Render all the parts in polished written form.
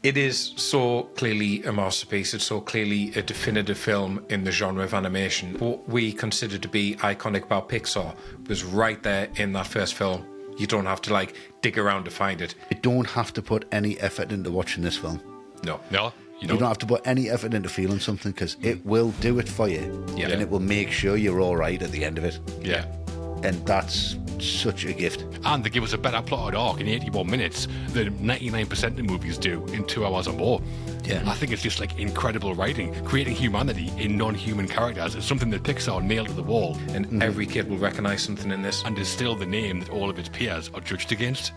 It is so clearly a masterpiece. It's so clearly a definitive film in the genre of animation. What we consider to be iconic about Pixar was right there in that first film. You don't have to dig around to find it. You don't have to put any effort into watching this film. No. You don't have to put any effort into feeling something, because it will do it for you. Yeah. And it will make sure you're all right at the end of it. Yeah. And that's such a gift. And they give us a better plotted arc in 81 minutes than 99% of movies do in 2 hours or more. Yeah. I think it's just incredible writing. Creating humanity in non-human characters is something that Pixar nailed to the wall. And every kid will recognise something in this. And is still the name that all of its peers are judged against.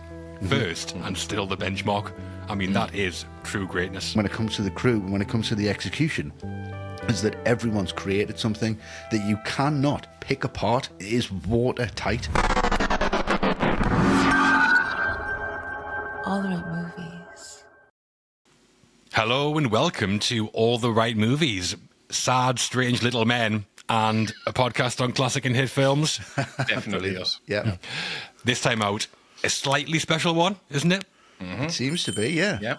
First, and still the benchmark. I mean, that is true greatness. When it comes to the crew, when it comes to the execution, is that everyone's created something that you cannot pick apart. It is watertight. All the right movies. Hello and welcome to All the Right Movies. Sad, strange little men and a podcast on classic and hit films. Definitely us. Yeah. This time out, a slightly special one, isn't it? It seems to be, yeah. Yeah.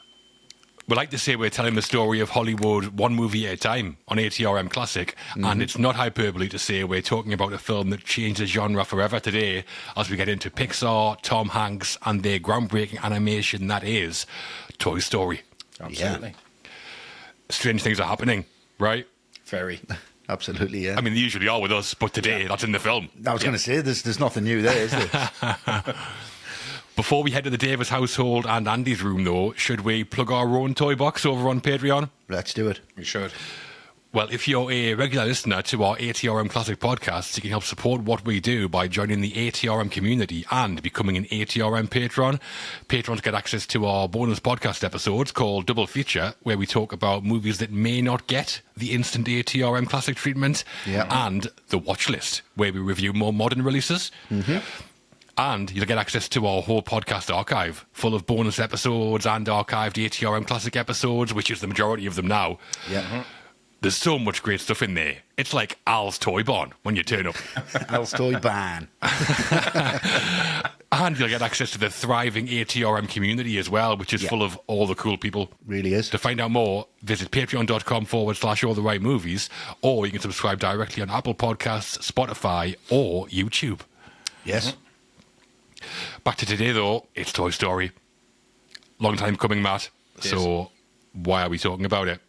We like to say we're telling the story of Hollywood one movie at a time on ATRM Classic, and it's not hyperbole to say we're talking about a film that changed the genre forever today as we get into Pixar, Tom Hanks, and their groundbreaking animation that is Toy Story. Absolutely. Strange things are happening, right? Very. Absolutely, yeah. I mean, they usually are with us, but today that's in the film. I was going to say, there's nothing new there, is there? Before we head to the Davis household and Andy's room, though, should we plug our own toy box over on Patreon? Let's do it. We should. Well, if you're a regular listener to our ATRM Classic podcasts, you can help support what we do by joining the ATRM community and becoming an ATRM patron. Patrons get access to our bonus podcast episodes called Double Feature, where we talk about movies that may not get the instant ATRM Classic treatment, and the watch list, where we review more modern releases. And you'll get access to our whole podcast archive, full of bonus episodes and archived ATRM Classic episodes, which is the majority of them now. Yeah. There's so much great stuff in there. It's like Al's Toy Barn when you turn up. Al's Toy Barn. And you'll get access to the thriving ATRM community as well, which is full of all the cool people. Really is. To find out more, visit patreon.com/all the right movies, or you can subscribe directly on Apple Podcasts, Spotify, or YouTube. Yes. Back to today, though, it's Toy Story. Long time coming, Matt. So why are we talking about it?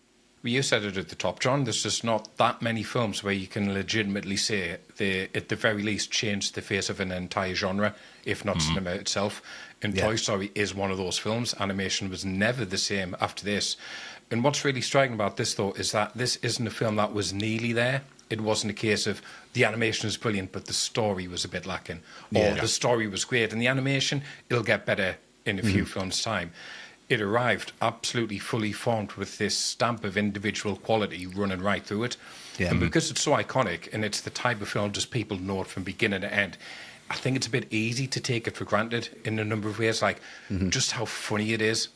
Well, you said it at the top, John. There's just not that many films where you can legitimately say they, at the very least, changed the face of an entire genre, if not cinema itself. And Toy Story is one of those films. Animation was never the same after this. And what's really striking about this, though, is that this isn't a film that was nearly there. It wasn't a case of the animation is brilliant, but the story was a bit lacking. Or the story was great, and the animation, it'll get better in a few films' time. It arrived absolutely fully formed with this stamp of individual quality running right through it. Yeah. And because it's so iconic, and it's the type of film just people know it from beginning to end, I think it's a bit easy to take it for granted in a number of ways, just how funny it is.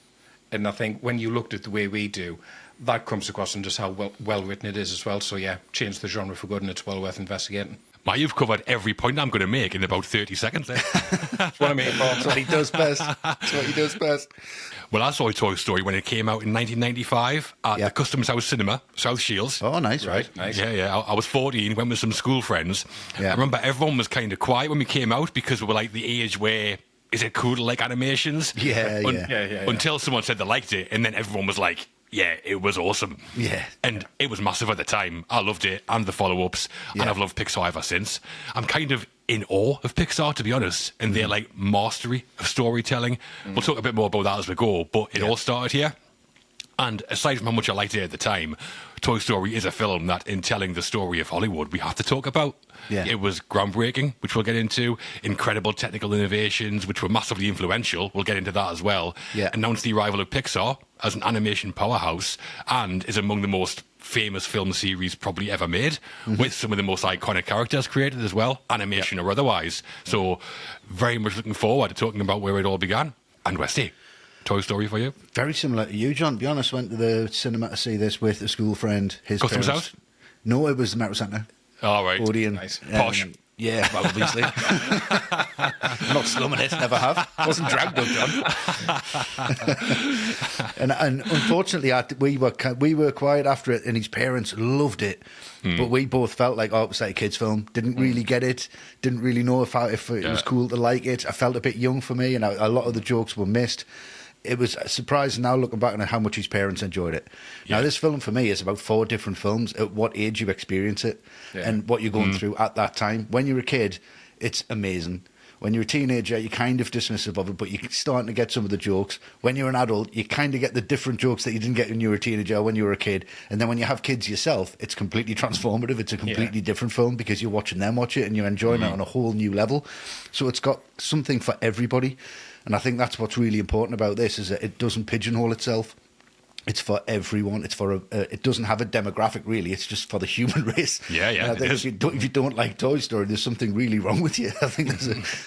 And I think when you looked at the way we do, that comes across in just how well written it is as well. So yeah, change the genre for good, and it's well worth investigating. Ma, you've covered every point I'm going to make in about 30 seconds there. That's what I mean, Paul. That's what he does best. That's what he does best. Well, I saw Toy Story when it came out in 1995 at the Customs House Cinema, South Shields. Oh, nice. Right, nice. Yeah. I was 14, went with some school friends. Yeah. I remember everyone was kind of quiet when we came out because we were like the age where, is it cool to like animations? Yeah. Until someone said they liked it, and then everyone was like, yeah, it was awesome. Yeah. And it was massive at the time. I loved it and the follow-ups, and I've loved Pixar ever since. I'm kind of in awe of Pixar, to be honest, and their mastery of storytelling. We'll talk a bit more about that as we go, but it all started here. And aside from how much I liked it at the time, Toy Story is a film that, in telling the story of Hollywood, we have to talk about. Yeah. It was groundbreaking, which we'll get into. Incredible technical innovations, which were massively influential. We'll get into that as well. Yeah. Announced the arrival of Pixar as an animation powerhouse, and is among the most famous film series probably ever made, with some of the most iconic characters created as well, animation or otherwise. So very much looking forward to talking about where it all began. And Westy, Toy Story for you? Very similar to you, John. To be honest, went to the cinema to see this with a school friend. His Customs parents. House? No, it was the Metro Centre. All right. Odeon. Nice. Posh. Yeah, well, obviously. I'm not slumming it, never have. Wasn't dragged up, John. and unfortunately, we were quiet after it, and his parents loved it. But we both felt like, it was like a kid's film. Didn't really get it. Didn't really know if it was cool to like it. I felt a bit young for me, and a lot of the jokes were missed. It was surprising now looking back on how much his parents enjoyed it. Yeah. Now, this film for me is about 4 different films at what age you experience it and what you're going through at that time. When you're a kid, it's amazing. When you're a teenager, you're kind of dismissive of it, but you're starting to get some of the jokes. When you're an adult, you kind of get the different jokes that you didn't get when you were a teenager or when you were a kid. And then when you have kids yourself, it's completely transformative. It's a completely different film because you're watching them watch it and you're enjoying it on a whole new level. So it's got something for everybody. And I think that's what's really important about this, is that it doesn't pigeonhole itself. It's for everyone. It's for it doesn't have a demographic, really. It's just for the human race. Yeah. And I think if you don't like Toy Story, there's something really wrong with you. I think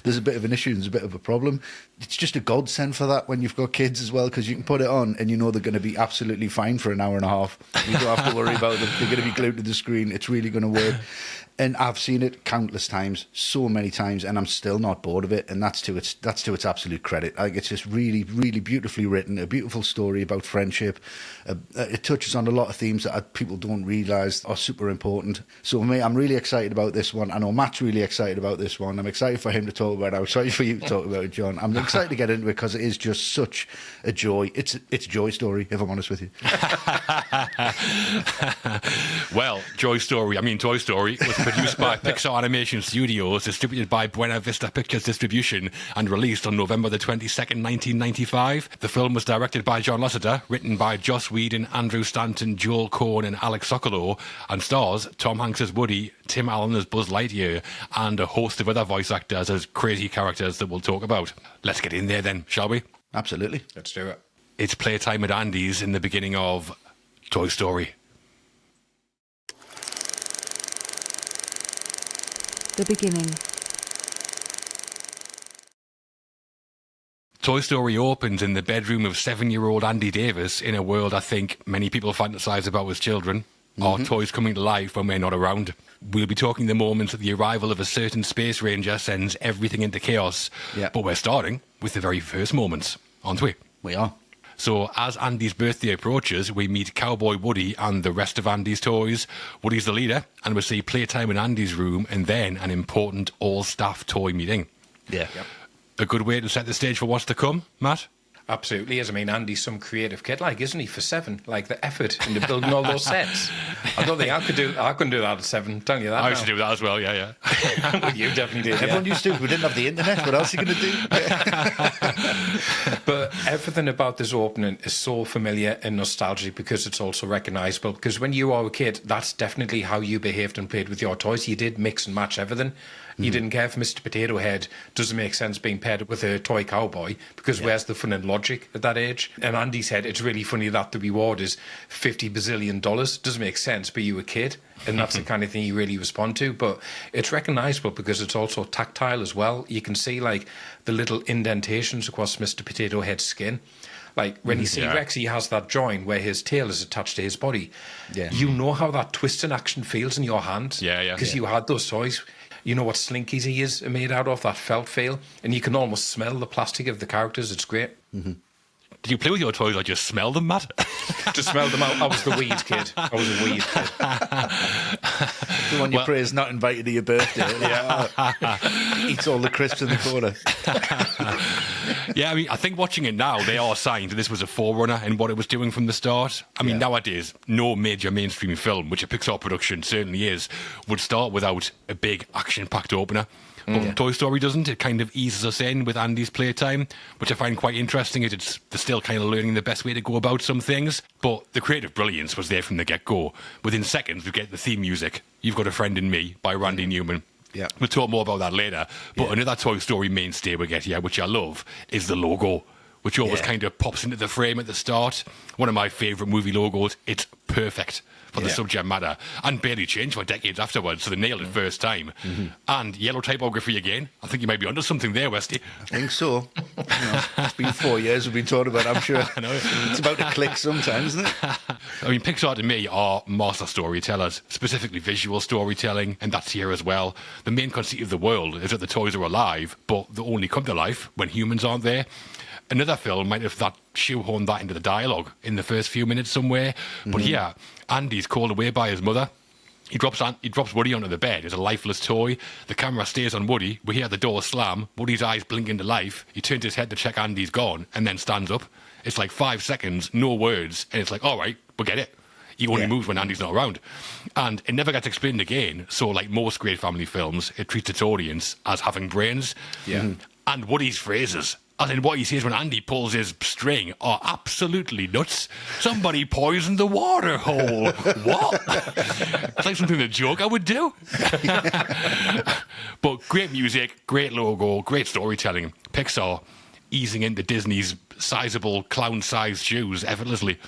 there's a bit of an issue. There's a bit of a problem. It's just a godsend for that when you've got kids as well, because you can put it on and you know they're going to be absolutely fine for an hour and a half. You don't have to worry about them. They're going to be glued to the screen. It's really going to work. And I've seen it countless times, so many times, and I'm still not bored of it. And that's to its absolute credit. I think it's just really, really beautifully written, a beautiful story about friendship. It touches on a lot of themes that people don't realise are super important. So for me, I'm really excited about this one. I know Matt's really excited about this one. I'm excited for him to talk about it. I'm excited for you to talk about it, John. I'm excited to get into it because it is just such a joy. It's a joy story, if I'm honest with you. Well, Toy Story was produced by Pixar Animation Studios, distributed by Buena Vista Pictures Distribution, and released on November the 22nd, 1995. The film was directed by John Lasseter, written by Joss Whedon, Andrew Stanton, Joel Coen, and Alex Sokolow, and stars Tom Hanks as Woody, Tim Allen as Buzz Lightyear, and a host of other voice actors as crazy characters that we'll talk about. Let's get in there then, shall we? Absolutely. Let's do it. It's playtime at Andy's in the beginning of Toy Story. The beginning. Toy Story opens in the bedroom of 7-year-old Andy Davis in a world I think many people fantasize about as children. Our toys coming to life when we're not around. We'll be talking the moments that the arrival of a certain space ranger sends everything into chaos. Yeah. But we're starting with the very first moments, aren't we? We are. So as Andy's birthday approaches, we meet Cowboy Woody and the rest of Andy's toys. Woody's the leader, and we see playtime in Andy's room, and then an important all-staff toy meeting. Yeah. Yep. A good way to set the stage for what's to come, Matt? Absolutely is. I mean, Andy's some creative kid, isn't he, for 7? Like, the effort into building all those sets. I don't think I couldn't do that at 7, telling you that. I used to do that as well, yeah. Well, you definitely did. Everyone used to. We didn't have the internet. What else are you going to do? But everything about this opening is so familiar and nostalgic because it's also recognisable. Because when you are a kid, that's definitely how you behaved and played with your toys. You did mix and match everything. You didn't care if Mr. Potato Head doesn't make sense being paired with a toy cowboy, because where's the fun and logic at that age? And Andy said it's really funny that the reward is $50 bazillion. Doesn't make sense, but you were a kid, and that's the kind of thing you really respond to. But it's recognisable because it's also tactile as well. You can see the little indentations across Mr. Potato Head's skin. Like when you see Rex, he has that joint where his tail is attached to his body. Yeah. You know how that twist and action feels in your hand. Yeah. Because you had those toys. You know what slinkies he is made out of, that felt feel. And you can almost smell the plastic of the characters. It's great. Mm-hmm. Did you play with your toys or just smell them, Matt? To smell them out. I was the weed kid. I was a weed kid. The one you pray is not invited to your birthday. Eats all the crisps in the corner. Yeah, I mean, I think watching it now, they are saying that this was a forerunner in what it was doing from the start. I mean, nowadays, no major mainstream film, which a Pixar production certainly is, would start without a big action-packed opener. But Toy Story doesn't. It kind of eases us in with Andy's playtime, which I find quite interesting. They're still kind of learning the best way to go about some things. But the creative brilliance was there from the get-go. Within seconds, we get the theme music, You've Got a Friend in Me, by Randy Newman. Yeah. We'll talk more about that later. But another Toy Story mainstay we get here, which I love, is the logo, which always kind of pops into the frame at the start. One of my favourite movie logos. It's perfect for the subject matter and barely changed for decades afterwards, so they nailed it first time. And yellow typography again. I think you might be onto something there, Westy. I think so. It's been 4 years we've been talking about it, I'm sure. I know. It's about to click sometimes, isn't it? I mean, Pixar to me are master storytellers, specifically visual storytelling, and that's here as well. The main conceit of the world is that the toys are alive, but they only come to life when humans aren't there. Another film might have shoehorned that into the dialogue in the first few minutes somewhere. But here, Andy's called away by his mother. He drops Woody onto the bed as a lifeless toy. The camera stays on Woody. We hear the door slam. Woody's eyes blink into life. He turns his head to check Andy's gone and then stands up. It's like 5 seconds, no words. And it's like, all right, we'll get it. He only moves when Andy's not around. And it never gets explained again. So like most great family films, it treats its audience as having brains. Yeah. And Woody's phrases, as in what he says when Andy pulls his string, are absolutely nuts. Somebody poisoned the water hole. What? It's like something the Joker would do. But great music, great logo, great storytelling. Pixar easing into Disney's sizable clown-sized shoes effortlessly.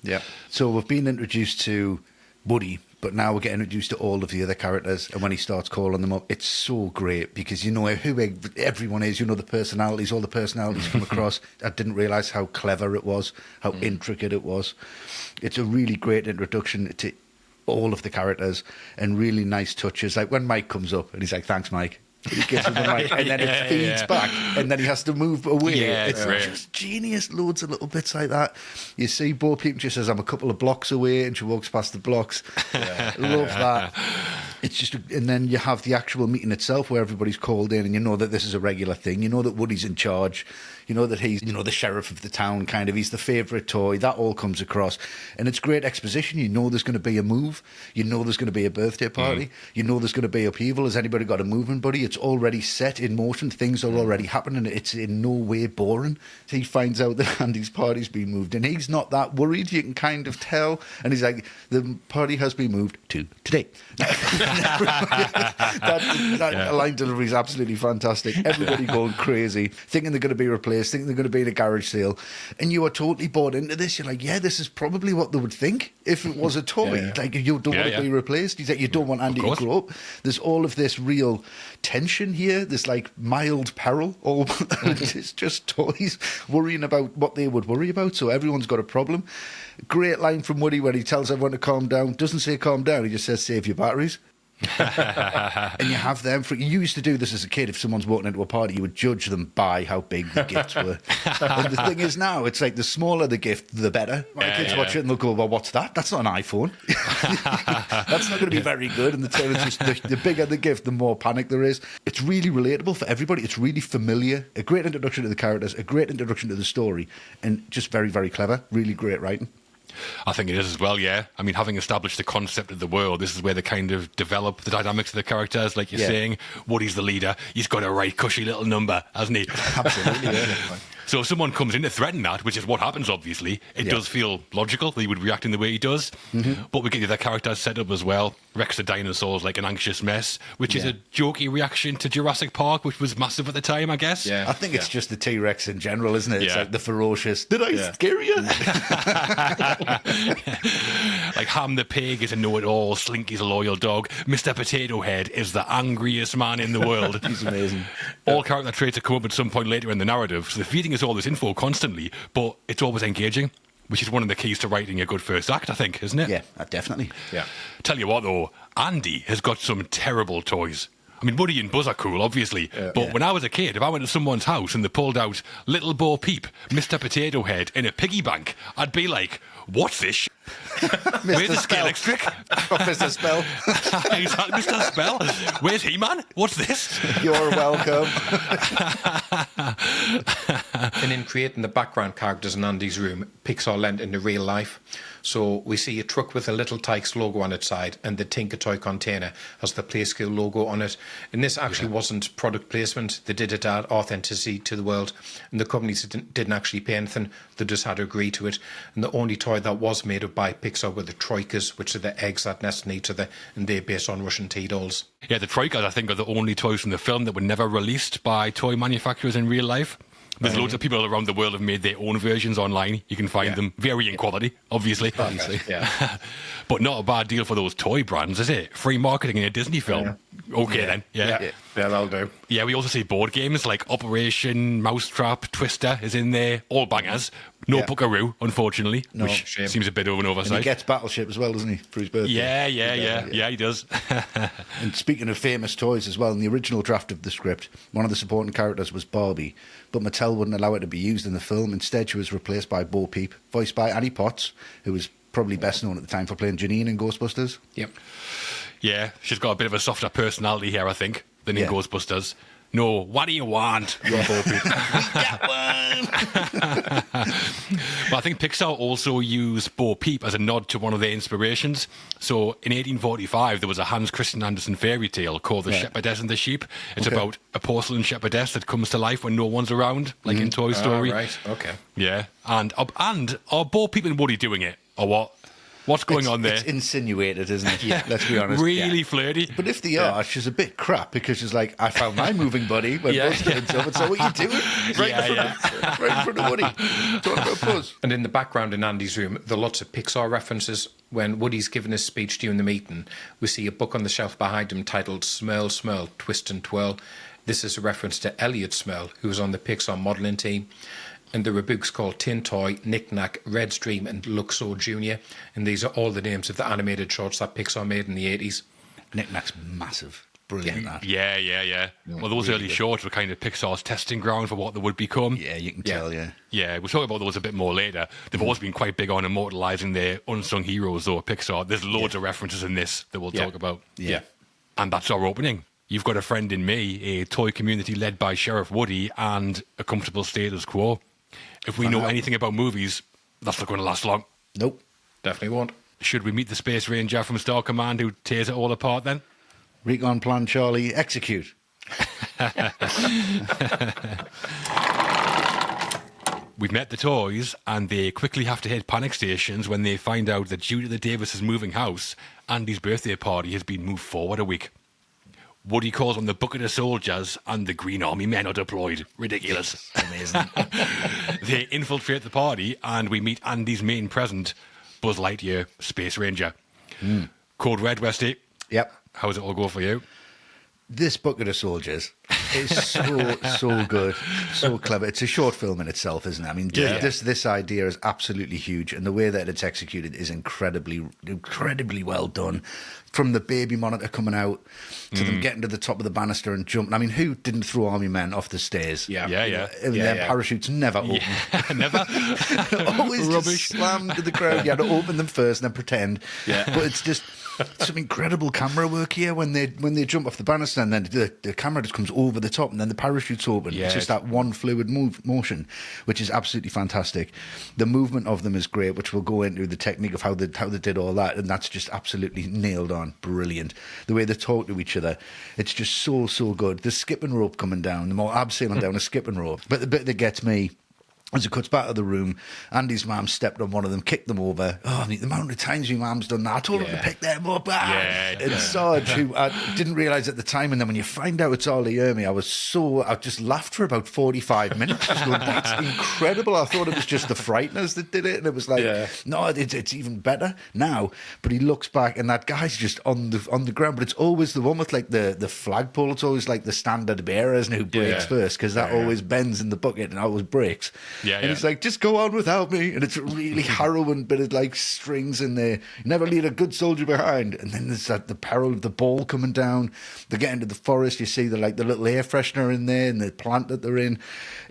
Yeah. So we've been introduced to Woody, but now we're getting introduced to all of the other characters. And when he starts calling them up, it's so great because you know who everyone is. You know the personalities, all the personalities come across. I didn't realise how clever it was, how intricate it was. It's a really great introduction to all of the characters and really nice touches. Like when Mike comes up and he's like, "Thanks, Mike." And he gives him the mic, and then it feeds back, and then he has to move away. Yeah, it's just genius. Loads of little bits like that. You see Bo Peep just says, "I'm a couple of blocks away," and she walks past the blocks. Love that. It's just, and then you have the actual meeting itself where everybody's called in, and you know that this is a regular thing. You know that Woody's in charge. You know that he's, the sheriff of the town, kind of. He's the favourite toy. That all comes across, and it's great exposition. You know there's going to be a move. You know there's going to be a birthday party. You know there's going to be upheaval. Has anybody got a movement buddy? It's already set in motion. Things are already happening. It's in no way boring. So he finds out that Andy's party's been moved, and he's not that worried. You can kind of tell, and he's like, "The party has been moved to today." that line delivery is absolutely fantastic. Everybody going crazy, thinking they're going to be replaced, thinking they're going to be in a garage sale, and you are totally bought into this. You're like, yeah, this is probably what they would think if it was a toy. Like, you don't want to be replaced. He's like, you don't want Andy to grow up. There's all of this real tension here, this like mild peril. It's just toys worrying about what they would worry about. So everyone's got a problem. Great line from Woody where he tells everyone to calm down. Doesn't say calm down. He just says save your batteries. And you have them. You used to do this as a kid. If someone's walking into a party, you would judge them by how big the gifts were. And the thing is now, it's like the smaller the gift, the better. My kids watch it and they'll go, "Well, what's that? That's not an iPhone." That's not going to be very good. And the bigger the gift, the more panic there is. It's really relatable for everybody. It's really familiar. A great introduction to the characters, a great introduction to the story, and just very, very clever. Really great writing. I think it is as well, yeah. I mean, having established the concept of the world, this is where they kind of develop the dynamics of the characters. Like you're saying, Woody's the leader. He's got a right cushy little number, hasn't he? Absolutely, yeah. So if someone comes in to threaten that, which is what happens, obviously, it does feel logical that he would react in the way he does. But we get the other characters set up as well. Rex the dinosaur's like an anxious mess, which is a jokey reaction to Jurassic Park, which was massive at the time, I guess. Yeah. I think it's just the T-Rex in general, isn't it? It's like the ferocious, "Did I scare you?" Like Ham the pig is a know-it-all, Slinky's a loyal dog, Mr. Potato Head is the angriest man in the world. He's amazing. All character traits have come up at some point later in the narrative, so they're feeding us all this info constantly, but it's always engaging, which is one of the keys to writing a good first act, I think, isn't it? Yeah, definitely. Yeah. Tell you what, though, Andy has got some terrible toys. I mean, Woody and Buzz are cool, obviously, but when I was a kid, if I went to someone's house and they pulled out Little Bo Peep, Mr. Potato Head, and a piggy bank, I'd be like, "What's this Where's the scale trick? Mr. Spell. Exactly, Mr. Spell. Where's He-Man? What's this? You're welcome. And in creating the background characters in Andy's room, Pixar lent into real life. So we see a truck with a Little Tikes logo on its side, and the Tinker Toy container has the Play School logo on it. And this actually wasn't product placement. They did it to add authenticity to the world. And the companies didn't actually pay anything. They just had to agree to it. And the only toy that was made up by Pixar were the Troikas, which are the eggs that nest in each other, and they're based on Russian tea dolls. Yeah, the Troikas, I think, are the only toys from the film that were never released by toy manufacturers in real life. There's loads of people around the world have made their own versions online. You can find them varying quality, obviously. Yeah. But not a bad deal for those toy brands, is it? Free marketing in a Disney film. Okay, then. Yeah, that'll do. Yeah, we also see board games like Operation Mousetrap, Twister is in there, all bangers. No Buckaroo, unfortunately, which shame. seems a bit of an oversight. And he gets Battleship as well, doesn't he, for his birthday? Yeah, he does. And speaking of famous toys as well, in the original draft of the script, one of the supporting characters was Barbie, but Mattel wouldn't allow it to be used in the film. Instead, she was replaced by Bo Peep, voiced by Annie Potts, who was probably best known at the time for playing Janine in Ghostbusters. Yep. Yeah, she's got a bit of a softer personality here, I think, than in Ghostbusters. No, what do you want? You're Bo Peep. Get one! But I think Pixar also used Bo Peep as a nod to one of their inspirations. So in 1845, there was a Hans Christian Andersen fairy tale called The Shepherdess and the Sheep. It's about a porcelain shepherdess that comes to life when no one's around, like in Toy Story. Right, okay. Yeah, and are Bo Peep and Woody doing it, or what? What's going on there? It's insinuated, isn't it? Yeah. Let's be honest. Really flirty. But if they are, she's a bit crap because she's like, I found my moving buddy when Buzz turns up. And so what are you doing? Right in front of Woody. Talking about Buzz. And in the background in Andy's room, there are lots of Pixar references. When Woody's giving his speech during the meeting, we see a book on the shelf behind him titled Smurl, Smurl, Twist and Twirl. This is a reference to Elliot Smurl, who was on the Pixar modelling team. And there are books called Tin Toy, Knick Knack, Red's Dream, and Luxor Jr. And these are all the names of the animated shorts that Pixar made in the 80s. Knick Knack's massive. Brilliant, that. Yeah. Well, those really early shorts were kind of Pixar's testing ground for what they would become. Yeah, you can tell, Yeah, we'll talk about those a bit more later. They've always been quite big on immortalising their unsung heroes, though, at Pixar. There's loads of references in this that we'll talk about. Yeah. And that's our opening. You've got a friend in me, a toy community led by Sheriff Woody, and a comfortable status quo. If we know anything about movies, that's not going to last long. Nope. Definitely won't. Should we meet the Space Ranger from Star Command who tears it all apart then? Recon Plan Charlie, execute. We've met the toys, and they quickly have to hit panic stations when they find out that due to the Davis' moving house, Andy's birthday party has been moved forward a week. Woody calls on the bucket of soldiers, and the Green Army men are deployed. Ridiculous. Amazing. They infiltrate the party, and we meet Andy's main present, Buzz Lightyear, Space Ranger. Code Red, Westy. Yep. How does it all go for you? This bucket of soldiers is so good, so clever. It's a short film in itself, isn't it? I mean, this idea is absolutely huge, and the way that it's executed is incredibly well done. From the baby monitor coming out to them getting to the top of the banister and jumping. I mean, who didn't throw army men off the stairs? Yeah. And their parachutes never opened. Never. Always just slammed to the ground. You had to open them first and then pretend. Yeah. But it's just some incredible camera work here when they jump off the banister and then the camera just comes over the top and then the parachute's open. Yeah. It's just that one fluid motion, which is absolutely fantastic. The movement of them is great, which we'll go into the technique of how they did all that, and that's just absolutely nailed on. Brilliant. The way they talk to each other, it's just so good. The skipping rope coming down, the more abseiling down a skipping rope. But the bit that gets me, as it cuts back to the room, Andy's mum stepped on one of them, kicked them over. Oh, I mean, the amount of times my mum's done that. I told him to pick them up. And Sarge, who I didn't realise at the time, and then when you find out it's Ollie Ermy, I just laughed for about 45 minutes. Just going, that's incredible. I thought it was just the Frighteners that did it, and it was like, no, it's even better now. But he looks back, and that guy's just on the ground. But it's always the one with like the flagpole. It's always like the standard bearers and who breaks first, because that always bends in the bucket and always breaks. And he's like, just go on without me. And it's a really harrowing bit of like strings in there. Never leave a good soldier behind. And then there's the peril of the ball coming down. They get into the forest. You see the little air freshener in there and the plant that they're in.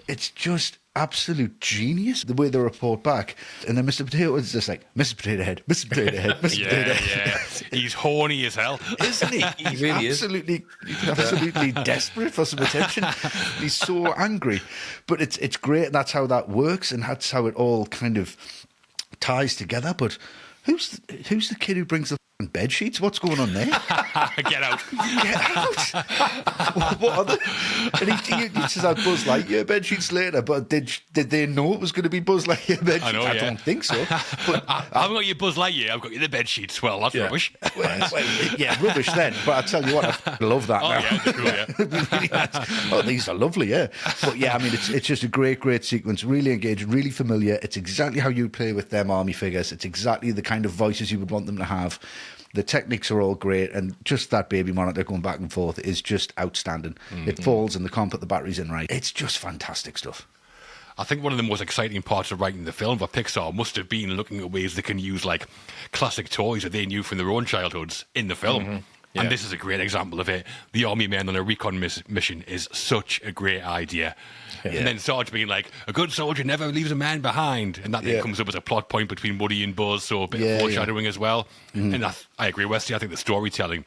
It's just absolute genius, the way they report back. And then Mr. Potato is just like, Mr. Potato Head, Mr. Potato Head, Mr. Potato Head. He's horny as hell. Isn't he? He's really absolutely desperate for some attention. He's so angry. But it's great, and that's how that works, and that's how it all kind of ties together. But who's the kid who brings the fucking bed sheets. What's going on there? Get out. Get out. What are they? And he says, "I'd Buzz Lightyear bed sheets later," but did they know it was going to be Buzz Lightyear bed sheets? I know, I yeah. don't think so. But I haven't got your Buzz Lightyear, I've got you the bed sheets. Well, that's rubbish. Rubbish then. But I tell you what, I love that. Oh, now. yeah, they're cool, yeah. Really nice. Oh, these are lovely, yeah. But yeah, I mean, it's just a great sequence, really engaging, really familiar. It's exactly how you play with them army figures. It's exactly the kind of voices you would want them to have. The techniques are all great, and just that baby monitor going back and forth is just outstanding. It falls and they can't put the batteries in right. It's just fantastic stuff. I think one of the most exciting parts of writing the film for Pixar must have been looking at ways they can use like classic toys that they knew from their own childhoods in the film. Yeah. And this is a great example of it. The army men on a recon mission is such a great idea. Yeah. And then Sarge being like, a good soldier never leaves a man behind. And that then comes up as a plot point between Woody and Buzz, so a bit of foreshadowing as well. And I agree, Westy. I think the storytelling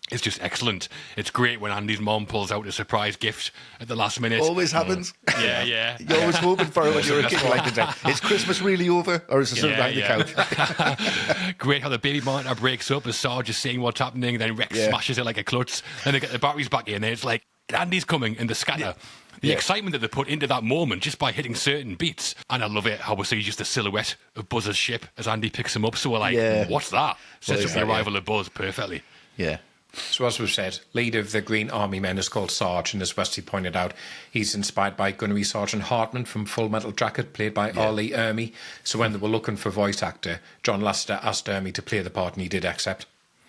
is just excellent. It's great when Andy's mom pulls out a surprise gift at the last minute. Always happens. Yeah. You're always hoping for it when you're a kid. Like, is Christmas really over? Or is it still back on the couch? Great how the baby monitor breaks up as Sarge is seeing what's happening, then Rex smashes it like a klutz, then they get the batteries back in, and it's like, Andy's coming, and the scatter. The excitement that they put into that moment just by hitting certain beats. And I love it how we see just the silhouette of Buzz's ship as Andy picks him up. So we're like, what's that? Sets up the arrival of Buzz perfectly. Yeah. So as we've said, leader of the Green Army Men is called Sarge, and as Westy pointed out, he's inspired by Gunnery Sergeant Hartman from Full Metal Jacket, played by Arlie Ermey. So when they were looking for a voice actor, John Lasseter asked Ermey to play the part, and he did accept.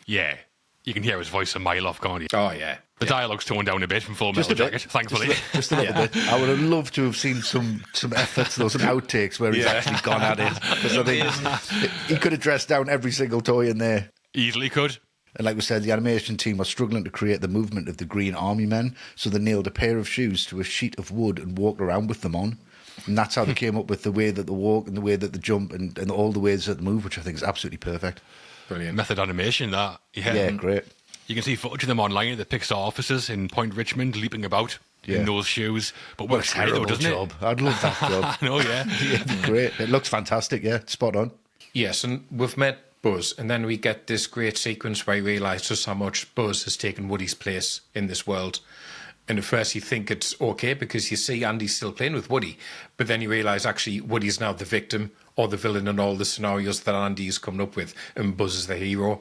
Yeah. You can hear his voice a mile off, can't you? Oh, yeah. The dialogue's toned down a bit from Full Metal Jacket, thankfully. Just a little bit. I would have loved to have seen some efforts, some outtakes where he's actually gone at it. Because I think he could have dressed down every single toy in there. Easily could. And like we said, the animation team was struggling to create the movement of the Green Army Men, so they nailed a pair of shoes to a sheet of wood and walked around with them on. And that's how they came up with the way that they walk and the way that they jump and all the ways that they move, which I think is absolutely perfect. Brilliant. Method animation, that. Yeah, great. You can see footage of them online at the Pixar offices in Point Richmond, leaping about in those shoes. But works great though, doesn't job. it? I'd love that job. I know, yeah. It'd be great. It looks fantastic, spot on. Yes, and we've met Buzz, and then we get this great sequence where you realise just how much Buzz has taken Woody's place in this world. And at first you think it's okay because you see Andy still playing with Woody, but then you realise actually Woody's now the victim or the villain in all the scenarios that Andy's coming up with, and Buzz is the hero.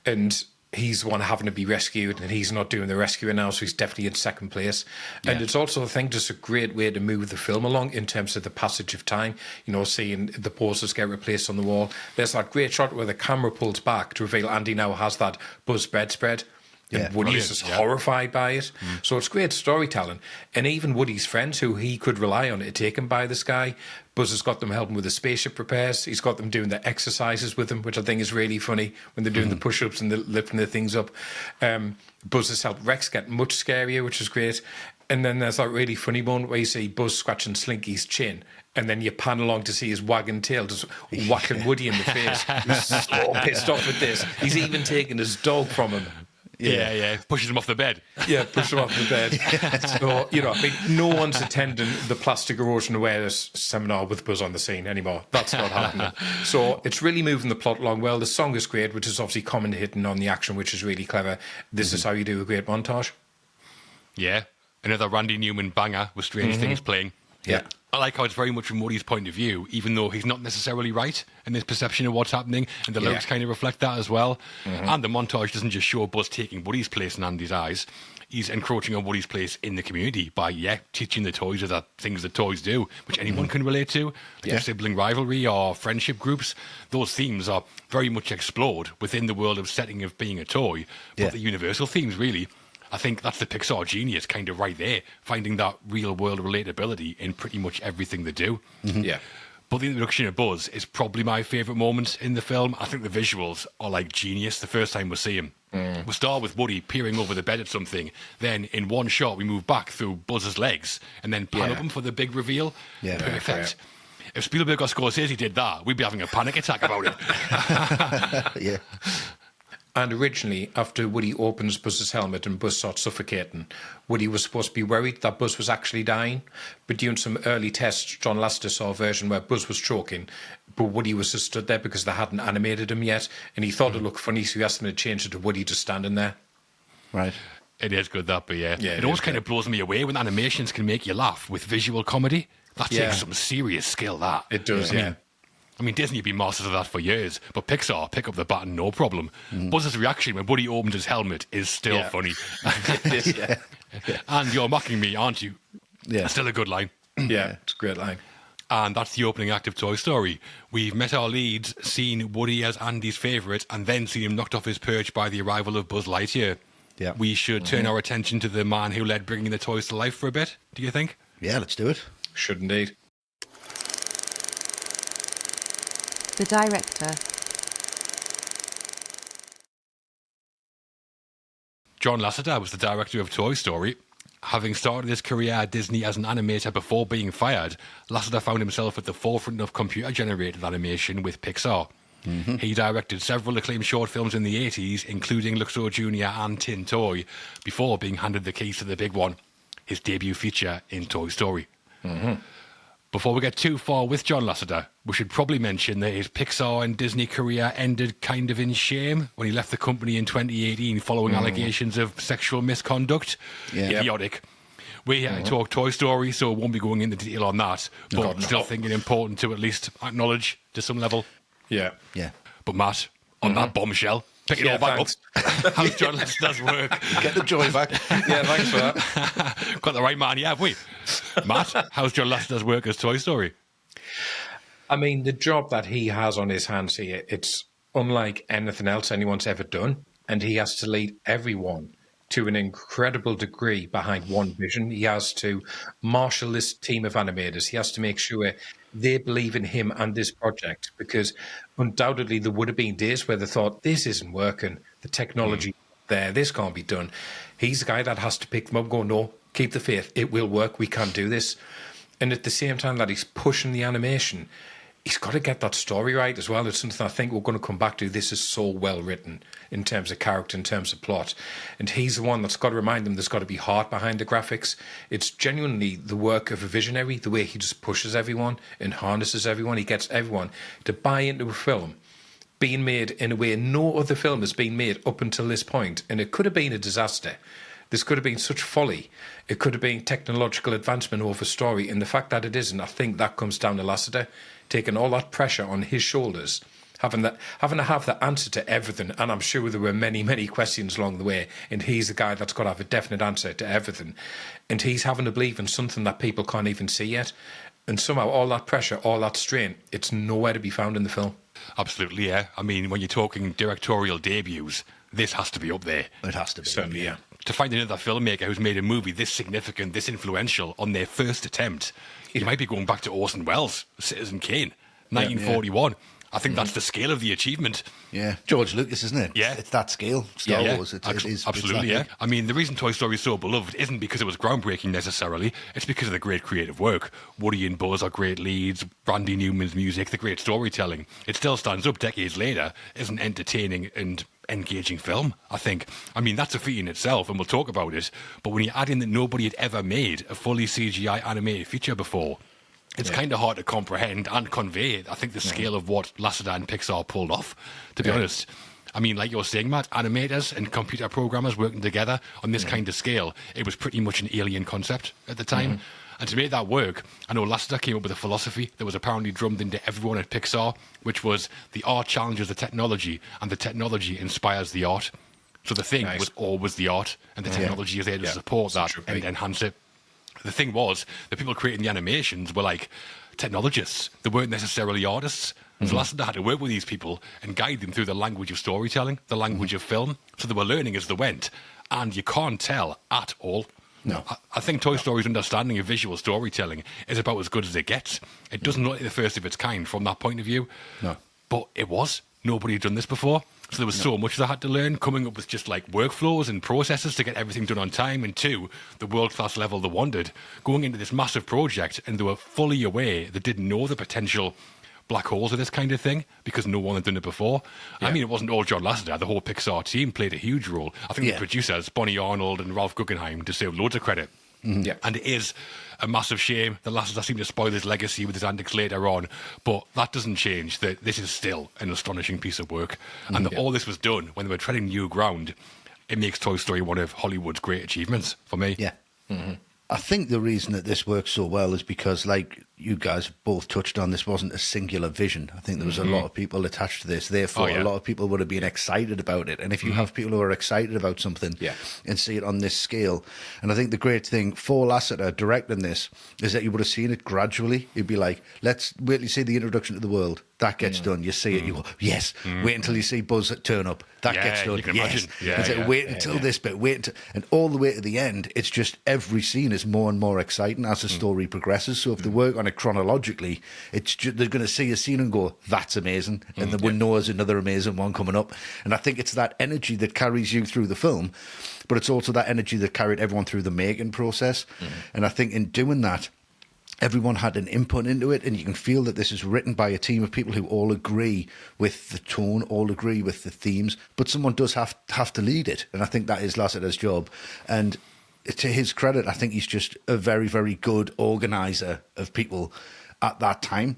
And he's the one having to be rescued, and he's not doing the rescuing now, so he's definitely in second place. And it's also, I think, just a great way to move the film along in terms of the passage of time. You know, seeing the posters get replaced on the wall. There's that great shot where the camera pulls back to reveal Andy now has that Buzz bedspread. And Woody's just horrified by it. So it's great storytelling. And even Woody's friends, who he could rely on to take him by this guy, Buzz has got them helping with the spaceship repairs. He's got them doing the exercises with him, which I think is really funny when they're doing the push-ups and lifting the things up. Buzz has helped Rex get much scarier, which is great. And then there's that really funny moment where you see Buzz scratching Slinky's chin, and then you pan along to see his wagging tail just whacking Woody in the face. He's so pissed off at this. He's even taken his dog from him. Yeah. Pushes him off the bed. Yeah, push him off the bed. So, you know, I mean, no one's attending the plastic erosion awareness seminar with Buzz on the scene anymore. That's not happening. So it's really moving the plot along well. The song is great, which is obviously common hitting on the action, which is really clever. This is how you do a great montage. Yeah. Another Randy Newman banger with Strange Things playing. Yeah. I like how it's very much from Woody's point of view, even though he's not necessarily right in his perception of what's happening, and the lyrics kind of reflect that as well. And the montage doesn't just show Buzz taking Woody's place in Andy's eyes. He's encroaching on Woody's place in the community by, teaching the toys the things that toys do, which anyone can relate to, like sibling rivalry or friendship groups. Those themes are very much explored within the world of setting of being a toy, but the universal themes, really. I think that's the Pixar genius kind of right there, finding that real-world relatability in pretty much everything they do. Yeah. But the introduction of Buzz is probably my favourite moment in the film. I think the visuals are like genius the first time we see him. We start with Woody peering over the bed at something. Then in one shot, we move back through Buzz's legs and then pan up him for the big reveal. Yeah, perfect. If Spielberg or Scorsese did that, we'd be having a panic attack about it. Yeah. And originally, after Woody opens Buzz's helmet and Buzz starts suffocating, Woody was supposed to be worried that Buzz was actually dying. But during some early tests, John Lasseter saw a version where Buzz was choking, but Woody was just stood there because they hadn't animated him yet. And he thought it looked funny, so he asked them to change it to Woody just standing there. Right. It is good, that, but yeah. It always is kind of blows me away when animations can make you laugh with visual comedy. That takes some serious skill, that. It does, I mean, Disney have been masters of that for years, but Pixar pick up the baton, no problem. Buzz's reaction when Woody opens his helmet is still funny. And you're mocking me, aren't you? Yeah. Still a good line. Yeah, it's a great line. And that's the opening act of Toy Story. We've met our leads, seen Woody as Andy's favourite, and then seen him knocked off his perch by the arrival of Buzz Lightyear. Yeah. We should turn our attention to the man who led bringing the toys to life for a bit, do you think? Yeah, let's do it. Should indeed. The director. John Lasseter was the director of Toy Story. Having started his career at Disney as an animator before being fired, Lasseter found himself at the forefront of computer-generated animation with Pixar. He directed several acclaimed short films in the 80s, including Luxor Jr. and Tin Toy, before being handed the keys to the big one, his debut feature in Toy Story. Before we get too far with John Lasseter, we should probably mention that his Pixar and Disney career ended kind of in shame when he left the company in 2018 following allegations of sexual misconduct. Idiotic. We're here to talk Toy Story, so we won't be going into detail on that, but still think it important to at least acknowledge to some level. Yeah. But Matt, on that bombshell, pick it all back thanks. up. How's John Lasseter's work? Get the joy back. Yeah, thanks for that. Got the right man, yeah, have we? Matt, how's John Lasseter's work as Toy Story? I mean, the job that he has on his hands here, it's unlike anything else anyone's ever done. And he has to lead everyone to an incredible degree behind one vision. He has to marshal this team of animators. He has to make sure they believe in him and this project, because undoubtedly there would have been days where they thought, this isn't working, the technology there, this can't be done. He's the guy that has to pick them up and go, no, keep the faith, it will work, we can do this. And at the same time that he's pushing the animation, he's got to get that story right as well. It's something I think we're going to come back to. This is so well written in terms of character, in terms of plot. And he's the one that's got to remind them there's got to be heart behind the graphics. It's genuinely the work of a visionary, the way he just pushes everyone and harnesses everyone. He gets everyone to buy into a film being made in a way no other film has been made up until this point. And it could have been a disaster. This could have been such folly. It could have been technological advancement over story. And the fact that it isn't, I think that comes down to Lasseter taking all that pressure on his shoulders, having to have the answer to everything. And I'm sure there were many, many questions along the way. And he's the guy that's got to have a definite answer to everything. And he's having to believe in something that people can't even see yet. And somehow all that pressure, all that strain, it's nowhere to be found in the film. Absolutely, yeah. I mean, when you're talking directorial debuts, this has to be up there. It has to be. Certainly, yeah. To find another filmmaker who's made a movie this significant, this influential on their first attempt, you might be going back to Orson Welles, Citizen Kane, 1941. I think that's the scale of the achievement. Yeah, George Lucas, isn't it? Yeah. It's that scale. Star Wars. It is. Absolutely, yeah. I mean, the reason Toy Story is so beloved isn't because it was groundbreaking necessarily. It's because of the great creative work. Woody and Buzz are great leads. Randy Newman's music, the great storytelling. It still stands up decades later as an entertaining and engaging film, I think. I mean, that's a feat in itself, and we'll talk about it. But when you add in that nobody had ever made a fully CGI animated feature before, it's kind of hard to comprehend and convey, I think, the scale of what Lasseter and Pixar pulled off, to be honest. I mean, like you're saying, Matt, animators and computer programmers working together on this kind of scale, it was pretty much an alien concept at the time. And to make that work, I know Lasseter came up with a philosophy that was apparently drummed into everyone at Pixar, which was the art challenges the technology, and the technology inspires the art. So the thing was always the art, and the technology is there to support that and enhance it. The thing was, the people creating the animations were like technologists. They weren't necessarily artists. And so Lasseter had to work with these people and guide them through the language of storytelling, the language of film. So they were learning as they went. And you can't tell at all. No. I think Toy Story's understanding of visual storytelling is about as good as it gets. It doesn't look like the first of its kind from that point of view. No. But it was. Nobody had done this before. So there was so much they had to learn, coming up with just like workflows and processes to get everything done on time. And two, the world-class level they wanted, going into this massive project, and they were fully aware they didn't know the potential black holes of this kind of thing because no one had done it before. Yeah. I mean, it wasn't all John Lasseter. The whole Pixar team played a huge role. I think the producers, Bonnie Arnold and Ralph Guggenheim, deserve loads of credit. Yeah. And it is a massive shame that Lasseter seemed to spoil his legacy with his antics later on. But that doesn't change that this is still an astonishing piece of work. And that all this was done when they were treading new ground. It makes Toy Story one of Hollywood's great achievements for me. Yeah. I think the reason that this works so well is because, like you guys both touched on, this wasn't a singular vision. I think there was a lot of people attached to this. Therefore, a lot of people would have been excited about it. And if you have people who are excited about something and see it on this scale, and I think the great thing for Lasseter directing this is that you would have seen it gradually. You'd be like, let's wait till you see the introduction to the world. That gets done. You see it. You go, yes. Wait until you see Buzz turn up. That gets done. You can yes. imagine. Wait until this bit. Wait until, and all the way to the end. It's just every scene is more and more exciting as the story progresses. So if they work on it chronologically, it's just, they're going to see a scene and go, "That's amazing," and then we know there's another amazing one coming up. And I think it's that energy that carries you through the film, but it's also that energy that carried everyone through the making process. And I think in doing that, everyone had an input into it, and you can feel that this is written by a team of people who all agree with the tone, all agree with the themes, but someone does have to lead it, and I think that is Lasseter's job. And to his credit, I think he's just a very, very good organizer of people at that time,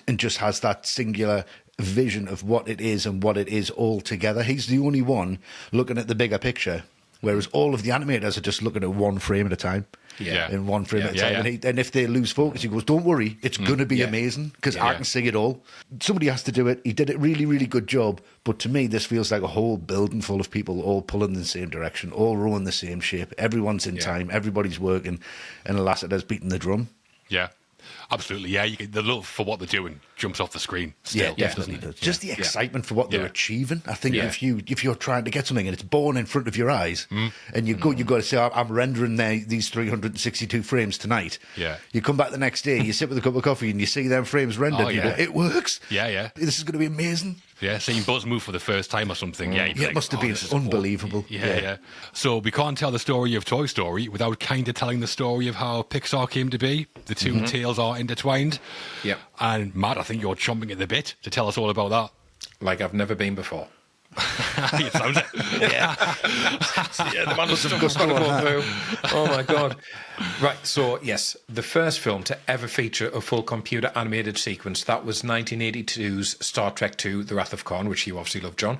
and just has that singular vision of what it is and what it is all together. He's the only one looking at the bigger picture, whereas all of the animators are just looking at one frame at a time. In one frame at a time. And if they lose focus, he goes, "Don't worry, it's going to be amazing because I can see it all." Somebody has to do it. He did it really, really good job. But to me, this feels like a whole building full of people all pulling in the same direction, all rowing the same shape. Everyone's in time. Everybody's working. And Lasseter's beating the drum. Yeah. Absolutely, yeah. The love for what they're doing jumps off the screen. Still. Definitely does. Just the excitement for what they're achieving. I think if you're trying to get something and it's born in front of your eyes, and you've got to say, "I'm rendering these 362 frames tonight." Yeah. You come back the next day, you sit with a cup of coffee, and you see them frames rendered. And you go, "It works." Yeah. This is going to be amazing. Yeah, seeing Buzz move for the first time or something. Yeah, it must have been unbelievable. Yeah. So we can't tell the story of Toy Story without kind of telling the story of how Pixar came to be. The two tales are intertwined. Yeah. And Matt, I think you're chomping at the bit to tell us all about that. Like I've never been before. It sounds it. The man was just got to go through. Oh my god! Right, so yes, the first film to ever feature a full computer animated sequence, that was 1982's Star Trek II: The Wrath of Khan, which you obviously love, John,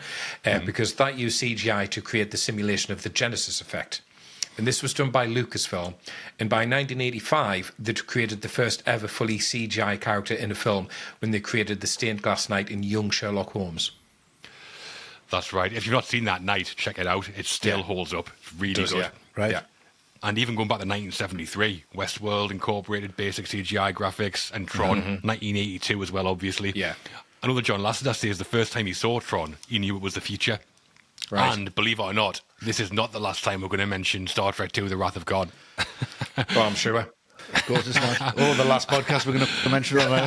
because that used CGI to create the simulation of the Genesis effect. And this was done by Lucasfilm. And by 1985, they created the first ever fully CGI character in a film when they created the stained glass knight in Young Sherlock Holmes. That's right. If you've not seen that night, check it out. It still holds up. It's really good. Right. Yeah. And even going back to 1973, Westworld incorporated basic CGI graphics, and Tron, 1982 as well, obviously. Yeah. I know that John Lasseter says the first time he saw Tron, he knew it was the future. Right. And believe it or not, this is not the last time we're going to mention Star Trek II: The Wrath of God. Well, I'm sure. Of course it's not. The last podcast we're going to mention it on there.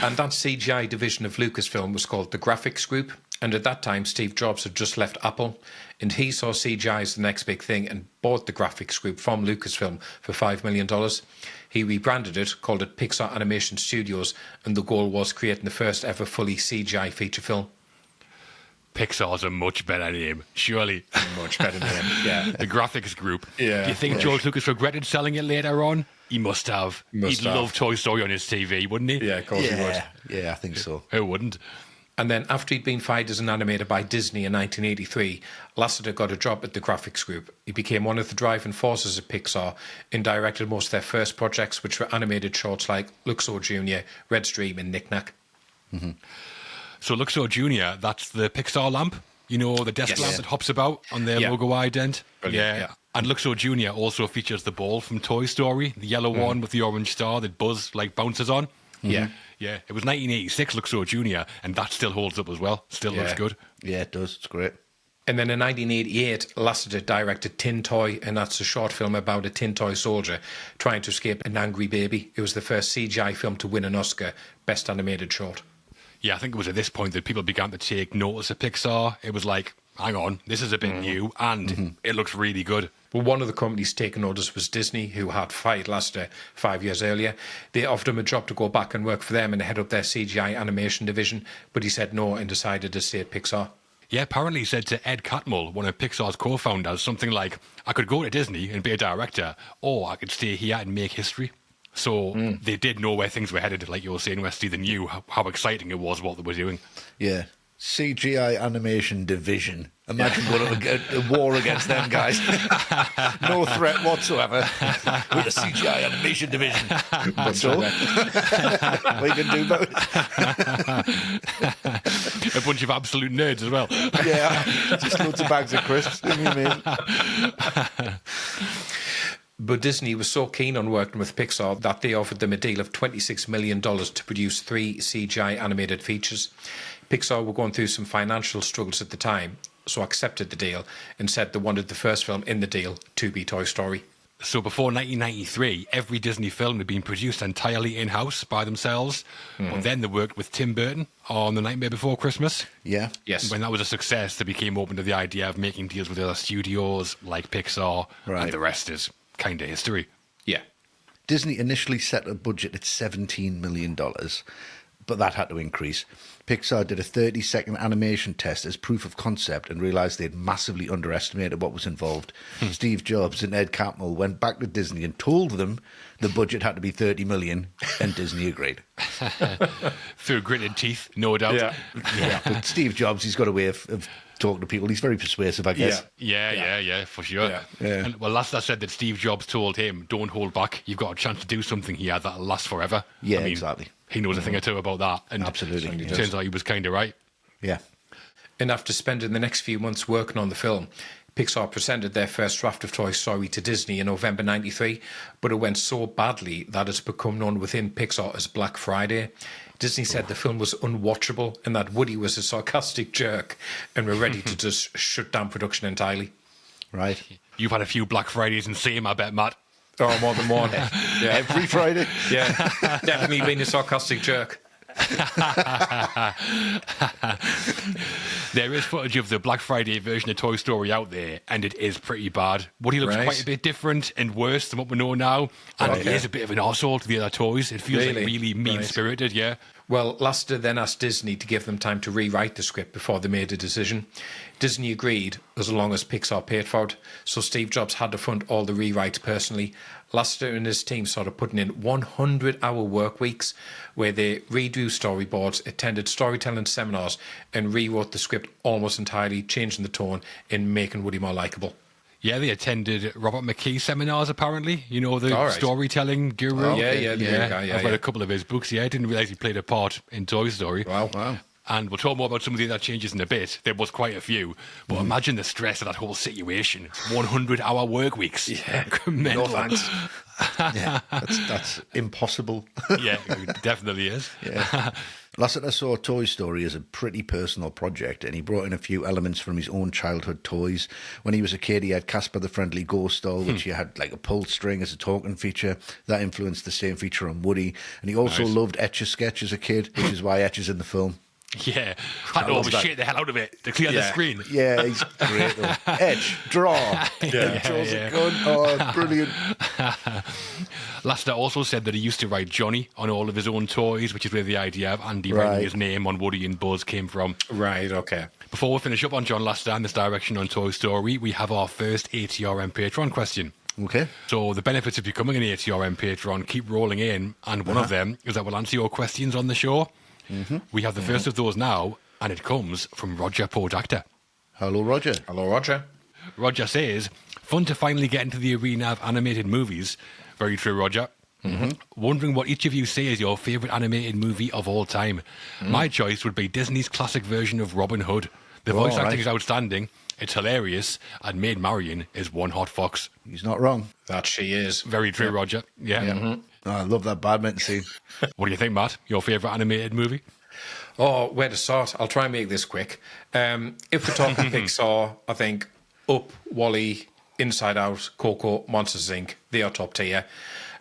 And that CGI division of Lucasfilm was called the Graphics Group. And at that time, Steve Jobs had just left Apple. And he saw CGI as the next big thing and bought the Graphics Group from Lucasfilm for $5 million. He rebranded it, called it Pixar Animation Studios. And the goal was creating the first ever fully CGI feature film. Pixar's a much better name, surely. Much better name, yeah. The Graphics Group. Yeah. Do you think George Lucas regretted selling it later on? He must have. He'd love Toy Story on his TV, wouldn't he? Yeah, of course he would. Yeah, I think so. Who wouldn't? And then after he'd been fired as an animator by Disney in 1983, Lasseter got a job at the Graphics Group. He became one of the driving forces at Pixar and directed most of their first projects, which were animated shorts like Luxor Jr., Red's Dream and Knick Knack. Mm-hmm. So Luxor Jr., that's the Pixar lamp, you know, the desk lamp that hops about on their logo ident. Yeah. And Luxor Jr. also features the ball from Toy Story, the yellow one with the orange star that Buzz bounces on. Yeah. Yeah, it was 1986 Luxor Jr., and that still holds up as well. Still looks good. Yeah, it does. It's great. And then in 1988, Lasseter directed Tin Toy, and that's a short film about a tin toy soldier trying to escape an angry baby. It was the first CGI film to win an Oscar, Best Animated Short. Yeah, I think it was at this point that people began to take notice of Pixar. It was like hang on, this is a bit new, and it looks really good. Well, one of the companies taking orders was Disney, who had fired Lasseter 5 years earlier. They offered him a job to go back and work for them and head up their CGI animation division, but he said no and decided to stay at Pixar. Yeah, apparently he said to Ed Catmull, one of Pixar's co-founders, something like, I could go to Disney and be a director, or I could stay here and make history. So they did know where things were headed, like you were saying, Westy. They knew how exciting it was, what they were doing. Yeah. CGI animation division. Imagine going a war against them guys. No threat whatsoever. We're the CGI animation division. But so, we can do both. A bunch of absolute nerds as well. Yeah, just loads of bags of crisps. But Disney was so keen on working with Pixar that they offered them a deal of $26 million to produce 3 CGI animated features. Pixar were going through some financial struggles at the time, so accepted the deal and said they wanted the first film in the deal to be Toy Story. So before 1993, every Disney film had been produced entirely in-house by themselves. But then they worked with Tim Burton on The Nightmare Before Christmas. Yeah. Yes. When that was a success, they became open to the idea of making deals with other studios like Pixar, and the rest is kind of history. Yeah. Disney initially set a budget at $17 million, but that had to increase. Pixar did a 30-second animation test as proof of concept and realised they'd massively underestimated what was involved. Steve Jobs and Ed Catmull went back to Disney and told them the budget had to be $30 million, and Disney agreed. Through gritted teeth, no doubt. Yeah, but Steve Jobs, he's got a way of talking to people. He's very persuasive, I guess. Yeah, for sure. Yeah. And, well, Lasseter said that Steve Jobs told him, don't hold back. You've got a chance to do something here that'll last forever. Yeah, I mean, exactly. He knows a thing or two about that. And Absolutely. it turns out he was kind of right. Yeah. And after spending the next few months working on the film, Pixar presented their first draft of Toy Story to Disney in November 93, but it went so badly that it's become known within Pixar as Black Friday. Disney said the film was unwatchable and that Woody was a sarcastic jerk and were ready to just shut down production entirely. Right. You've had a few Black Fridays in same, I bet, Matt. Oh, more than one. Yeah. Every Friday. Yeah, definitely being a sarcastic jerk. There is footage of the Black Friday version of Toy Story out there, and it is pretty bad. Woody looks quite a bit different and worse than what we know now, and he is a bit of an arsehole to the other toys. It feels like really mean-spirited, yeah. Well, Lasseter then asked Disney to give them time to rewrite the script before they made a decision. Disney agreed as long as Pixar paid for it, so Steve Jobs had to fund all the rewrites personally. Lasseter and his team started putting in 100-hour work weeks where they redrew storyboards, attended storytelling seminars, and rewrote the script almost entirely, changing the tone and making Woody more likeable. Yeah, they attended Robert McKee seminars, apparently. You know, the storytelling guru. Oh, yeah. I've read a couple of his books. Yeah, I didn't realise he played a part in Toy Story. Wow. And we'll talk more about some of the other changes in a bit. There was quite a few. But imagine the stress of that whole situation. 100-hour work weeks. Yeah. Mental. No thanks. Yeah, that's impossible. Yeah, it definitely is. Yeah. Lasseter saw Toy Story as a pretty personal project, and he brought in a few elements from his own childhood toys. When he was a kid, he had Casper the Friendly Ghost doll, which he had like a pulled string as a talking feature. That influenced the same feature on Woody. And he also loved Etch-a-Sketch as a kid, which is why Etch is in the film. Yeah, had to always shake the hell out of it to clear the screen. Yeah, he's great though. Etch, draw. Draws a gun. Oh, brilliant. Lasseter also said that he used to write Johnny on all of his own toys, which is where the idea of Andy writing his name on Woody and Buzz came from. Right, okay. Before we finish up on John Lasseter and this direction on Toy Story, we have our first ATRM Patreon question. Okay. So the benefits of becoming an ATRM Patreon keep rolling in, and one of them is that we'll answer your questions on the show. We have the first of those now, and it comes from Roger Podactor. Hello, Roger. Hello, Roger. Roger says, fun to finally get into the arena of animated movies. Very true, Roger. Wondering what each of you say is your favourite animated movie of all time. My choice would be Disney's classic version of Robin Hood. The voice acting is outstanding, it's hilarious, and Maid Marian is one hot fox. He's not wrong. That she is. Very true, Roger. Yeah. Oh, I love that badminton scene. What do you think, Matt? Your favourite animated movie? Oh, where to start? I'll try and make this quick. If we're talking Pixar, I think Up, WALL-E, Inside Out, Coco, Monsters, Inc., they are top tier.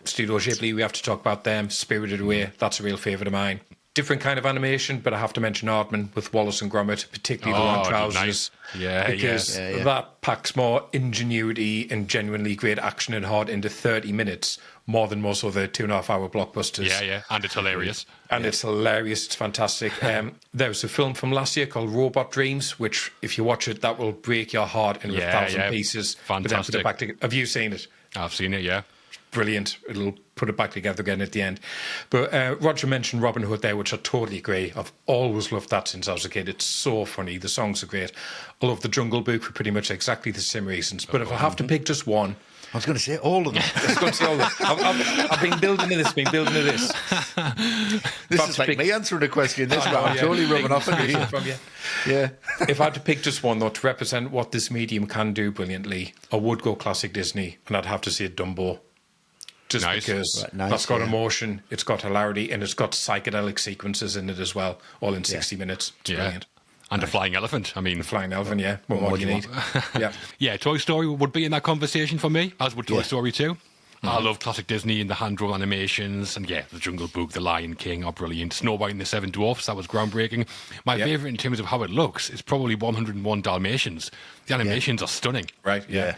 Studio Ghibli, we have to talk about them. Spirited Away, that's a real favourite of mine. different kind of animation, but I have to mention Aardman with Wallace and Gromit, particularly the long trousers. Nice. Yeah, because that packs more ingenuity and genuinely great action and heart into 30 minutes, more than most other 2.5-hour blockbusters. Yeah, and it's hilarious. And it's hilarious. It's fantastic. There was a film from last year called Robot Dreams, which, if you watch it, that will break your heart into 1,000 pieces. Fantastic. But then put it back together. Have you seen it? I've seen it, yeah. Brilliant. It'll put it back together again at the end. But Roger mentioned Robin Hood there, which I totally agree. I've always loved that since I was a kid. It's so funny. The songs are great. I love The Jungle Book for pretty much exactly the same reasons. But if I have to pick just one... I was going to say all of them. I was going to say all of them. I've been building to this, This is like me answering a question. This one, I'm totally rubbing off on you. From you. Yeah. If I had to pick just one, though, to represent what this medium can do brilliantly, I would go classic Disney, and I'd have to say Dumbo. Just because that's got emotion, it's got hilarity, and it's got psychedelic sequences in it as well, all in 60 minutes. It's brilliant. And a flying elephant. I mean, the flying elephant, yeah. What do you need? Yeah, Toy Story would be in that conversation for me, as would Toy Story 2. I love classic Disney and the hand-drawn animations, and The Jungle Book, The Lion King are brilliant. Snow White and the Seven Dwarfs, that was groundbreaking. My favourite in terms of how it looks is probably 101 Dalmatians. The animations are stunning. Right, yeah.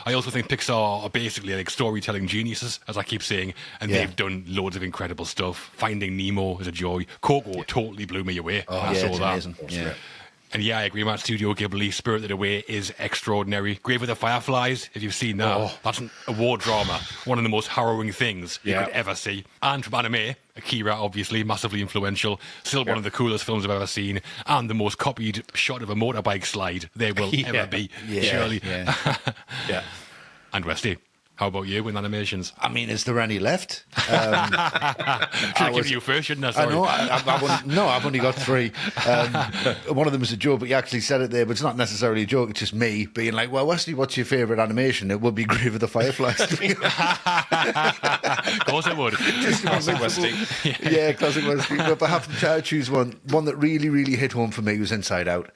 I also think Pixar are basically like storytelling geniuses, as I keep saying, and they've done loads of incredible stuff. Finding Nemo is a joy. Coco totally blew me away. I saw that. Amazing. Yeah. And I agree, Matt. Studio Ghibli, Spirited Away is extraordinary. Grave with the Fireflies, if you've seen that, that's a war drama. One of the most harrowing things you could ever see. And from anime, Akira, obviously, massively influential. Still one of the coolest films I've ever seen. And the most copied shot of a motorbike slide there will ever be, surely. Yeah. And Westy, how about you in animations? I mean, is there any left? Should I give you first, shouldn't I? Sorry. I know. I've only got 3. One of them is a joke, but you actually said it there, but it's not necessarily a joke. It's just me being like, well, Wesley, what's your favourite animation? It would be Grave of the Fireflies. Of course it would. Classic Westy. Yeah, classic Westy. But if I have to choose one that really, really hit home for me was Inside Out.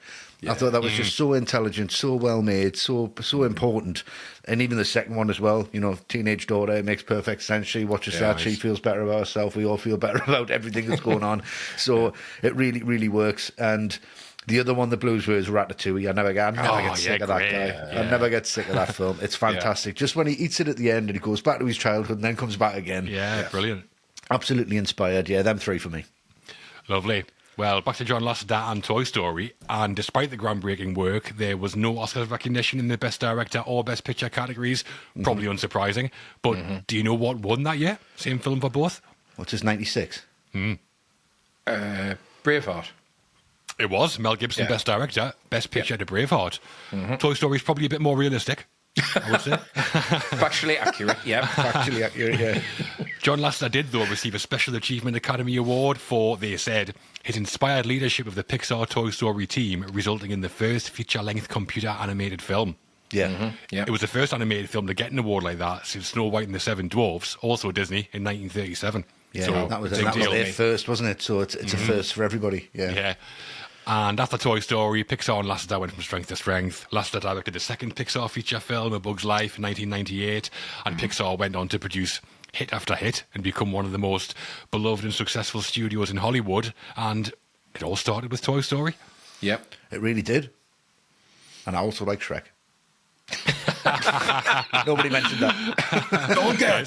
I thought that was just so intelligent, so well made, so important. And even the second one as well, teenage daughter, it makes perfect sense. She watches that, she feels better about herself. We all feel better about everything that's going on. So it really, really works. And the other one that blews me was Ratatouille. I never get sick of that guy. I never get sick of that film. It's fantastic. Just when he eats it at the end and he goes back to his childhood and then comes back again. Yeah, brilliant. Absolutely inspired. Yeah, them 3 for me. Lovely. Well, back to John Lasseter and Toy Story, and despite the groundbreaking work, there was no Oscar recognition in the Best Director or Best Picture categories. Probably unsurprising. But do you know what won that year? Same film for both? What's his 96? Braveheart. It was. Mel Gibson, Best Director, Best Picture to Braveheart. Toy Story is probably a bit more realistic, I would say. Factually accurate, Factually accurate, yeah. John Lasseter did, though, receive a Special Achievement Academy Award for, they said, his inspired leadership of the Pixar Toy Story team, resulting in the first feature-length computer-animated film. Yeah. It was the first animated film to get an award like that since Snow White and the Seven Dwarfs, also Disney, in 1937. Yeah, so, that was their first, wasn't it? So it's a first for everybody. Yeah. And after Toy Story, Pixar and Lasseter went from strength to strength. Lasseter directed the second Pixar feature film, A Bug's Life, in 1998, and Pixar went on to produce hit after hit and become one of the most beloved and successful studios in Hollywood. And it all started with Toy Story. Yep. It really did. And I also like Shrek. Nobody mentioned that. Okay.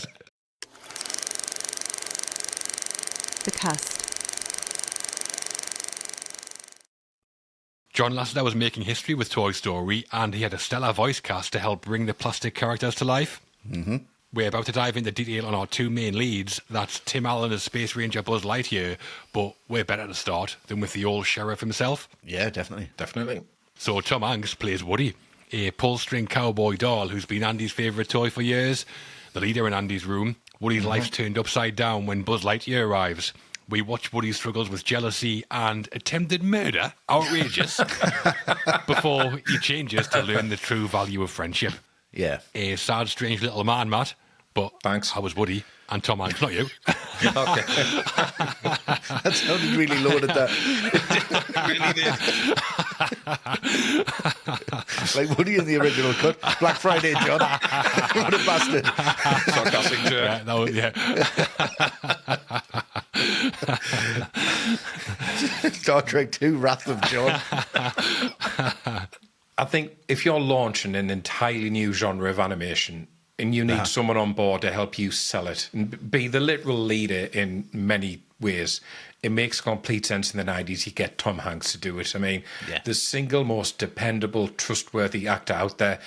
The cast. John Lasseter was making history with Toy Story, and he had a stellar voice cast to help bring the plastic characters to life. We're about to dive into detail on our 2 main leads. That's Tim Allen as Space Ranger Buzz Lightyear, but we're better to start than with the old sheriff himself. Yeah, definitely. So Tom Hanks plays Woody, a pull-string cowboy doll who's been Andy's favourite toy for years. The leader in Andy's room. Woody's life's turned upside down when Buzz Lightyear arrives. We watch Woody's struggles with jealousy and attempted murder, outrageous, before he changes to learn the true value of friendship. Yeah. A sad, strange little man, Matt, but Thanks. I was Woody and Tom Hanks, not you. Okay. That sounded really loaded, that. Like Woody in the original cut. Black Friday, John. What a bastard. Sarcastic joke. Yeah, that was, Star Trek 2, Wrath of John. I think if you're launching an entirely new genre of animation and you need someone on board to help you sell it and be the literal leader in many ways, it makes complete sense in the 90s you get Tom Hanks to do it. I mean, the single most dependable, trustworthy actor out there.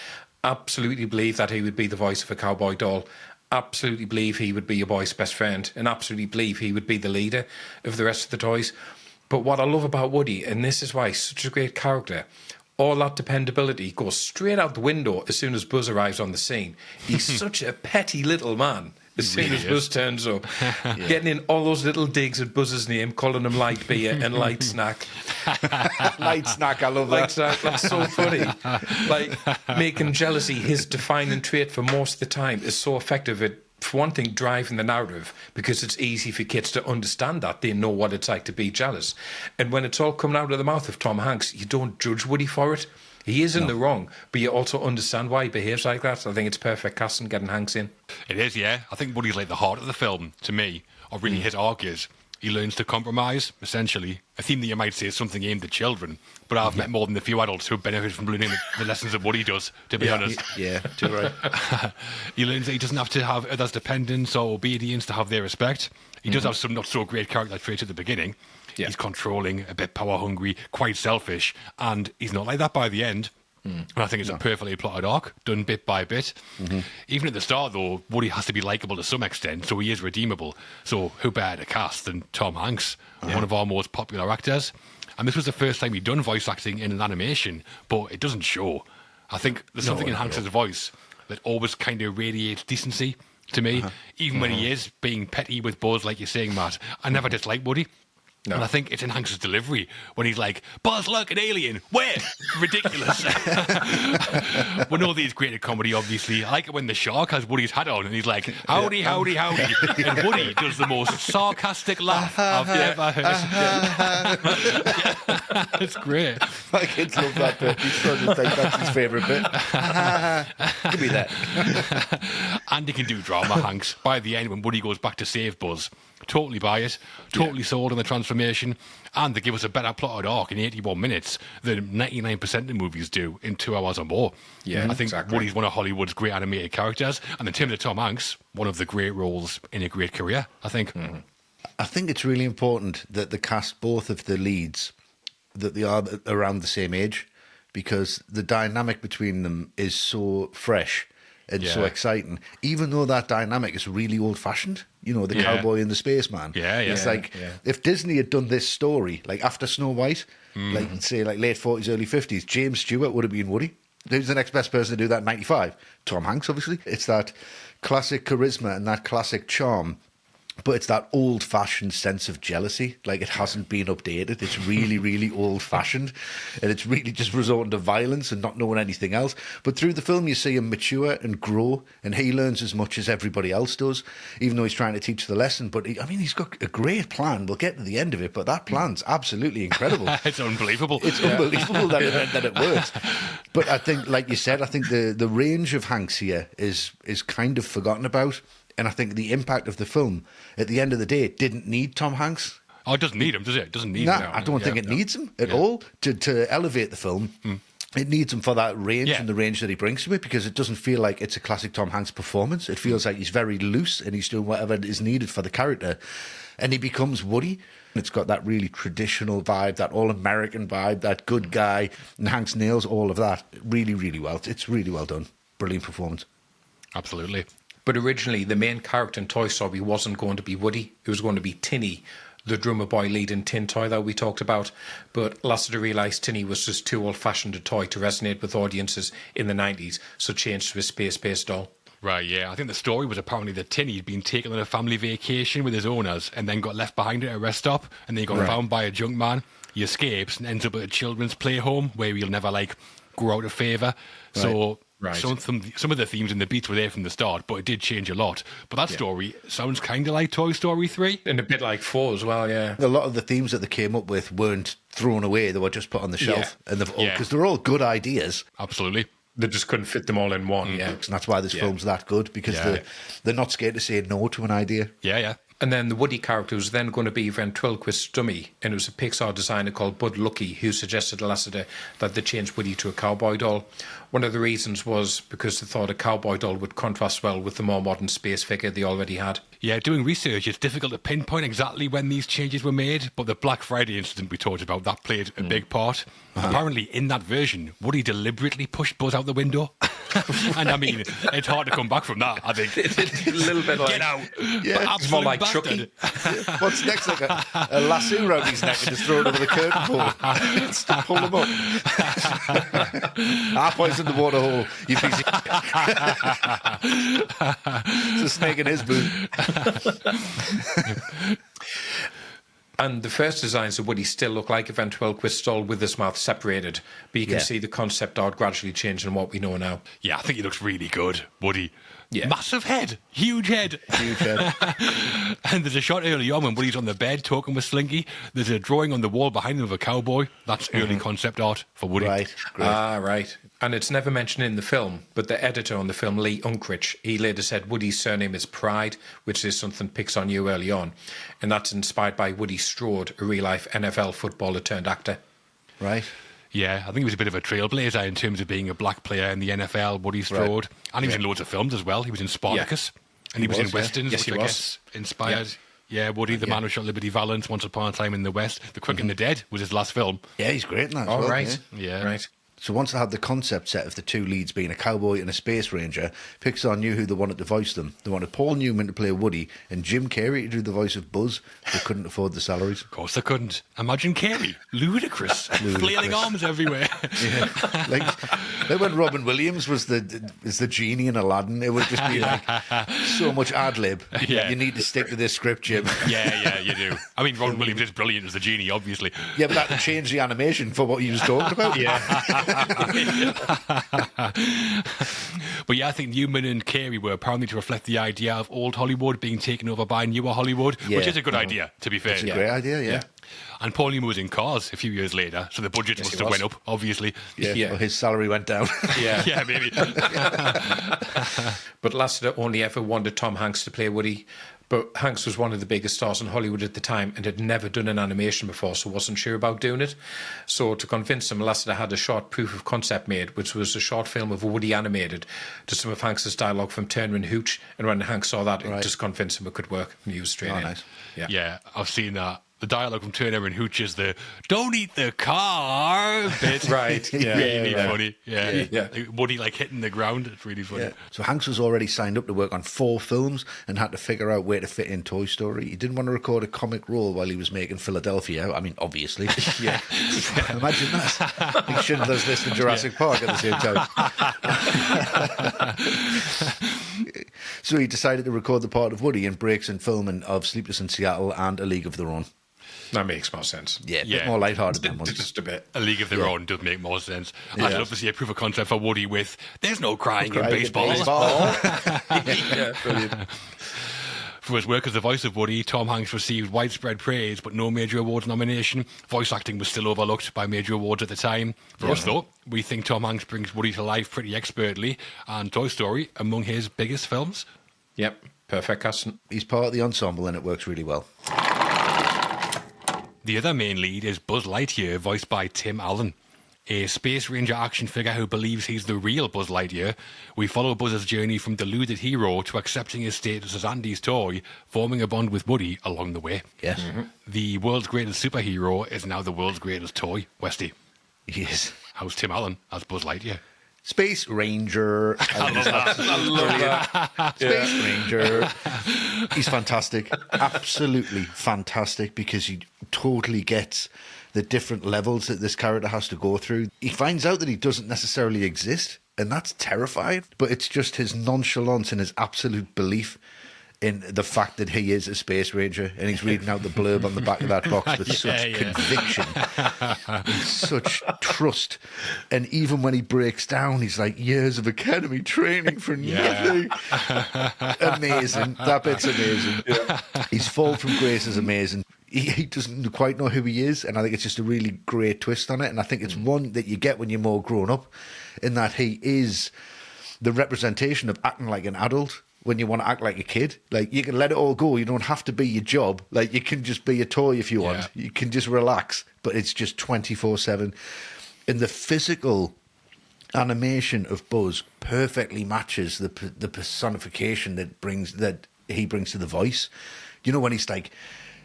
Absolutely believe that he would be the voice of a cowboy doll. Absolutely believe he would be your boy's best friend, and absolutely believe he would be the leader of the rest of the toys. But what I love about Woody, and this is why he's such a great character, all that dependability goes straight out the window as soon as Buzz arrives on the scene. He's such a petty little man. As soon as Buzz turns up, getting in all those little digs at Buzz's name, calling him light beer and light snack. Light snack, I love that. Light snack, that's so funny. Like, making jealousy his defining trait for most of the time is so effective at, for one thing, driving the narrative, because it's easy for kids to understand that. They know what it's like to be jealous. And when it's all coming out of the mouth of Tom Hanks, you don't judge Woody for it. He is in the wrong, but you also understand why he behaves like that. I think it's perfect casting, getting Hanks in. It is, yeah. I think Woody's like the heart of the film, to me, or really his arc is. He learns to compromise, essentially. A theme that you might say is something aimed at children, but I've met more than a few adults who benefit from learning the lessons that Woody does, to be honest. Yeah, too right. He learns that he doesn't have to have others' dependence or obedience to have their respect. He does have some not so great character traits at the beginning. Yeah. He's controlling, a bit power hungry, quite selfish, and he's not like that by the end. And I think it's a perfectly plotted arc, done bit by bit. Even at the start, though, Woody has to be likeable to some extent, so he is redeemable. So who better to cast than Tom Hanks, one of our most popular actors? And this was the first time he'd done voice acting in an animation, but it doesn't show. I think there's something in Hanks' voice that always kind of radiates decency to me. Even when he is being petty with Buzz, like you're saying, Matt, I never dislike Woody. No. And I think it's in Hanks' delivery when he's like, Buzz, look, an alien. Where? Ridiculous. When all these great comedy, obviously. I like it when the shark has Woody's hat on and he's like, howdy, howdy, howdy. And Woody does the most sarcastic laugh I've ever heard. It's great. My kids love that bit. He's trying to think that's his favourite bit. Give me that. And he can do drama, Hanks. By the end, when Woody goes back to save Buzz, totally buy it, totally sold on the transformation, and they give us a better plotted arc in 81 minutes than 99% of movies do in 2 hours or more. Yeah, I think Woody's one of Hollywood's great animated characters, and in terms of Tom Hanks, one of the great roles in a great career, I think. I think it's really important that the cast both of the leads, that they are around the same age, because the dynamic between them is so fresh and so exciting, even though that dynamic is really old-fashioned. You know, the cowboy and the spaceman. It's like, if Disney had done this story, like after Snow White, like, say, like late 40s, early 50s, James Stewart would have been Woody. Who's the next best person to do that in 95? Tom Hanks, obviously. It's that classic charisma and that classic charm, but it's that old-fashioned sense of jealousy. Like, it hasn't been updated. It's really, really old-fashioned. And it's really just resorting to violence and not knowing anything else. But through the film, you see him mature and grow, and he learns as much as everybody else does, even though he's trying to teach the lesson. But, he's got a great plan. We'll get to the end of it, but that plan's absolutely incredible. It's unbelievable. It's unbelievable that it works. But I think, like you said, I think the range of Hanks here is kind of forgotten about. And I think the impact of the film, at the end of the day, didn't need Tom Hanks. Oh, it doesn't need him, does it? It doesn't need him. I don't think it needs him at all to elevate the film. It needs him for that range and the range that he brings to it, because it doesn't feel like it's a classic Tom Hanks performance. It feels like he's very loose and he's doing whatever is needed for the character. And he becomes Woody. It's got that really traditional vibe, that all-American vibe, that good guy. And Hanks nails all of that really, really well. It's really well done. Brilliant performance. Absolutely. But originally, the main character in Toy Story wasn't going to be Woody. It was going to be Tinny, the drummer boy lead in Tin Toy that we talked about. But Lasseter realised Tinny was just too old-fashioned a toy to resonate with audiences in the 90s, so changed to a space-based doll. Right, yeah. I think the story was apparently that Tinny had been taken on a family vacation with his owners and then got left behind at a rest stop, and then he got found by a junk man. He escapes and ends up at a children's play home where he'll never, grow out of favour. Right. So... Right. Some of the themes and the beats were there from the start, but it did change a lot. But that story sounds kind of like Toy Story 3. And a bit like 4 as well, yeah. A lot of the themes that they came up with weren't thrown away. They were just put on the shelf. And because they're all good ideas. Absolutely. They just couldn't fit them all in one, And that's why this film's that good, because they're not scared to say no to an idea. Yeah. And then the Woody character was then going to be a ventriloquist dummy, and it was a Pixar designer called Bud Luckey who suggested to Lasseter that they change Woody to a cowboy doll. One of the reasons was because they thought a cowboy doll would contrast well with the more modern space figure they already had. Yeah, doing research, it's difficult to pinpoint exactly when these changes were made, but the Black Friday incident we talked about, that played a big part. Apparently, in that version, Woody deliberately pushed Buzz out the window. And I mean, it's hard to come back from that, I think. It's a little bit like... Get out! Yeah, it's more like bastard. Chucky. What's next? Like a lasso around his neck and just throw it over the curtain pole. Just to pull him up. I poisoned the water hole, you piece of... It's a snake in his boot. And the first designs of Woody still look like a ventriloquist doll with his mouth separated, but you can see the concept art gradually changing what we know now. Yeah, I think he looks really good, Woody. Yeah. Massive head, huge head. Huge head. And there's a shot early on when Woody's on the bed talking with Slinky. There's a drawing on the wall behind him of a cowboy. That's early concept art for Woody. Right, great. Right. And it's never mentioned in the film, but the editor on the film, Lee Unkrich, he later said Woody's surname is Pride, which is something Pixar knew early on. And that's inspired by Woody Strode, a real-life NFL footballer turned actor. Right. Yeah, I think he was a bit of a trailblazer in terms of being a black player in the NFL, Woody Strode. Right. And he was in loads of films as well. He was in Spartacus. Yeah. And he was in Westerns, yes, which I guess inspired... Yeah, Woody, the man who shot Liberty Valance, Once Upon a Time in the West. The Quick and the Dead was his last film. Yeah, he's great in that as well. Right. Yeah. Right. So once they had the concept set of the two leads being a cowboy and a space ranger, Pixar knew who they wanted to voice them. They wanted Paul Newman to play Woody and Jim Carrey to do the voice of Buzz. They couldn't afford the salaries. Of course they couldn't. Imagine Carey. Ludicrous. Flailing arms everywhere. Yeah. Like when Robin Williams was the genie in Aladdin, it would just be like so much ad-lib. Yeah. You need to stick to this script, Jim. Yeah, you do. I mean, Robin Williams is brilliant as the genie, obviously. Yeah, but that would change the animation for what he was talking about. Yeah. But yeah, I think Newman and Carey were apparently to reflect the idea of old Hollywood being taken over by newer Hollywood, which is a good idea, to be fair. It's a great idea, yeah. And Paul Newman was in Cars a few years later, so the budget must have went up, obviously. Yeah. Well, his salary went down. Yeah, maybe. But Lasseter only ever wanted Tom Hanks to play Woody. But Hanks was one of the biggest stars in Hollywood at the time and had never done an animation before, so wasn't sure about doing it. So to convince him, Lasseter had a short proof of concept made, which was a short film of Woody animated to some of Hanks's dialogue from Turner and Hooch. And when Hanks saw that, it just convinced him it could work. And he was straight in. Nice. Yeah, I've seen that. The dialogue from Turner and Hooch is the "don't eat the car" bit. Right. Yeah. Really funny. Yeah. Yeah. Woody like hitting the ground. It's really funny. Yeah. So Hanks was already signed up to work on 4 films and had to figure out where to fit in Toy Story. He didn't want to record a comic role while he was making Philadelphia. I mean, obviously. Yeah. Imagine that. Like Schindler's List and Jurassic Park at the same time. So he decided to record the part of Woody in breaks in filming of Sleepless in Seattle and A League of Their Own. That makes more sense. Yeah, a bit more lighthearted than once. Just a bit. A League of Their Own does make more sense. I'd love to see a proof of concept for Woody with "there's no crying in baseball." Yeah, brilliant. For his work as the voice of Woody, Tom Hanks received widespread praise, but no major awards nomination. Voice acting was still overlooked by major awards at the time. For us, though, we think Tom Hanks brings Woody to life pretty expertly, and Toy Story among his biggest films. Yep, perfect casting. He's part of the ensemble and it works really well. The other main lead is Buzz Lightyear, voiced by Tim Allen. A Space Ranger action figure who believes he's the real Buzz Lightyear. We follow Buzz's journey from deluded hero to accepting his status as Andy's toy, forming a bond with Woody along the way. Yes. The world's greatest superhero is now the world's greatest toy, Westy. He is. How's Tim Allen as Buzz Lightyear? Space Ranger. I love that. Space Ranger. He's fantastic. Absolutely fantastic because he totally gets the different levels that this character has to go through. He finds out that he doesn't necessarily exist, and that's terrifying. But it's just his nonchalance and his absolute belief in the fact that he is a Space Ranger, and he's reading out the blurb on the back of that box with such conviction and such trust. And even when he breaks down, he's like, years of academy training for nothing. Amazing. That bit's amazing. His fall from grace is amazing. He doesn't quite know who he is, and I think it's just a really great twist on it. And I think it's one that you get when you're more grown up, in that he is the representation of acting like an adult, when you want to act like a kid. Like, you can let it all go. You don't have to be your job. Like, you can just be a toy if you want. You can just relax. But it's just 24/7. And the physical animation of Buzz perfectly matches the personification that he brings to the voice. You know, when he's like,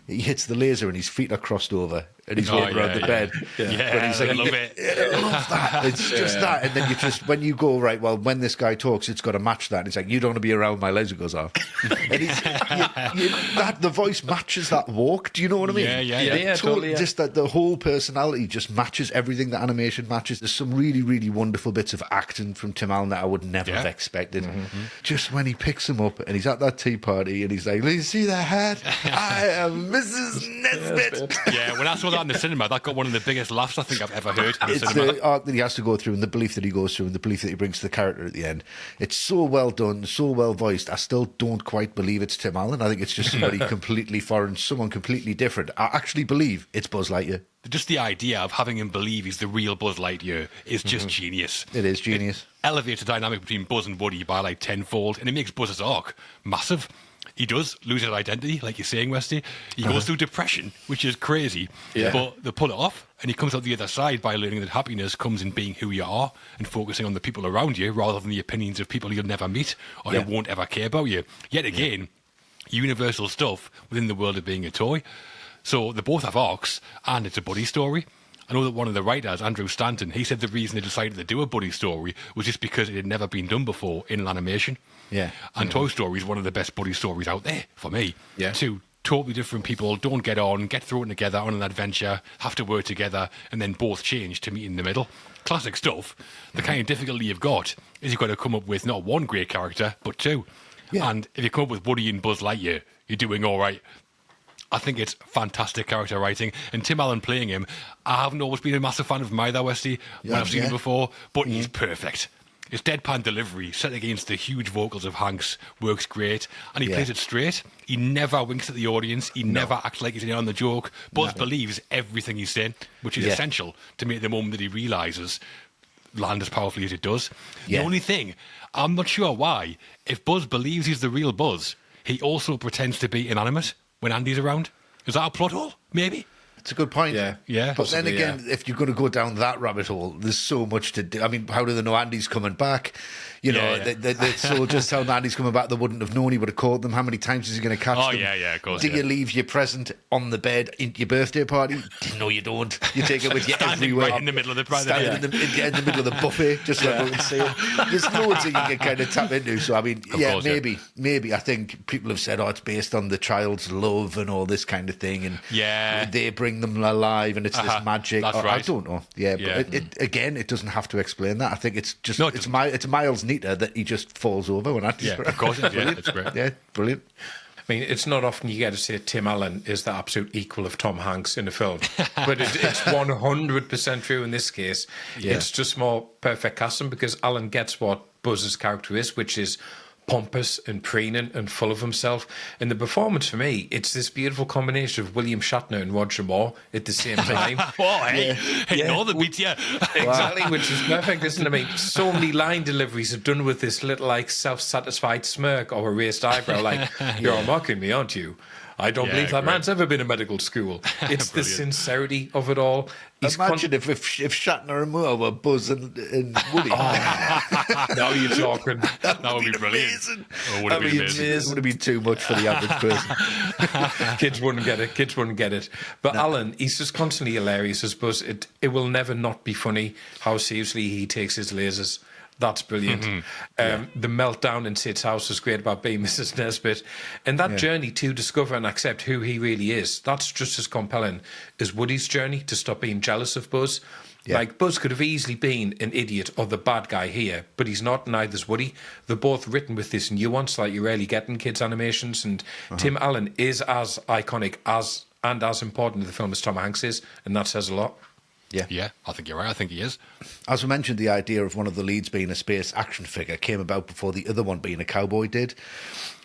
he hits the laser and his feet are crossed over and he's walking around the bed. Yeah, But he's like, I love it. I love that. It's just that. And then when you go, right, well, when this guy talks, it's got to match that. And it's like, you don't want to be around, my laser goes off. And the voice matches that walk. Do you know what I mean? Yeah, totally. Just that the whole personality just matches everything the animation matches. There's some really, really wonderful bits of acting from Tim Allen that I would never have expected. Just when he picks him up and he's at that tea party and he's like, "You see that hat? I am Mrs. Nesbitt." Yeah, when I saw that in the cinema, that got one of the biggest laughs I think I've ever heard in the It's cinema. the arc that he has to go through and the belief that he goes through and the belief that he brings to the character at the end. It's so well done, so well voiced. I still don't quite believe it's Tim Allen. I think it's just somebody completely foreign, someone completely different. I actually believe it's Buzz Lightyear. Just the idea of having him believe he's the real Buzz Lightyear is just genius. It is genius. It elevates the dynamic between Buzz and Woody by like tenfold, and it makes Buzz's arc massive. He does lose his identity, like you're saying, Westy. He goes through depression, which is crazy. Yeah. But they pull it off, and he comes out the other side by learning that happiness comes in being who you are and focusing on the people around you rather than the opinions of people you'll never meet or who won't ever care about you. Yet again, universal stuff within the world of being a toy. So they both have arcs, and it's a buddy story. I know that one of the writers, Andrew Stanton, he said the reason they decided to do a buddy story was just because it had never been done before in animation. Yeah. And Toy Story is one of the best buddy stories out there, for me. Yeah. Two totally different people don't get on, get thrown together on an adventure, have to work together, and then both change to meet in the middle. Classic stuff. The kind of difficulty you've got is you've got to come up with not one great character, but two. Yeah. And if you come up with Woody and Buzz Lightyear, you're doing all right. I think it's fantastic character writing. And Tim Allen playing him, I haven't always been a massive fan of him either, Westy, when I've seen him before, but he's perfect. His deadpan delivery, set against the huge vocals of Hanks, works great. And he plays it straight. He never winks at the audience. He never acts like he's in on the joke. Buzz believes everything he's saying, which is essential to make the moment that he realises land as powerfully as it does. The only thing, I'm not sure why, if Buzz believes he's the real Buzz, he also pretends to be inanimate when Andy's around. Is that a plot hole? Maybe. It's a good point. Yeah. But then again, if you're going to go down that rabbit hole, there's so much to do. I mean, how do they know Andy's coming back? You know, the soldiers tell them Andy's coming back. They wouldn't have known. He would have called them. How many times is he going to catch them? Oh, yeah, of course. Do you leave your present on the bed in your birthday party? No, you don't. You take it with you everywhere. Right in the middle of the present. Standing in the middle of the buffet, just so everyone can see it. There's loads that you can kind of tap into. So, I mean, maybe. I think people have said, it's based on the child's love and all this kind of thing. And they bring them alive and it's this magic. That's right. I don't know. But it doesn't have to explain that. I think it's just it's miles neater that he just falls over when Andy's around. Of course. It's great. Yeah, brilliant. I mean, it's not often you get to say Tim Allen is the absolute equal of Tom Hanks in a film, but it's 100% true in this case. It's just more perfect casting because Allen gets what Buzz's character is, which is pompous and preening and full of himself. And the performance for me, it's this beautiful combination of William Shatner and Roger Moore at the same time. All the beats, Exactly, which is perfect, isn't it? I mean, so many line deliveries are done with this little, like, self-satisfied smirk or a raised eyebrow, like, you're mocking me, aren't you? I don't believe that man's ever been in medical school. It's the sincerity of it all. Imagine if Shatner and Moore were Buzz and Woody. Now you're talking. That would be brilliant. Amazing. Oh, would have been amazing. It would have been too much for the average person. Kids wouldn't get it. But Alan, he's just constantly hilarious as Buzz. It will never not be funny how seriously he takes his lasers. That's brilliant. The meltdown in Sid's house was great about being Mrs. Nesbitt. And that journey to discover and accept who he really is, that's just as compelling as Woody's journey to stop being jealous of Buzz. Like, Buzz could have easily been an idiot or the bad guy here, but he's not, neither's Woody. They're both written with this nuance like you rarely get in kids' animations. And Tim Allen is as iconic and as important to the film as Tom Hanks is, and that says a lot. Yeah, I think you're right. I think he is. As we mentioned, the idea of one of the leads being a space action figure came about before the other one being a cowboy did,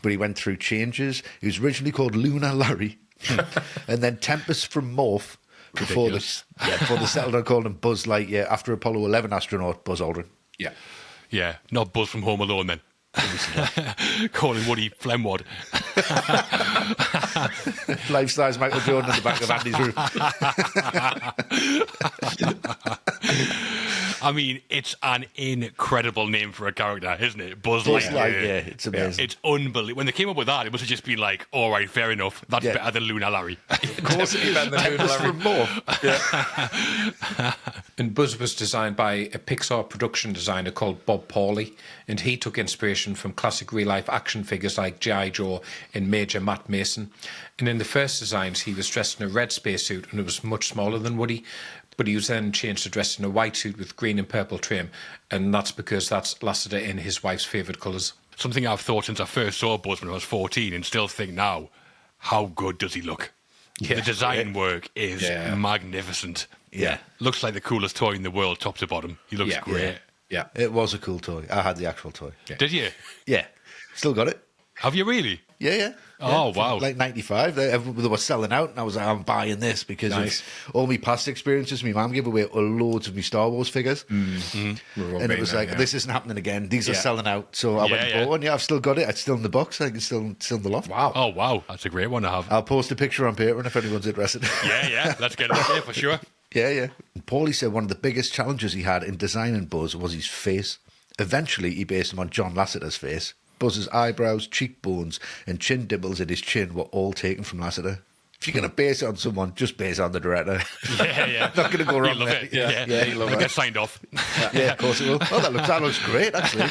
but he went through changes. He was originally called Lunar Larry, and then Tempest from Morph before they settled on calling him Buzz Lightyear after Apollo 11 astronaut Buzz Aldrin. Yeah, not Buzz from Home Alone then. Calling Woody Flemwad. Life-size Michael Jordan in the back of Andy's room. I mean, it's an incredible name for a character, isn't it? Buzz Buzz Lightyear. Lightyear, it's amazing. It's unbelievable. When they came up with that, it must have just been like, all right, fair enough. That's better than Luna Larry. Of course it is. From Morph. And Buzz was designed by a Pixar production designer called Bob Pawley, and he took inspiration from classic real-life action figures like G.I. Joe and Major Matt Mason. And in the first designs, he was dressed in a red spacesuit, and it was much smaller than Woody. But he was then changed to dress in a white suit with green and purple trim, and that's because that's Lasseter in his wife's favourite colours. Something I've thought since I first saw Buzz when I was 14 and still think now, how good does he look? Yeah. The design work is magnificent. Yeah. Looks like the coolest toy in the world, top to bottom. He looks great. Yeah. It was a cool toy. I had the actual toy. Yeah. Did you? Yeah. Still got it. Have you really? Yeah. Oh, wow. Like 95. They were selling out, and I was like, I'm buying this because Nice. of all my past experiences. My mum gave away loads of my Star Wars figures. Mm-hmm. And it was like, this isn't happening again. These are selling out. So I went and bought one. Yeah, I've still got it. It's still in the box. I think it's still in the loft. Wow. Oh, wow. That's a great one to have. I'll post a picture on Patreon if anyone's interested. Yeah. Let's get it up there for sure. Yeah. Paulie said one of the biggest challenges he had in designing Buzz was his face. Eventually, he based him on John Lasseter's face. Buzz's eyebrows, cheekbones, and chin dibbles at his chin were all taken from Lasseter. If you're going to base it on someone, just base it on the director. Yeah. Not going to go wrong He'll love there. it. Yeah. he'll love It'll it. get signed off. Yeah, of course it will. Oh, that looks great, actually.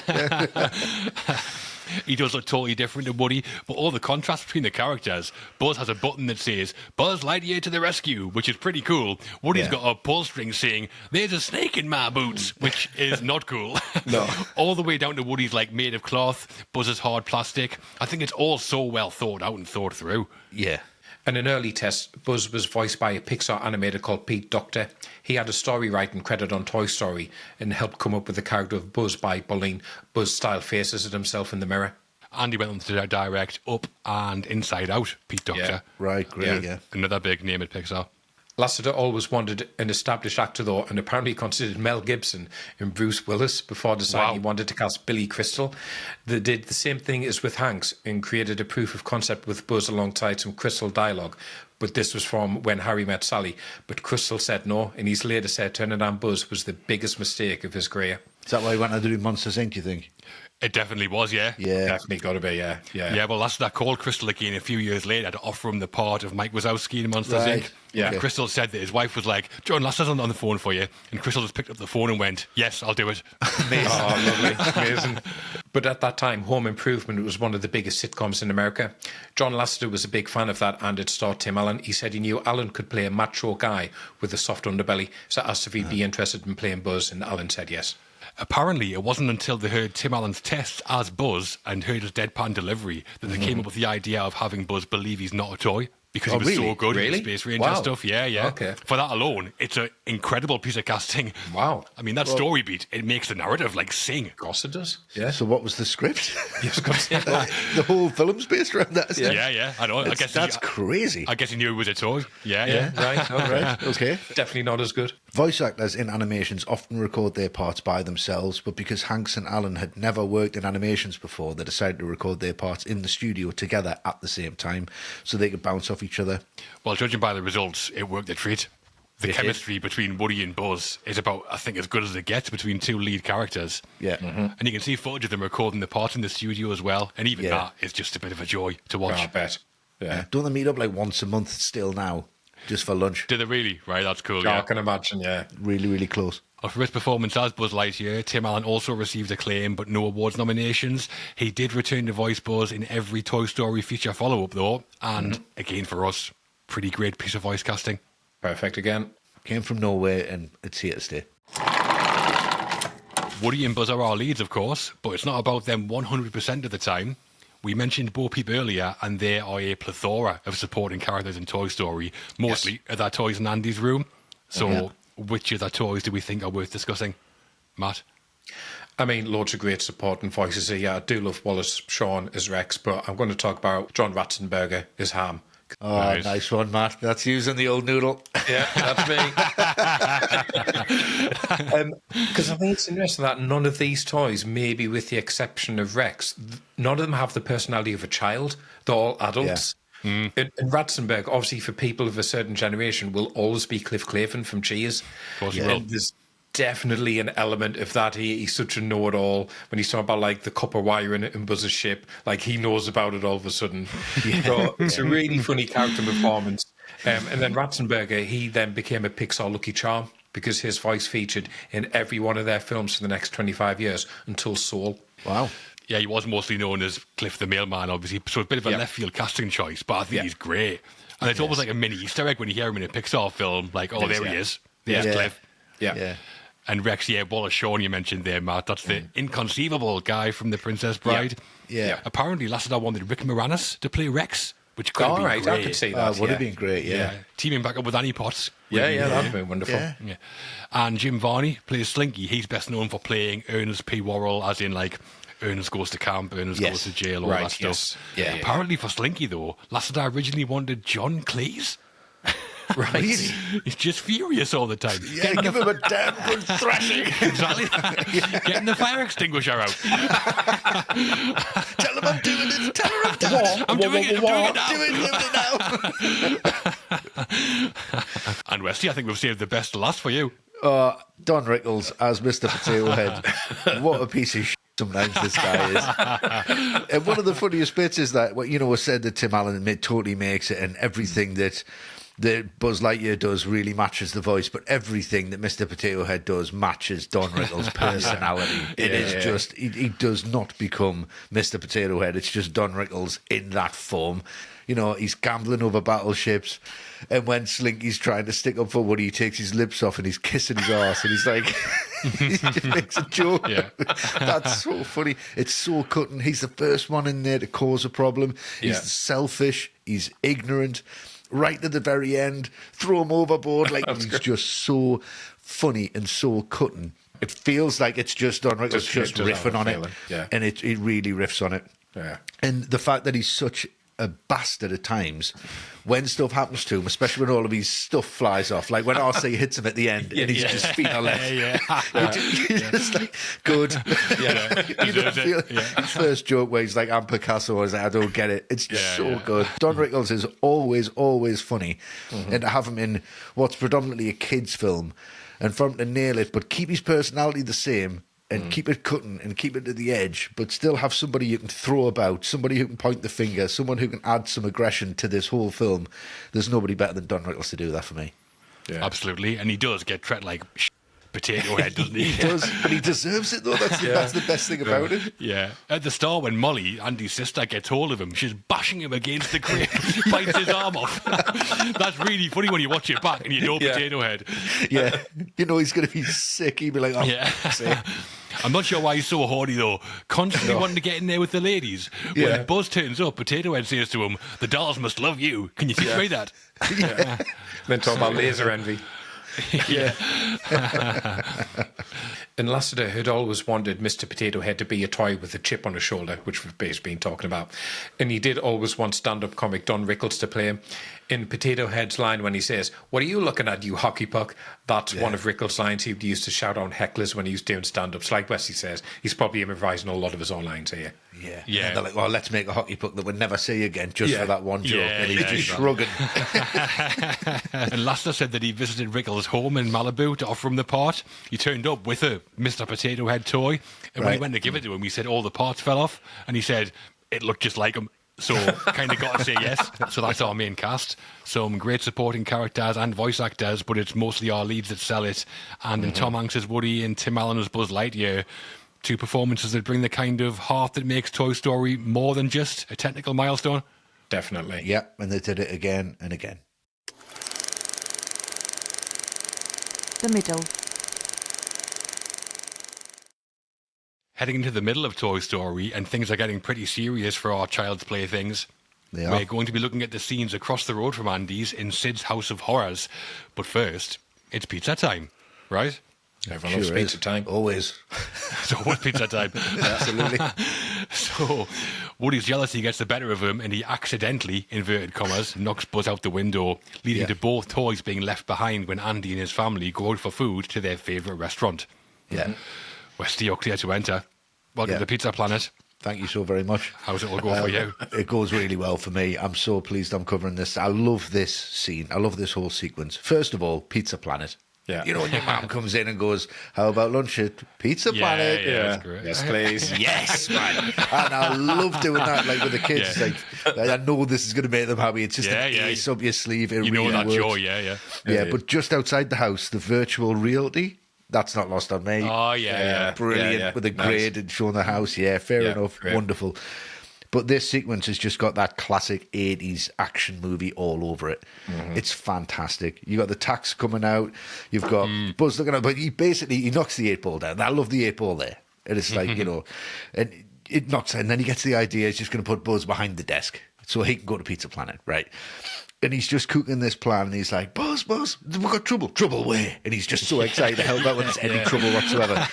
He does look totally different to Woody, but all the contrast between the characters. Buzz has a button that says, Buzz Lightyear to the rescue, which is pretty cool. Woody's got a pull string saying, there's a snake in my boots, which is not cool. No. All the way down to Woody's like made of cloth, Buzz's hard plastic. I think it's all so well thought out and thought through. Yeah. In an early test, Buzz was voiced by a Pixar animator called Pete Docter. He had a story writing credit on Toy Story and helped come up with the character of Buzz by bullying Buzz-style faces at himself in the mirror. And he went on to direct Up and Inside Out, Pete Docter. Yeah. Right, great, yeah. Another big name at Pixar. Lasseter always wanted an established actor, though, and apparently considered Mel Gibson and Bruce Willis before deciding he wanted to cast Billy Crystal. They did the same thing as with Hanks and created a proof of concept with Buzz alongside some Crystal dialogue. But this was from When Harry Met Sally. But Crystal said no, and he's later said turning down Buzz was the biggest mistake of his career. Is that why he went on to do Monsters, Inc., you think? It definitely was, yeah. Yeah. Definitely got to be, yeah. Yeah, well, Lasseter called Crystal again a few years later to offer him the part of Mike Wazowski in Monsters, Right. Inc. Yeah. And Crystal said that his wife was like, John Lasseter's on the phone for you. And Crystal just picked up the phone and went, yes, I'll do it. Oh, lovely. Amazing. But at that time, Home Improvement was one of the biggest sitcoms in America. John Lasseter was a big fan of that, and it starred Tim Allen. He said he knew Allen could play a macho guy with a soft underbelly, so asked if he'd be interested in playing Buzz, and Allen said yes. Apparently, it wasn't until they heard Tim Allen's tests as Buzz and heard his deadpan delivery that they came up with the idea of having Buzz believe he's not a toy. Because he was so good in the Space Ranger stuff. Yeah. Okay. For that alone, it's an incredible piece of casting. Wow. I mean, that story beat, it makes the narrative like sing. Of course it does. Yeah. So what was the script? Yes, of course. Yeah. The whole film's based around that. Isn't it? Yeah, I know. That's crazy. I guess he knew it was a toy. Yeah. Right. All right. Okay. Definitely not as good. Voice actors in animations often record their parts by themselves, but because Hanks and Allen had never worked in animations before, they decided to record their parts in the studio together at the same time so they could bounce off each other. Well, judging by the results, it worked a treat. The chemistry between Woody and Buzz is about, I think, as good as it gets between two lead characters. Yeah. And you can see footage of them recording the parts in the studio as well. And even that is just a bit of a joy to watch. I bet. Yeah. Don't they meet up like once a month still now, just for lunch? Did they really? Right, that's cool. I Yeah. can imagine, yeah. Really, really close. For his performance as Buzz Lightyear, Tim Allen also received acclaim but no awards nominations. He did return to voice Buzz in every Toy Story feature follow-up though, and again for us, pretty great piece of voice casting. Perfect again. Came from nowhere and it's here to stay. Woody and Buzz are our leads, of course, but it's not about them 100% of the time. We mentioned Bo Peep earlier, and there are a plethora of supporting characters in Toy Story, mostly at their toys in Andy's room. So which of their toys do we think are worth discussing? Matt? I mean, loads of great supporting voices here. I do love Wallace Shawn as Rex, but I'm going to talk about John Ratzenberger as Ham. Oh, nice one, Matt. That's using the old noodle. Yeah, that's me. Because I think it's interesting that none of these toys, maybe with the exception of Rex, none of them have the personality of a child. They're all adults. And Ratzenberg, obviously for people of a certain generation, will always be Cliff Clavin from Cheers. Of course he will. And there's definitely an element of that. He's such a know-it-all. When he's talking about like the copper wire in Buzz's ship, like he knows about it all of a sudden. So it's a really funny character performance. And then Ratzenberger, he then became a Pixar Lucky Charm because his voice featured in every one of their films for the next 25 years until Soul. Wow. Yeah, he was mostly known as Cliff the Mailman, obviously, so a bit of a left field casting choice, but I think he's great. And it's almost like a mini Easter egg when you hear him in a Pixar film, like, oh, there he is. There's Cliff. Yeah. And Rex, Wallace Shawn you mentioned there, Matt, that's the inconceivable guy from The Princess Bride. Yeah. Apparently, Lasseter wanted Rick Moranis to play Rex, which could have been great. I could see that. Would have been great, yeah. Teaming back up with Annie Potts. That'd have been wonderful. Yeah. And Jim Varney plays Slinky. He's best known for playing Ernest P. Worrell, as in, like, Ernest goes to camp, Ernest goes to jail, all that stuff. Yeah, Apparently for Slinky, though, Lasseter originally wanted John Cleese. Right. He's just furious all the time. Yeah, give him a damn good thrashing. Exactly. Getting the fire extinguisher out. Tell him I'm doing it. Tell him I'm doing it. I'm doing it now. And Westy, I think we've saved the best to last for you. Don Rickles as Mr. Potato Head. What a piece of shit sometimes this guy is. And one of the funniest bits is that, was said that Tim Allen totally makes it, and everything that Buzz Lightyear does really matches the voice, but everything that Mr. Potato Head does matches Don Rickles' personality. It is just, he does not become Mr. Potato Head. It's just Don Rickles in that form. He's gambling over battleships, and when Slinky's trying to stick up for Woody, he takes his lips off and he's kissing his arse, and he's like, he just makes a joke. Yeah. That's so funny. It's so cutting. He's the first one in there to cause a problem. He's selfish. He's ignorant. Right to the very end, throw him overboard. Like, he's just so funny and so cutting. It feels like it's just Don Rickles just riffing on it. Yeah. And it really riffs on it. Yeah. And the fact that he's such a bastard at times when stuff happens to him, especially when all of his stuff flies off, like when RC hits him at the end and he's just feet are left. You're just like, good. You don't feel his first joke where he's like, I'm Picasso, I was like, I don't get it. It's just so good. Don Rickles is always funny. And to have him in what's predominantly a kid's film and for him to nail it, but keep his personality the same and keep it cutting and keep it to the edge, but still have somebody you can throw about, somebody who can point the finger, someone who can add some aggression to this whole film. There's nobody better than Don Rickles to do that for me. Yeah. Absolutely. And he does get treated like Potato Head, doesn't he? He does, but he deserves it, though. That's the best thing about it. Yeah. At the start, when Molly, Andy's sister, gets hold of him, she's bashing him against the crate, bites his arm off. That's really funny when you watch it back and you know Potato Head. Yeah. He's going to be sick. He'd be like, I'm not sure why he's so horny, though. Constantly wanting to get in there with the ladies. When Buzz turns up, Potato Head says to him, the dolls must love you. Can you teach me that? Then talk about laser envy. And Lasseter had always wanted Mr. Potato Head to be a toy with a chip on his shoulder, which we've basically been talking about. And he did always want stand-up comic Don Rickles to play him. In Potato Head's line when he says, "What are you looking at, you hockey puck?" That's one of Rickles' lines he used to shout on hecklers when he was doing stand-ups. Like Westy says, he's probably improvising a lot of his own lines here. Yeah. And they're like, well, let's make a hockey puck that we'll never see again just for that one joke. And he's just shrugging. And Lasseter said that he visited Rickles' home in Malibu to offer him the part. He turned up with a Mr. Potato Head toy. And when he went to give it to him, he said all the parts fell off. And he said it looked just like him. So kind of got to say yes. So that's our main cast. Some great supporting characters and voice actors, but it's mostly our leads that sell it. And in Tom Hanks as Woody and Tim Allen as Buzz Lightyear, two performances that bring the kind of heart that makes Toy Story more than just a technical milestone. Definitely. Yeah, and they did it again and again. The middle. Heading into the middle of Toy Story, and things are getting pretty serious for our Child's Play things. We're going to be looking at the scenes across the road from Andy's in Sid's House of Horrors. But first, it's pizza time, right? Everyone loves pizza time. Always. So what's pizza time? Absolutely. So Woody's jealousy gets the better of him, and he accidentally, inverted commas, knocks Buzz out the window, leading to both toys being left behind when Andy and his family go out for food to their favourite restaurant. Yeah. Westy, you're clear to enter. Welcome to the Pizza Planet. Thank you so very much. How's it all go for you? It goes really well for me. I'm so pleased I'm covering this. I love this scene. I love this whole sequence. First of all, Pizza Planet. Yeah. You know, when your mum comes in and goes, how about lunch at Pizza Planet? Yeah, that's great. Yes, please. Yes, man. And I love doing that, like with the kids. Yeah. It's like, I know this is going to make them happy. It's just an ace up your sleeve. It You know really that works. joy, yeah. Yeah, but just outside the house, the virtual reality, that's not lost on me. Oh, yeah. Brilliant with the grid and showing the house. Yeah, fair enough. Great. Wonderful. But this sequence has just got that classic 80s action movie all over it. It's fantastic. You got the tax coming out. You've got Buzz looking at, but he knocks the 8 ball down. I love the 8 ball there. And it's like, you know, and it knocks, and then he gets the idea he's just going to put Buzz behind the desk so he can go to Pizza Planet, right? And he's just cooking this plan, and he's like, Buzz, we've got trouble. Trouble where? And he's just so excited to help out when there's any trouble whatsoever.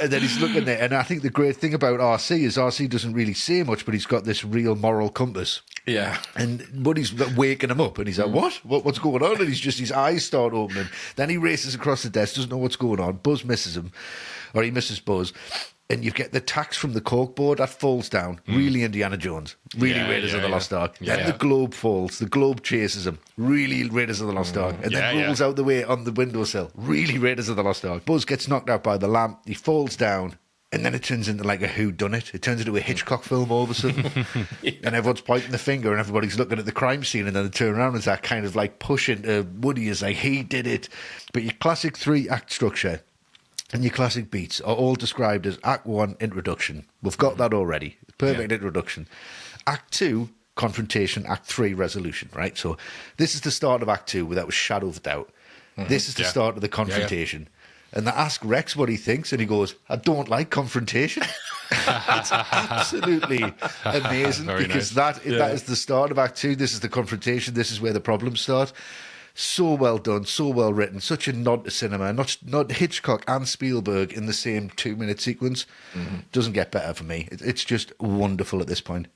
And then he's looking there, and I think the great thing about RC is RC doesn't really say much, but he's got this real moral compass. Yeah. And Buddy's waking him up, and he's like, What's going on? And his eyes start opening. Then he races across the desk, doesn't know what's going on. Buzz misses him, or he misses Buzz. And you get the tax from the corkboard that falls down. Really Indiana Jones. Really Raiders of the Lost Ark. Then the globe falls. The globe chases him. Really Raiders of the Lost Ark. And then rolls out the way on the windowsill. Really Raiders of the Lost Ark. Buzz gets knocked out by the lamp. He falls down. And then it turns into like a whodunit. It turns into a Hitchcock film all of a sudden. And everyone's pointing the finger and everybody's looking at the crime scene. And then they turn around and that kind of like pushing Woody is like, he did it. But your classic 3-act structure and your classic beats are all described as Act 1, introduction. We've got that already. Perfect introduction. Act 2, confrontation. Act 3, resolution, right? So this is the start of Act 2 without a shadow of doubt. This is the start of the confrontation. And they ask Rex what he thinks, and he goes, I don't like confrontation. It's absolutely amazing because that is the start of Act 2. This is the confrontation. This is where the problems start. So well done, so well written, such a nod to cinema. Not Hitchcock and Spielberg in the same 2-minute sequence. Doesn't get better for me. It's just wonderful at this point.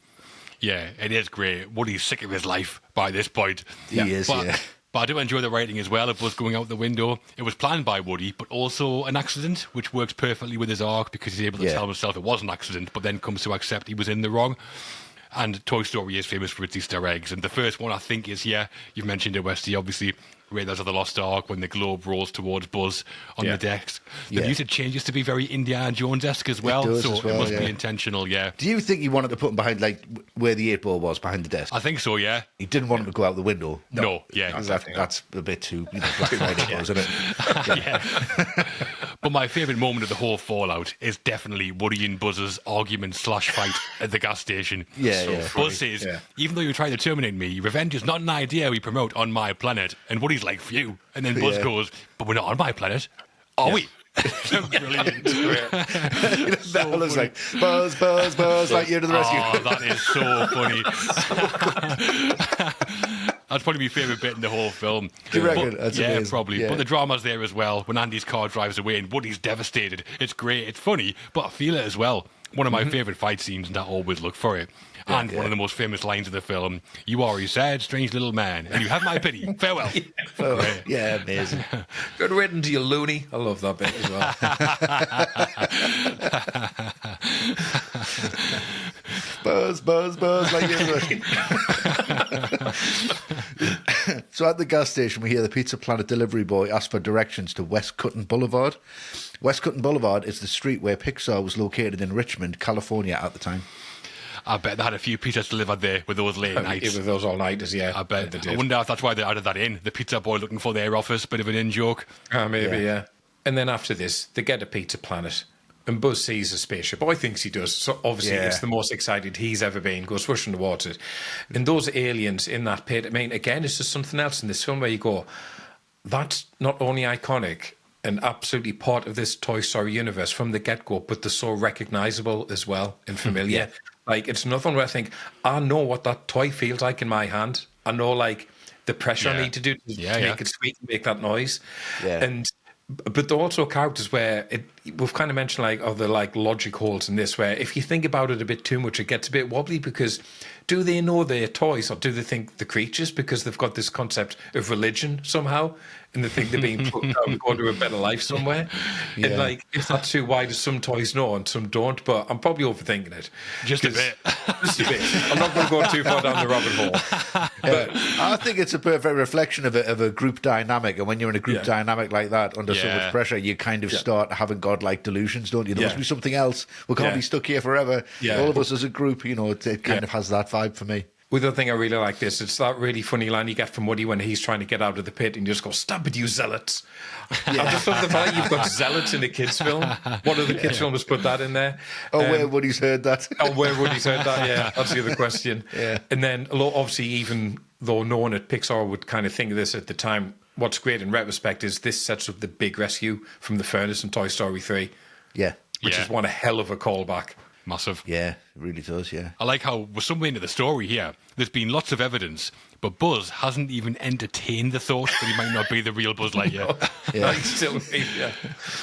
Yeah, it is great. Woody's sick of his life by this point. He is, yeah. But I do enjoy the writing as well of Buzz going out the window. It was planned by Woody, but also an accident, which works perfectly with his arc because he's able to tell himself it was an accident, but then comes to accept he was in the wrong. And Toy Story is famous for its Easter eggs. And the first one, I think, is, you've mentioned it, Westy, obviously, Raiders of the Lost Ark, when the globe rolls towards Buzz on the desk. The music changes to be very Indiana Jones-esque as well, it must be intentional, Do you think he wanted to put him behind, like, where the 8 ball was, behind the desk? I think so, yeah. He didn't want him to go out the window. No. That's a bit too, Black Friday, isn't it? Yeah. But my favourite moment of the whole fallout is definitely Woody and Buzz's argument/fight at the gas station. Buzz says, even though you try to terminate me, revenge is not an idea we promote on my planet. And Woody's like, phew. And then Buzz goes, but we're not on my planet, are we? Brilliant. That was like, Buzz, Lightyear to the rescue. Oh, that is so funny. That's probably my favourite bit in the whole film. Do you reckon? That's amazing. Probably. Yeah. But the drama's there as well. When Andy's car drives away and Woody's devastated. It's great. It's funny, but I feel it as well. One of my favourite fight scenes, and I always look for it. And one of the most famous lines of the film, you are, he said, strange little man, and you have my pity. Farewell. Yeah, amazing. Good riddance, you loony. I love that bit as well. Buzz, like you. So at the gas station, we hear the Pizza Planet delivery boy ask for directions to West Cutton Boulevard. West Cutton Boulevard is the street where Pixar was located in Richmond, California at the time. I bet they had a few pizzas delivered there with those late nights. With those all-nighters, I bet. I wonder if that's why they added that in. The pizza boy looking for their office, bit of an in-joke. Maybe, yeah. And then after this, they get a Pizza Planet. And Buzz sees a spaceship. Or he thinks he does. So obviously it's the most excited he's ever been. Goes rushing towards it. And those aliens in that pit, I mean, again, it's just something else in this film where you go, that's not only iconic and absolutely part of this Toy Story universe from the get-go, but they're so recognisable as well and familiar. Like, it's nothing where I think, I know what that toy feels like in my hand. I know, like, the pressure I need to do to make it squeak and make that noise. And But there are also characters where we've kind of mentioned they're like logic holes in this, where if you think about it a bit too much, it gets a bit wobbly because do they know they're toys or do they think the creatures because they've got this concept of religion somehow and they think they're being put down going to a better life somewhere? Yeah. And if that's too, why do some toys know and some don't? But I'm probably overthinking it. Just a bit. Just a bit. I'm not going to go too far down the rabbit hole. But I think it's a perfect reflection of a group dynamic, and when you're in a group dynamic like that, under so much pressure, you kind of start having godlike delusions, don't you? There must be something else. We can't be stuck here forever. Yeah. All of us as a group, it kind of has that vibe for me. The other thing I really like it's that really funny line you get from Woody when he's trying to get out of the pit and you just go, "Stab it, you zealots." I just love the fact you've got zealots in a kids' film. One of the kids' films put that in there. Where Woody's heard that. Where Woody's heard that, yeah. That's the other question. Yeah. And then, obviously, even though no one at Pixar would kind of think of this at the time, what's great in retrospect is this sets up the big rescue from the furnace in Toy Story 3. Yeah. Which is one hell of a callback. Massive. Yeah, it really does, yeah. I like how we're somewhere into the story here. There's been lots of evidence, but Buzz hasn't even entertained the thought that he might not be the real Buzz Lightyear.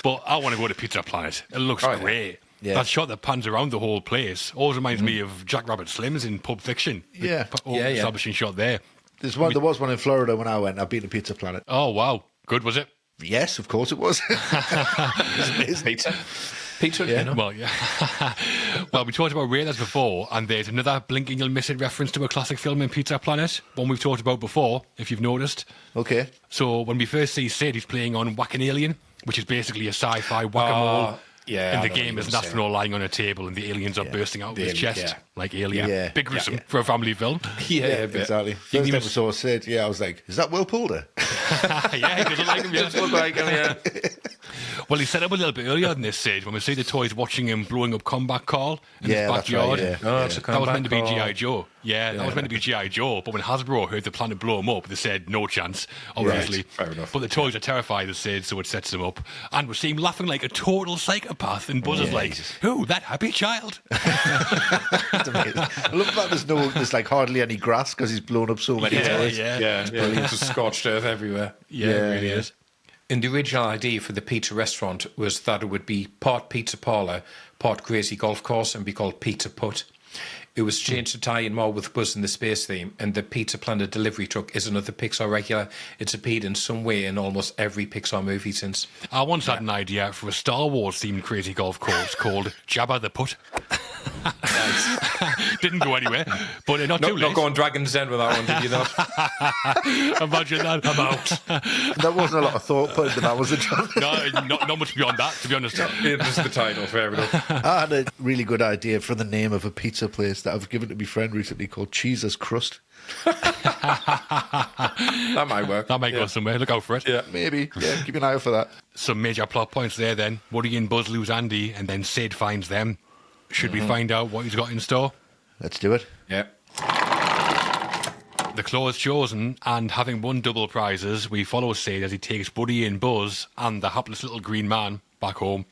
But I want to go to Pizza Planet. It looks great. Yeah. That shot that pans around the whole place always reminds me of Jack Rabbit Slims in Pulp Fiction. Yeah. Establishing shot there. There was one in Florida when I went. I've been to Pizza Planet. Oh, wow. Good, was it? Yes, of course it was. Pizza, yeah. Well, yeah. Well, we talked about Raiders before, and there's another blink and you'll miss it reference to a classic film in Pizza Planet, one we've talked about before, if you've noticed. Okay. So when we first see Sid, he's playing on Whack-an' Alien, which is basically a sci-fi whack-a-mole. And the game is an astronaut lying on a table and the aliens are bursting out of his chest, like Alien. Yeah. Big gruesome for a family film. Yeah, exactly. First time I saw Sid, I was like, is that Will Poulter? Yeah, he doesn't like him. He doesn't look like him, yeah. Well, he set up a little bit earlier than this stage when we see the toys watching him blowing up Combat Call in his backyard. That's right, that was meant to be G.I. Joe. Yeah, that was meant to be G.I. Joe. But when Hasbro heard the planet blow him up, they said, no chance, obviously. Right, fair enough. But the toys are terrified of Sid, so it sets him up. And we see him laughing like a total psychopath. And Buzz is like, who, that happy child? That's amazing. I love that there's like hardly any grass because he's blown up so many toys. It's just scorched earth everywhere. Yeah, it really is. And the original idea for the pizza restaurant was that it would be part pizza parlour, part crazy golf course, and be called Pizza Put. It was changed to tie in more with Buzz and the space theme, and the Pizza Planet delivery truck is another Pixar regular. It's appeared in some way in almost every Pixar movie since. I once had an idea for a Star Wars themed crazy golf course called Jabba the Putt. Didn't go anywhere, but not too late. Not going Dragon's Den with that one, did you not? Imagine that. I'm out. There wasn't a lot of thought put into that, was it, John? No, not much beyond that, to be honest. It's the title, fair enough. I had a really good idea for the name of a pizza place that I've given to my friend recently called Cheese's Crust. That might work. That might go somewhere. Look out for it. Yeah, maybe. Yeah, keep an eye out for that. Some major plot points there then. Woody and Buzz lose Andy, and then Sid finds them. Should we find out what he's got in store? Let's do it. Yeah. The claw is chosen, and having won double prizes, we follow Sid as he takes Woody and Buzz and the hapless little green man back home.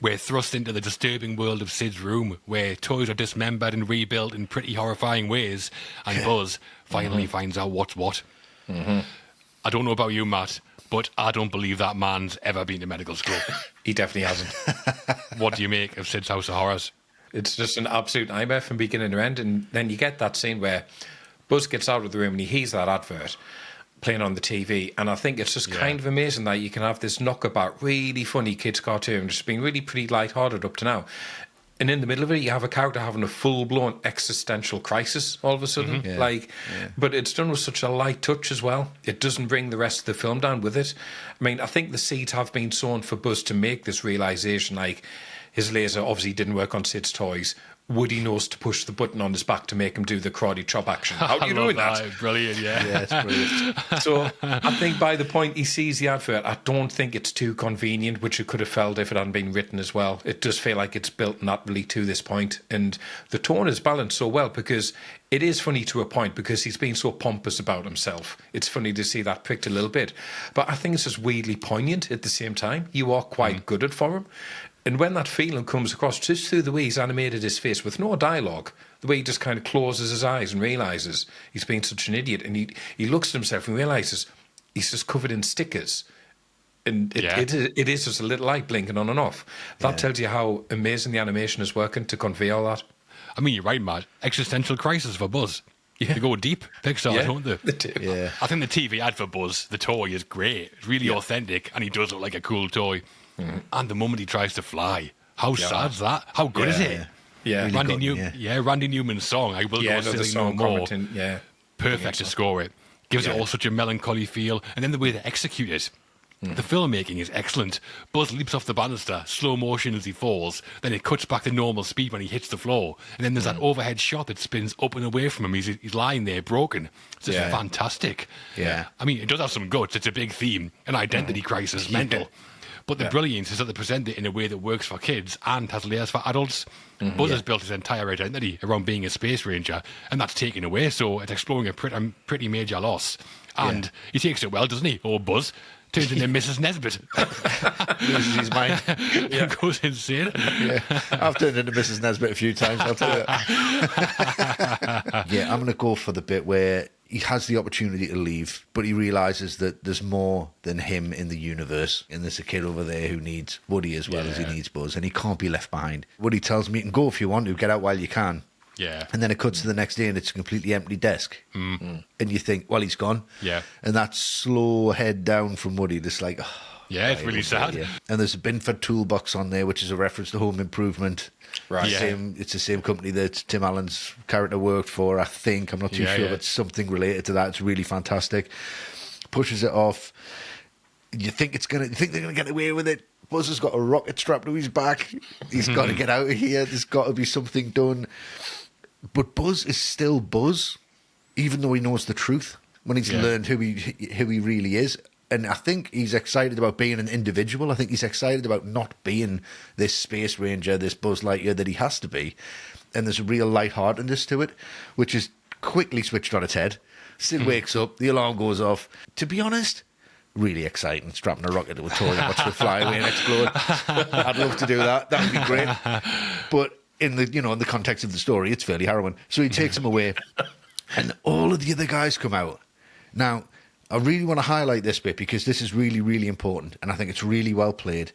We're thrust into the disturbing world of Sid's room, where toys are dismembered and rebuilt in pretty horrifying ways, and Buzz finally finds out what's what. I don't know about you, Matt, but I don't believe that man's ever been to medical school. He definitely hasn't. What do you make of Sid's House of Horrors? It's just an absolute nightmare from beginning to end. And then you get that scene where Buzz gets out of the room and he hears that advert playing on the TV. And I think it's just kind of amazing that you can have this knockabout, really funny kids' cartoon, just being really pretty lighthearted up to now. And in the middle of it, you have a character having a full-blown existential crisis all of a sudden. But it's done with such a light touch as well. It doesn't bring the rest of the film down with it. I mean, I think the seeds have been sown for Buzz to make this realisation, like his laser obviously didn't work on Sid's toys. Woody knows to push the button on his back to make him do the karate chop action. How do you know that? Brilliant, yeah. Yeah, it's brilliant. So I think by the point he sees the advert, I don't think it's too convenient, which it could have felt if it hadn't been written as well. It does feel like it's built naturally to this point, and the tone is balanced so well because it is funny to a point because he's been so pompous about himself. It's funny to see that pricked a little bit, but I think it's just weirdly poignant at the same time. You are quite good at for him. And when that feeling comes across just through the way he's animated his face with no dialogue, the way he just kind of closes his eyes and realises he's been such an idiot, and he looks at himself and realises he's just covered in stickers. And it is just a little light blinking on and off. That tells you how amazing the animation is working to convey all that. I mean, you're right, Matt. Existential crisis for Buzz. Yeah. They go deep, Pixar, don't they? They do. Yeah. I think the TV ad for Buzz, the toy, is great. It's really authentic, and he does look like a cool toy. And the moment he tries to fly, how sad's that? How good is it? Yeah. Really Randy Newman's song, I Will Go Sailing No More. Perfect to score it. Gives it all such a melancholy feel. And then the way they execute it. The filmmaking is excellent. Buzz leaps off the banister, slow motion as he falls. Then it cuts back to normal speed when he hits the floor. And then there's that overhead shot that spins up and away from him. He's lying there broken. It's just fantastic. Yeah. I mean, it does have some guts. It's a big theme. An identity crisis, mental. But the brilliance is that they present it in a way that works for kids and has layers for adults. Buzz has built his entire identity around being a space ranger, and that's taken away, so it's exploring a pretty major loss. And he takes it well, doesn't he? Oh, Buzz turns into Mrs. Nesbit. Loses his mind. Goes insane. Yeah. I've turned into Mrs. Nesbit a few times, I'll tell you. Yeah, I'm going to go for the bit where he has the opportunity to leave, but he realises that there's more than him in the universe. And there's a kid over there who needs Woody as well as he needs Buzz, and he can't be left behind. Woody tells him, you can go if you want to, get out while you can. Yeah. And then it cuts to the next day and it's a completely empty desk. And you think, well, he's gone. Yeah. And that slow head down from Woody, just like, Yeah, it's really sad. Yeah. And there's a Binford toolbox on there, which is a reference to Home Improvement. Right. It's the same company that Tim Allen's character worked for, I think. I'm not too sure, but something related to that. It's really fantastic. Pushes it off. You think they're gonna get away with it. Buzz has got a rocket strapped to his back. He's got to get out of here. There's got to be something done. But Buzz is still Buzz, even though he knows the truth. When he's learned who he really is. And I think he's excited about being an individual. I think he's excited about not being this space ranger, this Buzz Lightyear that he has to be. And there's a real lightheartedness to it, which is quickly switched on its head. Sid wakes up, the alarm goes off. To be honest, really exciting, strapping a rocket to a toy and watching it fly away and explode. I'd love to do that. That would be great. But in the context of the story, it's fairly harrowing. So he takes him away, and all of the other guys come out. Now, I really want to highlight this bit because this is really, really important, and I think it's really well played,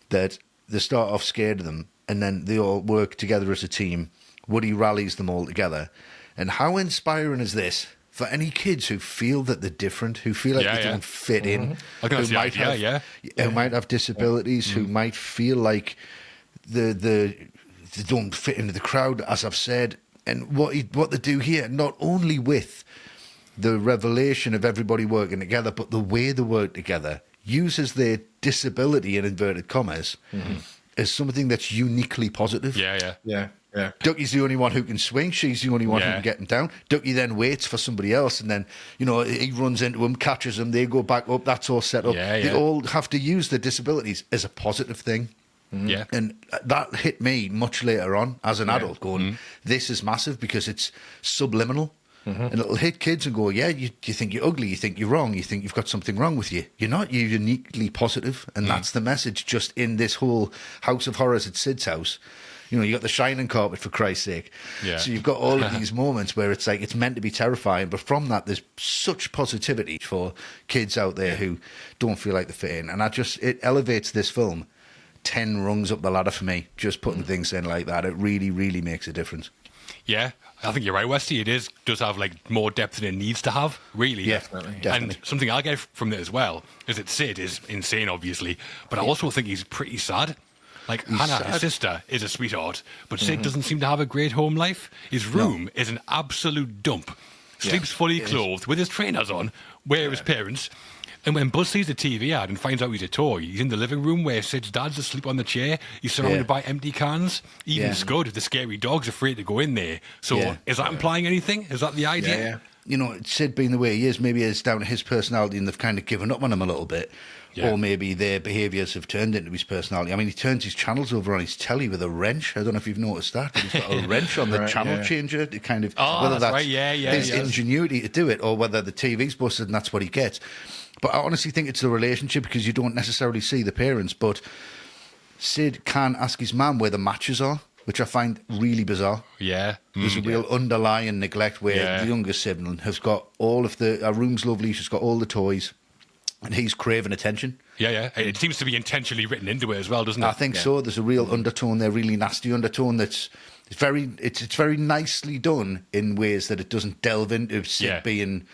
that they start off scared of them, and then they all work together as a team. Woody rallies them all together. And how inspiring is this for any kids who feel that they're different, who feel like they don't fit in, who might have disabilities, who might feel like they don't fit into the crowd, as I've said. And what they do here, not only with the revelation of everybody working together, but the way they work together, uses their disability, in inverted commas, as something that's uniquely positive. Yeah. Ducky's the only one who can swing. She's the only one who can get him down. Ducky then waits for somebody else, and then, he runs into him, catches him, they go back up, that's all set up. They all have to use their disabilities as a positive thing. Yeah. And that hit me much later on as an adult, going, this is massive because it's subliminal. And it'll hit kids and go, you think you're ugly, you think you're wrong, you think you've got something wrong with you. You're not, you're uniquely positive. And that's the message just in this whole House of Horrors at Sid's house. You got the shining carpet, for Christ's sake. Yeah. So you've got all of these moments where it's like, it's meant to be terrifying, but from that, there's such positivity for kids out there who don't feel like they fit in. And it elevates this film 10 rungs up the ladder for me, just putting things in like that. It really, really makes a difference. Yeah, I think you're right, Westy. It does have more depth than it needs to have, really. Yeah, definitely. And something I get from it as well is that Sid is insane, obviously, but I also think he's pretty sad. Hannah, his sister, is a sweetheart, but Sid doesn't seem to have a great home life. His room is an absolute dump. Sleeps fully clothed with his trainers on, where his parents. And when Buzz sees the TV ad and finds out he's a toy, he's in the living room where Sid's dad's asleep on the chair. He's surrounded by empty cans. Even Scud, the scary dog's afraid to go in there. So is that implying anything? Is that the idea? Sid being the way he is, maybe it's down to his personality and they've kind of given up on him a little bit. Yeah. Or maybe their behaviours have turned into his personality. I mean, he turns his channels over on his telly with a wrench. I don't know if you've noticed that, but he's got a wrench on the channel changer to kind of... whether that's his ingenuity to do it or whether the TV's busted and that's what he gets. But I honestly think it's the relationship because you don't necessarily see the parents, but Sid can ask his mum where the matches are, which I find really bizarre. Yeah. There's a real underlying neglect where the younger sibling has got all of our room's lovely, she's got all the toys. and he's craving attention. Yeah. It seems to be intentionally written into it as well, doesn't it? I think so. There's a real undertone there, really nasty undertone that's it's very nicely done in ways that it doesn't delve into Sid being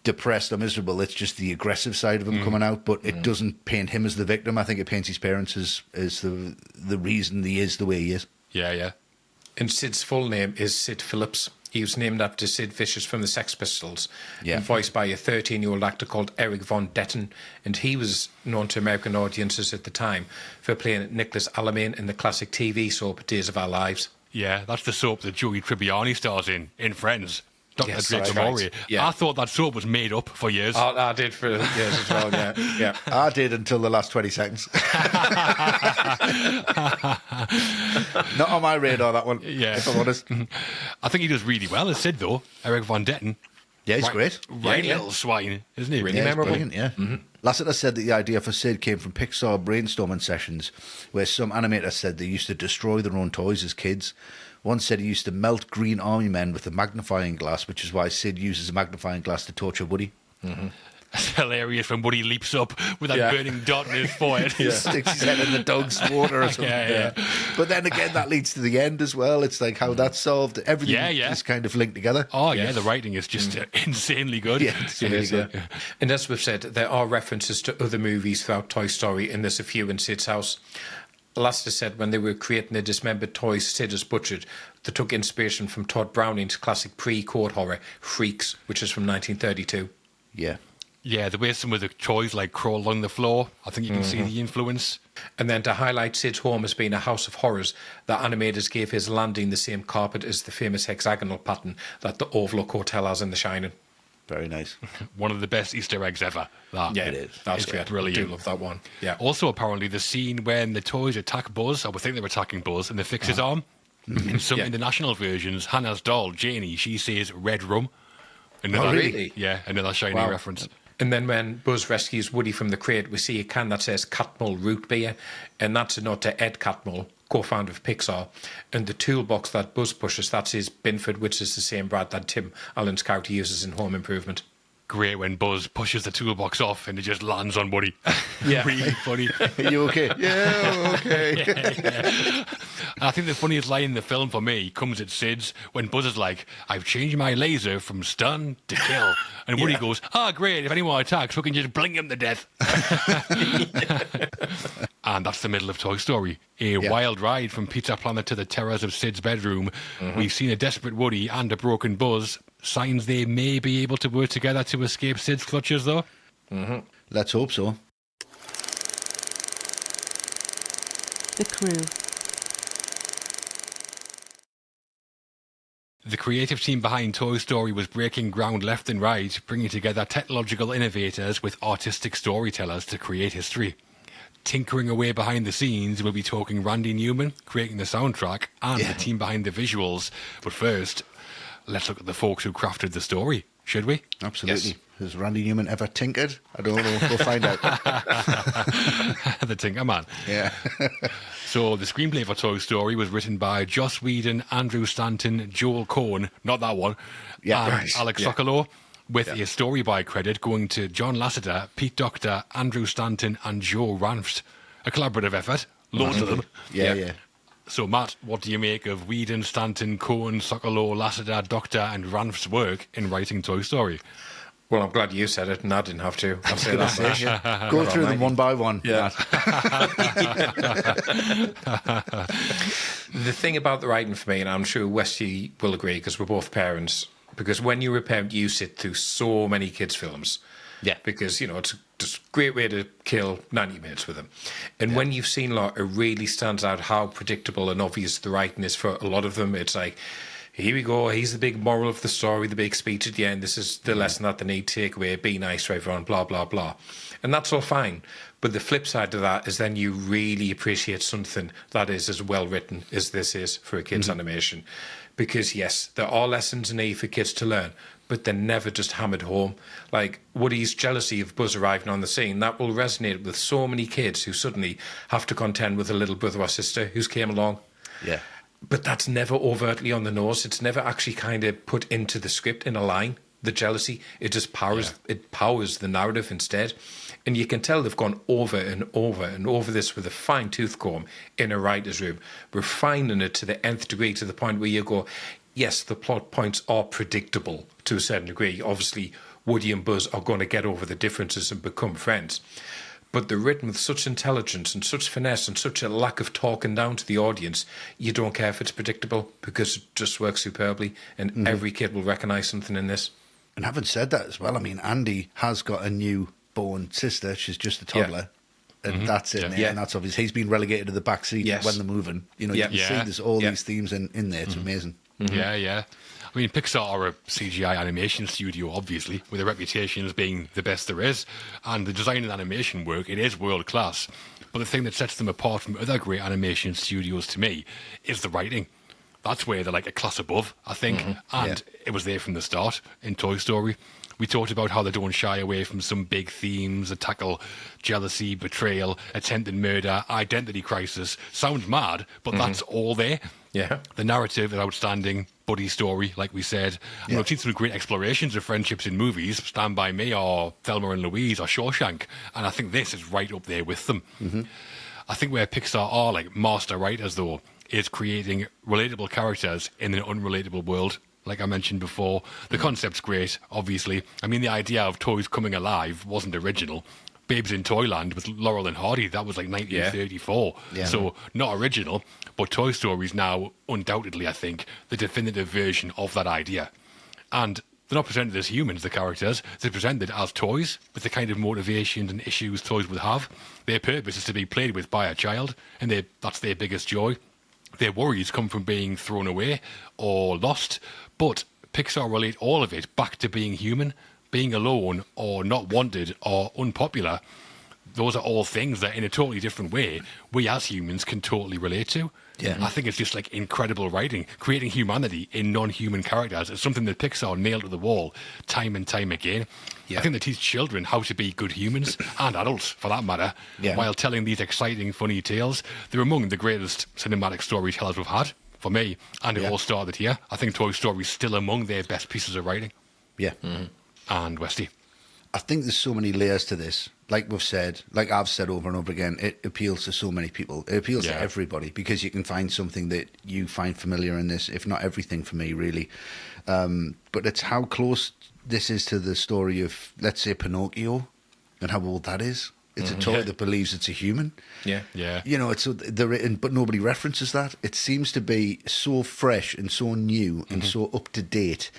depressed or miserable. It's just the aggressive side of him coming out, but it doesn't paint him as the victim. I think it paints his parents as the reason he is the way he is. Yeah. And Sid's full name is Sid Phillips. He was named after Sid Vicious from the Sex Pistols, and voiced by a 13-year-old actor called Eric Von Detten. And he was known to American audiences at the time for playing Nicholas Alamein in the classic TV soap Days of Our Lives. Yeah, that's the soap that Joey Tribbiani stars in Friends. Dr. Yes, Drake's that's right. Amore. Yeah. I thought that soap was made up for years. I did for years as well, yeah. I did until the last 20 seconds. Not on my radar, that one, if I'm honest. I think he does really well as Sid, though, Eric Von Detten. Yeah, he's great. Right little swine, isn't he? Really Yeah, memorable. brilliant, yeah. Lasseter said that the idea for Sid came from Pixar brainstorming sessions where some animators said they used to destroy their own toys as kids. One said he used to melt green army men with a magnifying glass, which is why Sid uses a magnifying glass to torture Woody. It's hilarious when Woody leaps up with that burning dot in his forehead. Sticks his head in the dog's water or something. Yeah. But then again, that leads to the end as well. It's like how that's solved. Everything is kind of linked together. Oh, yeah, the writing is just insanely good. Yeah, it's really good. And as we've said, there are references to other movies throughout Toy Story, and there's a few in Sid's house. Lasseter said when they were creating the dismembered toys Sid has butchered, they took inspiration from Todd Browning's classic pre-court horror, Freaks, which is from 1932. Yeah. Yeah, the way some of the toys like crawl along the floor, I think you can see the influence. And then to highlight Sid's home as being a house of horrors, the animators gave his landing the same carpet as the famous hexagonal pattern that the Overlook Hotel has in The Shining. Very nice. One of the best Easter eggs ever. That. Yeah, It is. That's It's great. brilliant. I do love that one. Yeah. Also, apparently, the scene when the toys attack Buzz, or we think they're attacking Buzz, and they fix his arm. In some international versions, Hannah's doll, Janie, she says red rum. Another, really? Yeah, another Shining reference. And then when Buzz rescues Woody from the crate, we see a can that says Catmull root beer, and that's a nod to Ed Catmull, co-founder of Pixar. And the toolbox that Buzz pushes, that's his Binford, which is the same brand that Tim Allen's character uses in Home Improvement. Great when Buzz pushes the toolbox off and it just lands on Woody. Yeah. Really funny. Are you okay? Yeah, okay. And I think the funniest line in the film for me comes at Sid's when Buzz is like, I've changed my laser from stun to kill. And Woody goes, great, if anyone attacks, we can just bling him to death. And that's the middle of Toy Story. A wild ride from Pizza Planet to the terrors of Sid's bedroom. We've seen a desperate Woody and a broken Buzz. Signs they may be able to work together to escape Sid's clutches, though. Let's hope so. The crew. The creative team behind Toy Story was breaking ground left and right, bringing together technological innovators with artistic storytellers to create history. Tinkering away behind the scenes, we'll be talking Randy Newman, creating the soundtrack, and the team behind the visuals. But first, let's look at the folks who crafted the story, should we? Absolutely. Yes. Has Randy Newman ever tinkered? I don't know. We'll find out. The Tinker Man. Yeah. So the screenplay for Toy Story was written by Joss Whedon, Andrew Stanton, Joel Cohen, not that one, Yeah, and right. Alex Yeah. Sokolow, with a story by credit going to John Lasseter, Pete Docter, Andrew Stanton, and Joe Ranft. A collaborative effort, loads of them. Yeah. So, Matt, what do you make of Whedon, Stanton, Cohen, Sokolow, Lasseter, Docter, and Ranft's work in writing Toy Story? Well, I'm glad you said it and I didn't have to. I'll say that much. Go through them one by one. Yeah. The thing about the writing for me, and I'm sure Westy will agree because we're both parents, because when you're a parent, you sit through so many kids' films. Yeah. Because, it's just a great way to kill 90 minutes with them. And when you've seen a lot, it really stands out how predictable and obvious the writing is for a lot of them. It's like, here we go, he's the big moral of the story, the big speech at the end. This is the lesson that they need to take away. Be nice to everyone, blah, blah, blah. And that's all fine. But the flip side to that is then you really appreciate something that is as well written as this is for a kid's animation. Because, yes, there are lessons in it for kids to learn, but they're never just hammered home. Like Woody's jealousy of Buzz arriving on the scene, that will resonate with so many kids who suddenly have to contend with a little brother or sister who's came along. Yeah. But that's never overtly on the nose. It's never actually kind of put into the script in a line. the jealousy. It just powers the narrative instead. And you can tell they've gone over and over and over this with a fine-tooth comb in a writer's room, refining it to the nth degree, to the point where you go, yes, the plot points are predictable to a certain degree. Obviously, Woody and Buzz are going to get over the differences and become friends. But they're written with such intelligence and such finesse and such a lack of talking down to the audience, you don't care if it's predictable, because it just works superbly, and every kid will recognise something in this. And having said that as well, I mean, Andy has got a new-born sister. She's just a toddler. And that's in there. And that's obvious. He's been relegated to the back seat when they're moving. You know, you can see there's all these themes in there. It's amazing. Yeah. I mean, Pixar are a CGI animation studio, obviously, with a reputation as being the best there is. And the design and animation work, it is world class. But the thing that sets them apart from other great animation studios, to me, is the writing. That's where they're like a class above, I think. And it was there from the start in Toy Story. We talked about how they don't shy away from some big themes that tackle jealousy, betrayal, attempted murder, identity crisis. Sounds mad, but that's all there. Yeah. The narrative is outstanding. Buddy story, like we said. And we've seen some great explorations of friendships in movies, Stand By Me or Thelma and Louise or Shawshank. And I think this is right up there with them. I think where Pixar are like master writers, though, is creating relatable characters in an unrelatable world. Like I mentioned before, the concept's great, obviously. I mean, the idea of toys coming alive wasn't original. Babes in Toyland with Laurel and Hardy, that was like 1934. So not original, but Toy Story's now undoubtedly, I think, the definitive version of that idea. And they're not presented as humans, the characters. They're presented as toys with the kind of motivations and issues toys would have. Their purpose is to be played with by a child, and that's their biggest joy. Their worries come from being thrown away or lost, but Pixar relate all of it back to being human, being alone or not wanted or unpopular. Those are all things that in a totally different way we as humans can totally relate to. I think it's just like incredible writing. Creating humanity in non-human characters is something that Pixar nailed to the wall time and time again. I think they teach children how to be good humans, and adults for that matter, while telling these exciting, funny tales. They're among the greatest cinematic storytellers we've had, for me, and it all started here. I think Toy Story is still among their best pieces of writing. And Westy. I think there's so many layers to this. Like we've said, like I've said over and over again, it appeals to so many people. It appeals to everybody, because you can find something that you find familiar in this, if not everything for me, really. But it's how close this is to the story of, let's say, Pinocchio, and how old that is. It's a toy that believes it's a human. You know, it's but nobody references that. It seems to be so fresh and so new and so up to date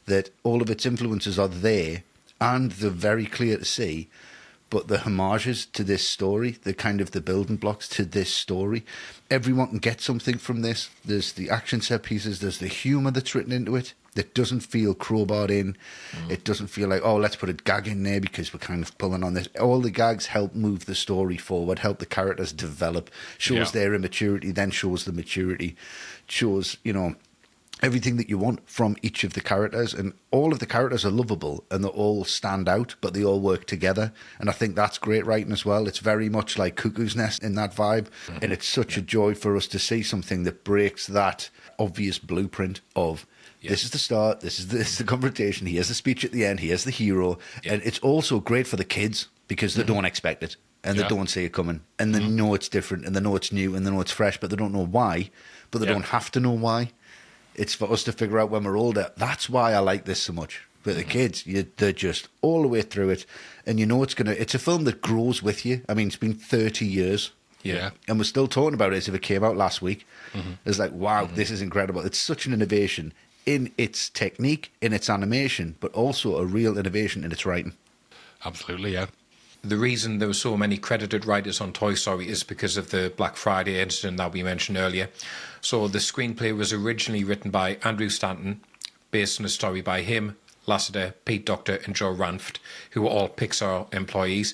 that all of its influences are there, and they're very clear to see. But the homages to this story, the kind of the building blocks to this story, everyone can get something from this. There's the action set pieces, there's the humour that's written into it that doesn't feel crowbarred in. It doesn't feel like, oh, let's put a gag in there because we're kind of pulling on this. All the gags help move the story forward, help the characters develop, shows their immaturity, then shows the maturity, shows, you know, everything that you want from each of the characters, and all of the characters are lovable and they all stand out, but they all work together. And I think that's great writing as well. It's very much like Cuckoo's Nest in that vibe, and it's such a joy for us to see something that breaks that obvious blueprint of this is the start, this is the confrontation, he has a speech at the end, he has the hero. And it's also great for the kids because they don't expect it, and they don't see it coming, and they know it's different, and they know it's new, and they know it's fresh, but they don't know why, but they don't have to know why. It's for us to figure out when we're older. That's why I like this so much. But the kids, they're just all the way through it. And you know it's a film that grows with you. I mean, it's been 30 years. And we're still talking about it as if it came out last week. It's like, wow, this is incredible. It's such an innovation in its technique, in its animation, but also a real innovation in its writing. Absolutely, yeah. The reason there were so many credited writers on Toy Story is because of the Black Friday incident that we mentioned earlier. So the screenplay was originally written by Andrew Stanton, based on a story by him, Lasseter, Pete Docter and Joe Ranft, who were all Pixar employees.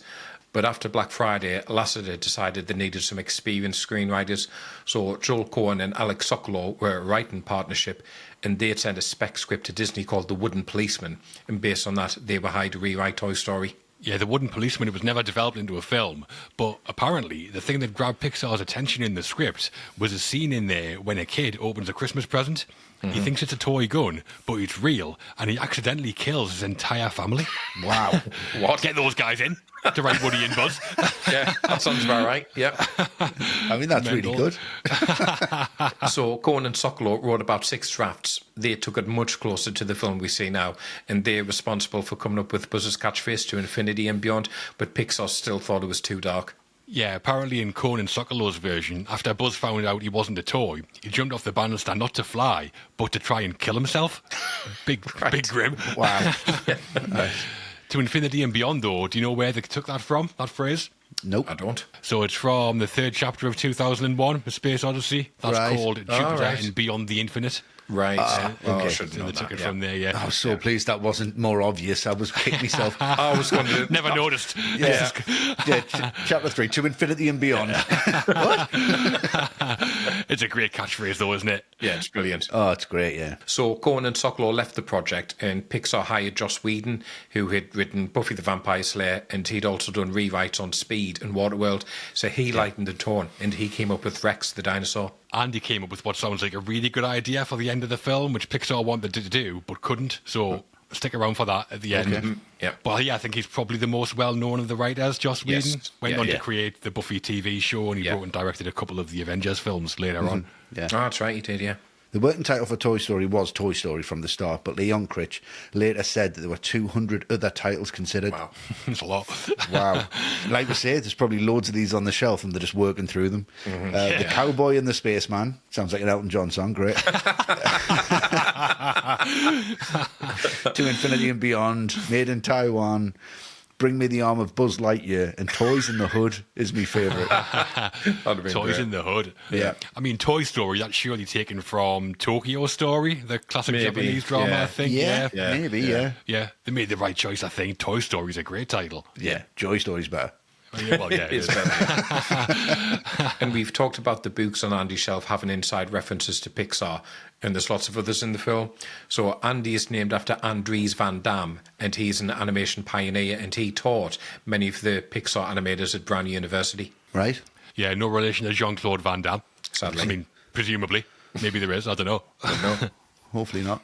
But after Black Friday, Lasseter decided they needed some experienced screenwriters. So Joel Cohen and Alex Sokolow were a writing partnership, and they had sent a spec script to Disney called The Wooden Policeman. And based on that, they were hired to rewrite Toy Story. Yeah, the wooden policeman, it was never developed into a film. But apparently, the thing that grabbed Pixar's attention in the script was a scene in there when a kid opens a Christmas present. He thinks it's a toy gun, but it's real, and he accidentally kills his entire family. Wow. What? Get those guys in to write Woody and Buzz. Yeah, that sounds about right. Yeah. I mean, that's Mental. really good. So Cohen and Sokolow wrote about 6 drafts. They took it much closer to the film we see now, and they're responsible for coming up with Buzz's catchphrase to infinity and beyond, but Pixar still thought it was too dark. Yeah, apparently in Conan Sokolow's version, after Buzz found out he wasn't a toy, he jumped off the banister not to fly, but to try and kill himself. Big grim. Wow. To infinity and beyond, though, do you know where they took that from, that phrase? Nope. I don't. So it's from the 3rd chapter of 2001, A Space Odyssey. That's Right. called Jupiter right. and Beyond the Infinite. Right. okay. I should And know they that, took it yeah. from there, yeah. I was so pleased that wasn't more obvious. I was kicking myself. I was going to... Never noticed. Yeah. Chapter 3, to infinity and beyond. What? It's a great catchphrase, though, isn't it? Yeah, it's brilliant. Oh, it's great, yeah. So Cohen and Sokolow left the project, and Pixar hired Joss Whedon, who had written Buffy the Vampire Slayer, and he'd also done rewrites on Speed and Waterworld. So he lightened the tone, and he came up with Rex the dinosaur. And he came up with what sounds like a really good idea for the end of the film, which Pixar wanted to do, but couldn't. So stick around for that at the end. Okay. Yeah. But yeah, I think he's probably the most well-known of the writers, Joss Whedon. Yes. Went Yeah, on yeah. to create the Buffy TV show, and he Yeah. wrote and directed a couple of the Avengers films later on. Yeah. Oh, that's right, he did, yeah. The working title for Toy Story was Toy Story from the start, but Leon Critch later said that there were 200 other titles considered. Wow. It's a lot. Wow. Like we say, there's probably loads of these on the shelf and they're just working through them. The Cowboy and the Spaceman. Sounds like an Elton John song. Great. To Infinity and Beyond. Made in Taiwan. Bring Me the Arm of Buzz Lightyear. And Toys in the Hood is my favourite. That'd have been Toys great. in the Hood. Yeah. I mean, Toy Story, that's surely taken from Tokyo Story, the classic Maybe, Japanese drama, yeah. I think. Yeah, Yeah. maybe, Yeah. yeah. They made the right choice, I think. Toy Story's a great title. Yeah. Joy Story's better. Well, yeah, it It's is. better. And we've talked about the books on Andy's shelf having inside references to Pixar, and there's lots of others in the film. So Andy is named after Andries van Dam, and he's an animation pioneer, and he taught many of the Pixar animators at Brown University. Right? Yeah, no relation to Jean-Claude Van Damme. Sadly. I mean, presumably. Maybe there is, I don't know. No. Hopefully not.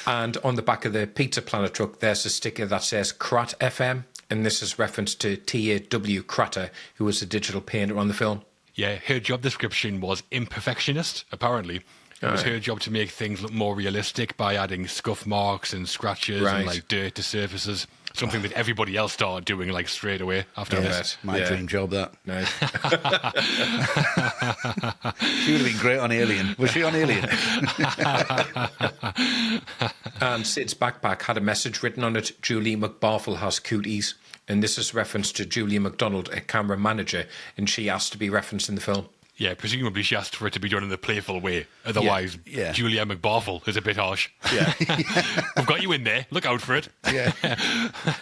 And on the back of the Pizza Planet truck, there's a sticker that says Krat FM, and this is reference to T.A.W. Cratter, who was a digital painter on the film. Yeah, her job description was imperfectionist, apparently. It was Right. her job to make things look more realistic by adding scuff marks and scratches Right. and like dirt to surfaces. Something that everybody else started doing like straight away after Yeah. this. My Yeah. dream job, that. Nice. She would have been great on Alien. Was she on Alien? And Sid's backpack had a message written on it, Julie McBarfel has cooties. And this is reference to Julia MacDonald, a camera manager, and she asked to be referenced in the film. Yeah, presumably she asked for it to be done in a playful way. Otherwise, Yeah. Julia McBarfel is a bit harsh. Yeah. We've got you in there. Look out for it. Yeah.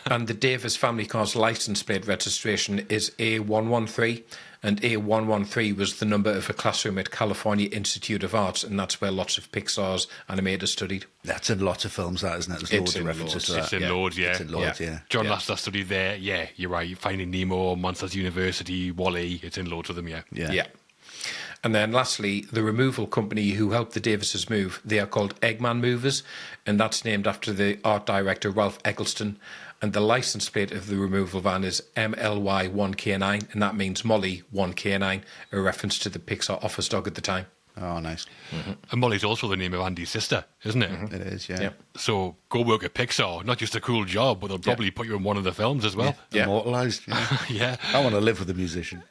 And the Davis family car's license plate registration is A113, and A113 was the number of a classroom at California Institute of Arts, and that's where lots of Pixar's animators studied. That's in lots of films, that, isn't it? There's It's loads of in references loads. to that. It's in Yeah. loads, yeah. It's in loads, yeah. John Yeah. Lasseter studied there. Yeah, you're right. Finding Nemo, Monsters University, Wall-E. It's in loads of them, yeah. Yeah. And then lastly, the removal company who helped the Davises move, they are called Eggman Movers, and that's named after the art director Ralph Eggleston. And the license plate of the removal van is MLY1K9, and that means Molly 1K9, a reference to the Pixar office dog at the time. Oh, nice. And Molly's also the name of Andy's sister, isn't it? It is, yeah. Yeah. So go work at Pixar. Not just a cool job, but they'll probably put you in one of the films as well. Yeah. Immortalised. Yeah. Yeah. I want to live with a musician.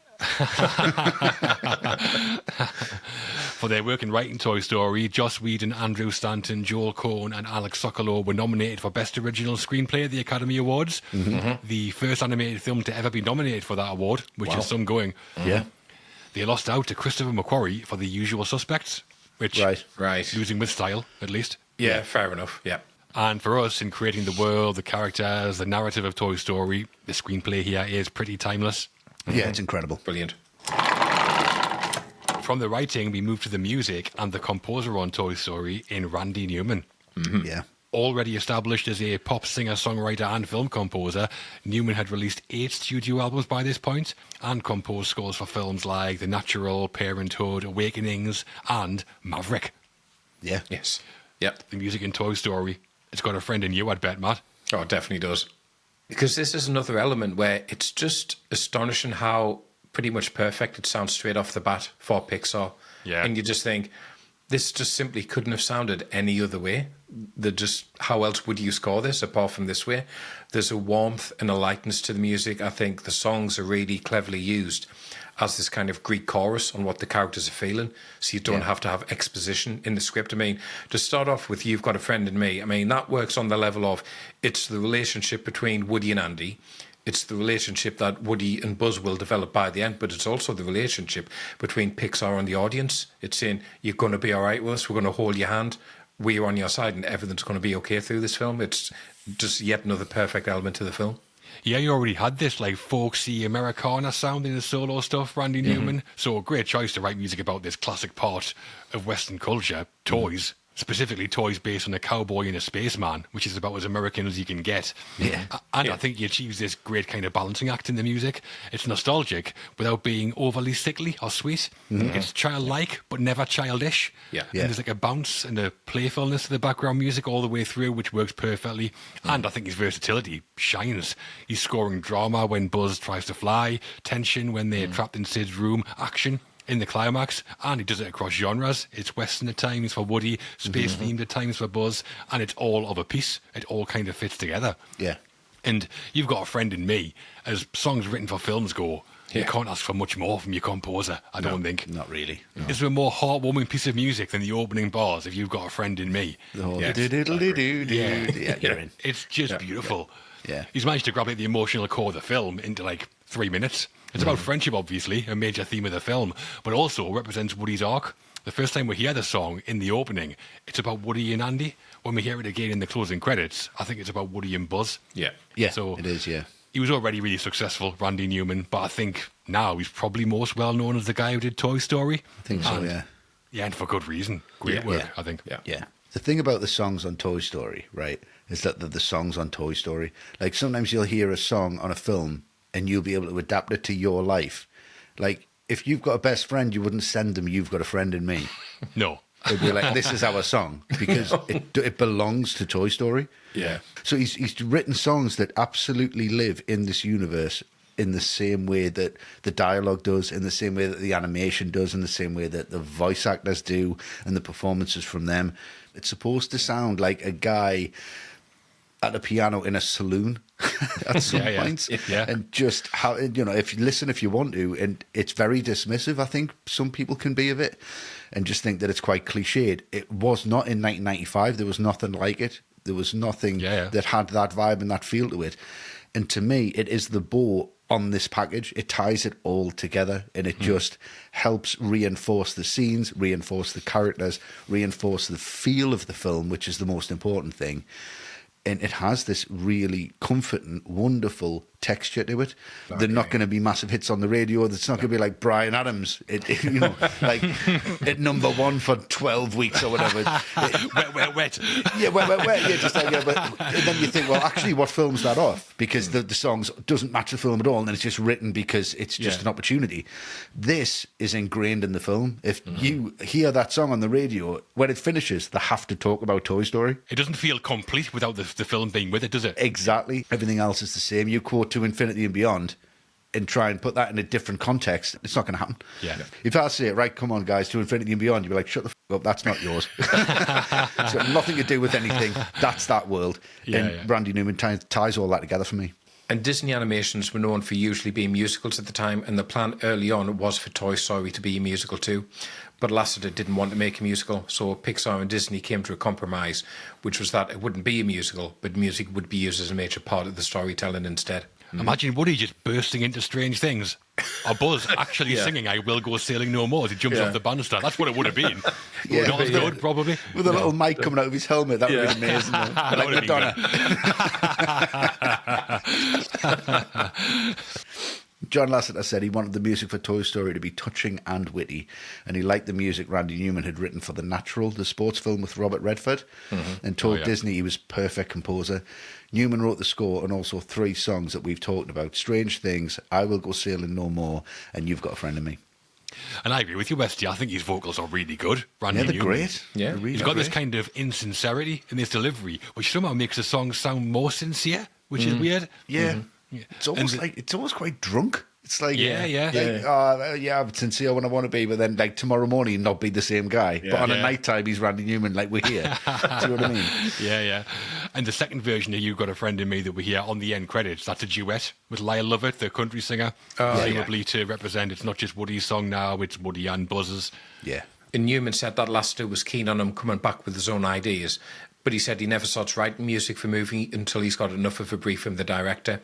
For their work in writing Toy Story, Joss Whedon, Andrew Stanton, Joel Cohen and Alex Sokolow were nominated for Best Original Screenplay at the Academy Awards. The first animated film to ever be nominated for that award, which is some going. Yeah. They lost out to Christopher McQuarrie for The Usual Suspects, which, Right. losing with style, at least. Yeah, fair enough. Yeah. And for us, in creating the world, the characters, the narrative of Toy Story, the screenplay here is pretty timeless. Yeah, it's incredible. Brilliant. From the writing, we move to the music and the composer on Toy Story in Randy Newman. Yeah. Already established as a pop singer, songwriter and film composer, Newman had released 8 studio albums by this point and composed scores for films like The Natural, Parenthood, Awakenings and Maverick. Yeah. Yes. Yep. The music in Toy Story. It's got a friend in you, I'd bet, Matt. Oh, it definitely does. Because this is another element where it's just astonishing how pretty much perfect it sounds straight off the bat for Pixar. Yeah. And you just think, this just simply couldn't have sounded any other way. How else would you score this apart from this way? There's a warmth and a lightness to the music. I think the songs are really cleverly used as this kind of Greek chorus on what the characters are feeling. So you don't have to have exposition in the script. I mean, to start off with You've Got a Friend in Me, I mean, that works on the level of it's the relationship between Woody and Andy. It's the relationship that Woody and Buzz will develop by the end, but it's also the relationship between Pixar and the audience. It's saying, you're going to be all right with us, we're going to hold your hand, we're on your side, and everything's going to be okay through this film. It's just yet another perfect element to the film. Yeah, you already had this like folksy Americana sound in the solo stuff, Randy Newman. So a great choice to write music about this classic part of Western culture, toys. Specifically toys based on a cowboy and a spaceman, which is about as American as you can get. Yeah. And I think he achieves this great kind of balancing act in the music. It's nostalgic without being overly sickly or sweet. It's childlike, but never childish. Yeah. And there's like a bounce and a playfulness to the background music all the way through, which works perfectly. And I think his versatility shines. He's scoring drama when Buzz tries to fly, tension when they're trapped in Sid's room, action in the climax, and he does it across genres. It's Western at times for Woody, space-themed at times for Buzz, and it's all of a piece. It all kind of fits together. Yeah. And You've Got a Friend in Me, as songs written for films go, you can't ask for much more from your composer, I don't think. Not really. No. Is there a more heartwarming piece of music than the opening bars of You've Got a Friend in Me? The whole Yes. Yeah, you're in. It's just beautiful. Yeah. He's managed to grab like the emotional core of the film into like 3 minutes. It's about friendship, obviously, a major theme of the film, but also represents Woody's arc. The first time we hear the song in the opening, it's about Woody and Andy. When we hear it again in the closing credits, I think it's about Woody and Buzz. Yeah. Yeah, So it is, yeah. He was already really successful, Randy Newman, but I think now he's probably most well known as the guy who did Toy Story. I think so, And- yeah. Yeah, and for good reason. Great work, I think. Yeah. Yeah. The thing about the songs on Toy Story, right, is that the songs on Toy Story, like sometimes you'll hear a song on a film and you'll be able to adapt it to your life. Like, if you've got a best friend, you wouldn't send them, You've Got a Friend in Me. No. It'd be like, this is our song, because it belongs to Toy Story. Yeah. So he's written songs that absolutely live in this universe in the same way that the dialogue does, in the same way that the animation does, in the same way that the voice actors do, and the performances from them. It's supposed to sound like a guy at a piano in a saloon at some points. Yeah. And just how, you know, if you listen, if you want to, and it's very dismissive, I think some people can be of it, and just think that it's quite cliched. It was not in 1995. There was nothing like it. There was nothing that had that vibe and that feel to it. And to me, it is the bow on this package. It ties it all together, and it just helps reinforce the scenes, reinforce the characters, reinforce the feel of the film, which is the most important thing. And it has this really comforting, wonderful texture to it. Okay. They're not going to be massive hits on the radio. It's not going to be like Bryan Adams, you know, like at number one for 12 weeks or whatever. Wet. Yeah, wet. Yeah, just like, but then you think, well, actually, what films that off? Because the songs doesn't match the film at all, and it's just written because it's just an opportunity. This is ingrained in the film. If you hear that song on the radio, when it finishes, they have to talk about Toy Story. It doesn't feel complete without the film being with it, does it? Exactly. Everything else is the same. You quote To Infinity and Beyond and try and put that in a different context. It's not going to happen. Yeah. If I say, right, come on, guys, To Infinity and Beyond, you'd be like, shut the f*** up, that's not yours. It's got nothing to do with anything. That's that world. And Randy Newman ties all that together for me. And Disney animations were known for usually being musicals at the time, and the plan early on was for Toy Story to be a musical too. But Lasseter didn't want to make a musical, so Pixar and Disney came to a compromise, which was that it wouldn't be a musical, but music would be used as a major part of the storytelling instead. Imagine Woody just bursting into strange things. Or Buzz actually singing I Will Go Sailing No More as he jumps off the banister. That's what it would have been. Good, probably. With a little mic coming out of his helmet. That would have been amazing. Like Madonna. John Lasseter said he wanted the music for Toy Story to be touching and witty, and he liked the music Randy Newman had written for The Natural, the sports film with Robert Redford, and told Disney he was perfect composer. Newman wrote the score and also 3 songs that we've talked about: Strange Things, I Will Go Sailing No More, and You've Got a Friend in Me. And I agree with you, Westy. I think his vocals are really good. Randy Yeah, they're Newman. great. Yeah. They're really He's got this great. kind of insincerity in his delivery, which somehow makes the song sound more sincere, which is weird. Yeah. It's almost And like it's almost quite drunk. It's like Yeah. I'm sincere when I want to be, but then like tomorrow morning not be the same guy. But on a Yeah. night time he's Randy Newman, like we're here. Do you know what I mean? Yeah. And the second version of You've Got a Friend in Me that we hear on the end credits, that's a duet with Lyle Lovett, the country singer. Presumably to represent it's not just Woody's song now, it's Woody and Buzz's. Yeah. And Newman said that Lasseter was keen on him coming back with his own ideas, but he said he never starts writing music for movie until he's got enough of a brief from the director.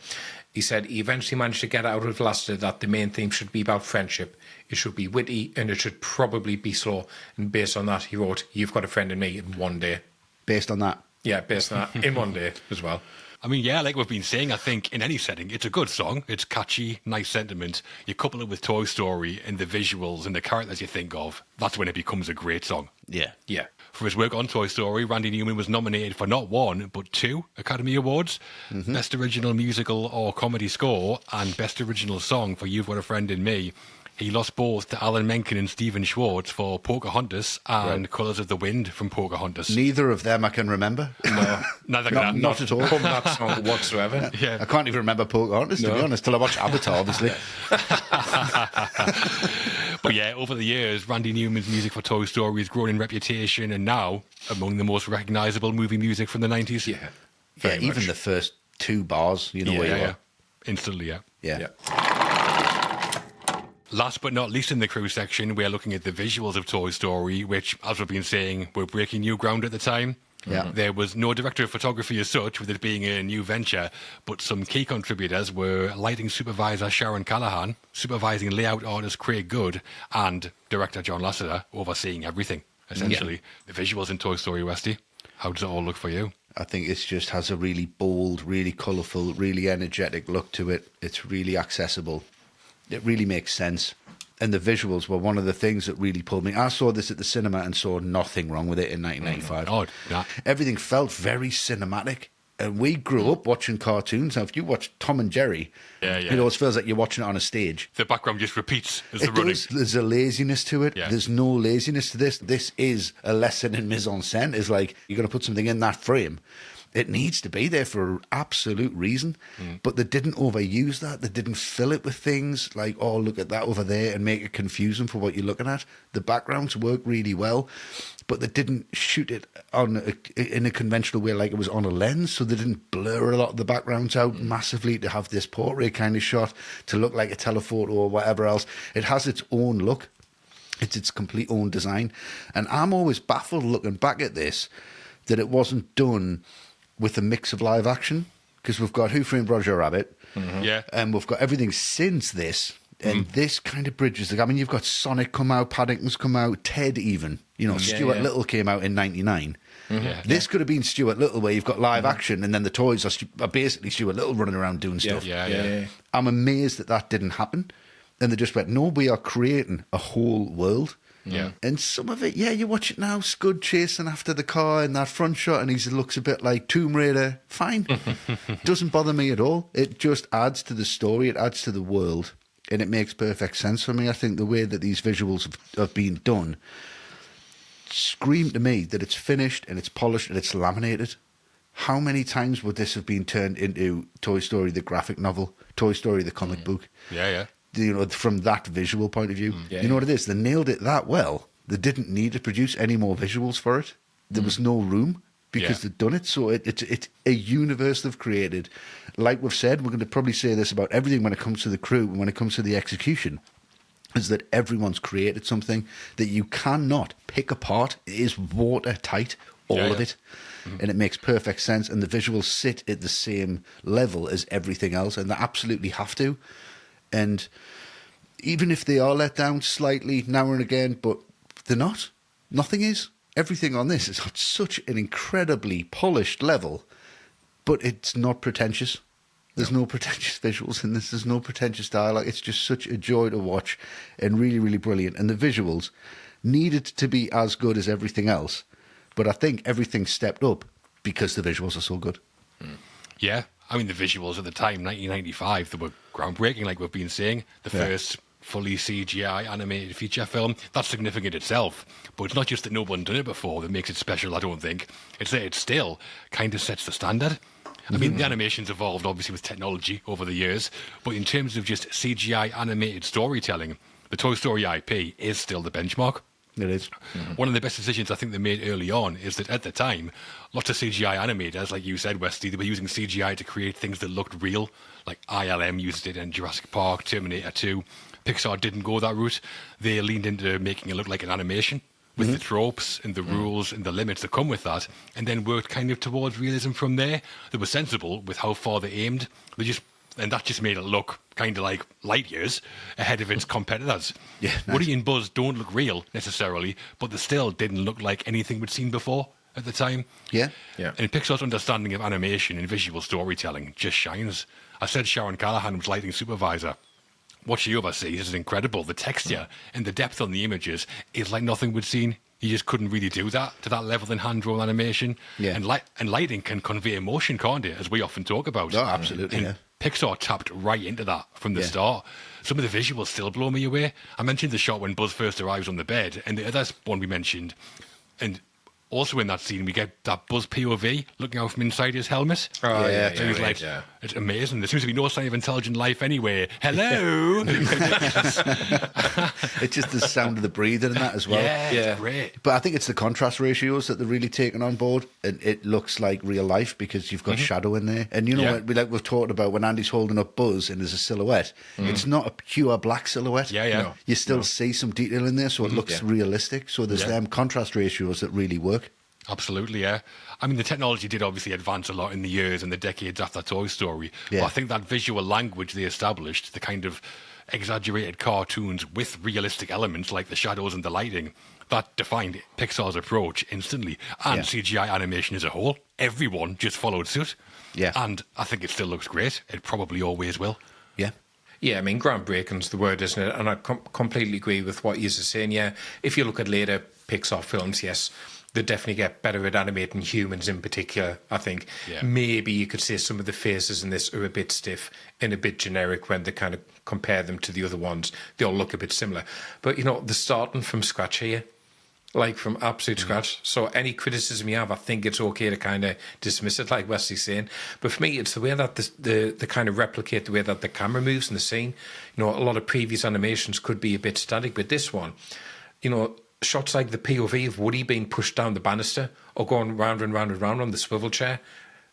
He said he eventually managed to get out of Lasseter that the main theme should be about friendship. It should be witty and it should probably be slow. And based on that, he wrote You've Got a Friend in Me in one day. Based on that. Yeah, based on that, in one day as well. I mean, yeah, like we've been saying, I think in any setting, it's a good song. It's catchy, nice sentiment. You couple it with Toy Story and the visuals and the characters you think of, that's when it becomes a great song. Yeah. Yeah. For his work on Toy Story, Randy Newman was nominated for not 1, but 2 Academy Awards. Best Original Musical or Comedy Score and Best Original Song for You've Got a Friend in Me. He lost both to Alan Menken and Stephen Schwartz for Pocahontas and Colours of the Wind from Pocahontas. Neither of them I can remember. No, Neither Not- can I. not at all. From that song whatsoever. Yeah. I can't even remember Pocahontas, to be honest, till I watched Avatar, obviously. But yeah, over the years, Randy Newman's music for Toy Story has grown in reputation and now among the most recognisable movie music from the 90s. Yeah. Yeah, Very even much. the first 2 bars, you know where you Yeah. are. Instantly, yeah. Yeah. Last but not least in the crew section, we're looking at the visuals of Toy Story, which, as we've been saying, were breaking new ground at the time. Yeah. There was no director of photography as such, with it being a new venture, but some key contributors were lighting supervisor Sharon Callahan, supervising layout artist Craig Good, and director John Lasseter, overseeing everything, essentially. The visuals in Toy Story, Westy, how does it all look for you? I think it just has a really bold, really colourful, really energetic look to it. It's really accessible. It really makes sense. And the visuals were one of the things that really pulled me. I saw this at the cinema and saw nothing wrong with it in 1995. Oh, yeah. Everything felt very cinematic. And we grew up watching cartoons. Now, if you watch Tom and Jerry, it always feels like you're watching it on a stage. The background just repeats as they're It running. does. There's a laziness to it. Yeah. There's no laziness to this. This is a lesson in mise en scène. It's like you're going to put something in that frame. It needs to be there for an absolute reason. But they didn't overuse that. They didn't fill it with things like, oh, look at that over there and make it confusing for what you're looking at. The backgrounds work really well, but they didn't shoot it in a conventional way like it was on a lens. So they didn't blur a lot of the backgrounds out massively to have this portrait kind of shot to look like a telephoto or whatever else. It has its own look. It's its complete own design. And I'm always baffled looking back at this that it wasn't done with a mix of live action, because we've got Who Framed Roger Rabbit, Yeah. and we've got everything since this, and this kind of bridges. I mean, you've got Sonic come out, Paddington's come out, Ted even. You know, Stuart yeah. Little came out in '99. Yeah. This could have been Stuart Little, where you've got live action, and then the toys are basically Stuart Little running around doing stuff. Yeah. I'm amazed that didn't happen. And they just went, no, we are creating a whole world. Yeah. And some of it, you watch it now, Scud chasing after the car in that front shot, and he looks a bit like Tomb Raider. Fine. Doesn't bother me at all. It just adds to the story, it adds to the world, and it makes perfect sense for me. I think the way that these visuals have been done scream to me that it's finished and it's polished and it's laminated. How many times would this have been turned into Toy Story, the graphic novel, Toy Story, the comic book? Yeah. You know, from that visual point of view. Yeah, you know what it is? They nailed it that well. They didn't need to produce any more visuals for it. There was no room because they'd done it. So it's a universe they've created. Like we've said, we're going to probably say this about everything when it comes to the crew and when it comes to the execution, is that everyone's created something that you cannot pick apart. It is watertight, all of it. And it makes perfect sense. And the visuals sit at the same level as everything else. And they absolutely have to. And even if they are let down slightly now and again, but they're not. Nothing is. Everything on this is at such an incredibly polished level, but it's not pretentious. There's no pretentious visuals in this. There's no pretentious dialogue. It's just such a joy to watch and really, really brilliant. And the visuals needed to be as good as everything else. But I think everything stepped up because the visuals are so good. Yeah. I mean, the visuals at the time, 1995, they were groundbreaking, like we've been saying. The first fully CGI animated feature film. That's significant itself. But it's not just that no one done it before that makes it special, I don't think. It's that it still kind of sets the standard. I mean, the animation's evolved, obviously, with technology over the years. But in terms of just CGI animated storytelling, the Toy Story IP is still the benchmark. It is. One of the best decisions I think they made early on is that at the time, lots of CGI animators, like you said, Westy, they were using CGI to create things that looked real, like ILM used it in Jurassic Park, Terminator 2. Pixar didn't go that route. They leaned into making it look like an animation with the tropes and the rules and the limits that come with that, and then worked kind of towards realism from there. They were sensible with how far they aimed. And that just made it look kind of like light years ahead of its competitors. Yeah, nice. Woody and Buzz don't look real necessarily, but they still didn't look like anything we'd seen before at the time. Yeah. And Pixar's understanding of animation and visual storytelling just shines. I said Sharon Callahan was lighting supervisor. What she oversees is incredible. The texture and the depth on the images is like nothing we'd seen. You just couldn't really do that to that level in hand-drawn animation. Yeah. And lighting can convey emotion, can't it? As we often talk about. Oh, absolutely, And yeah. Pixar tapped right into that from the start. Some of the visuals still blow me away. I mentioned the shot when Buzz first arrives on the bed, and the other one we mentioned, and also in that scene we get that Buzz POV looking out from inside his helmet. Oh, yeah, So he's yeah, like, yeah. it's amazing. There seems to be no sign of intelligent life anywhere. Hello. It's just the sound of the breathing and that as well. Yeah, Yeah. it's great. But I think it's the contrast ratios that they're really taking on board, and it looks like real life because you've got shadow in there. And you know, like we've talked about when Andy's holding up Buzz and there's a silhouette, it's not a pure black silhouette. Yeah, yeah. No. You still see some detail in there, so it looks realistic. So there's them contrast ratios that really work. Absolutely, yeah. I mean, the technology did obviously advance a lot in the years and the decades after Toy Story. Yeah. But I think that visual language they established, the kind of exaggerated cartoons with realistic elements like the shadows and the lighting, that defined Pixar's approach instantly. And CGI animation as a whole. Everyone just followed suit. Yeah. And I think it still looks great. It probably always will. Yeah. Yeah, I mean, groundbreaking's the word, isn't it? And I completely agree with what you're saying. Yeah, if you look at later Pixar films, yes, they definitely get better at animating humans in particular, I think. Yeah. Maybe you could say some of the faces in this are a bit stiff and a bit generic when they kind of compare them to the other ones. They all look a bit similar. But, you know, they're starting from scratch here. Like from absolute scratch. So any criticism you have, I think it's okay to kind of dismiss it, like Wesley's saying. But for me, it's the way that they kind of replicate the way that the camera moves in the scene. You know, a lot of previous animations could be a bit static, but this one, you know, shots like the POV of Woody being pushed down the banister or going round and round and round on the swivel chair,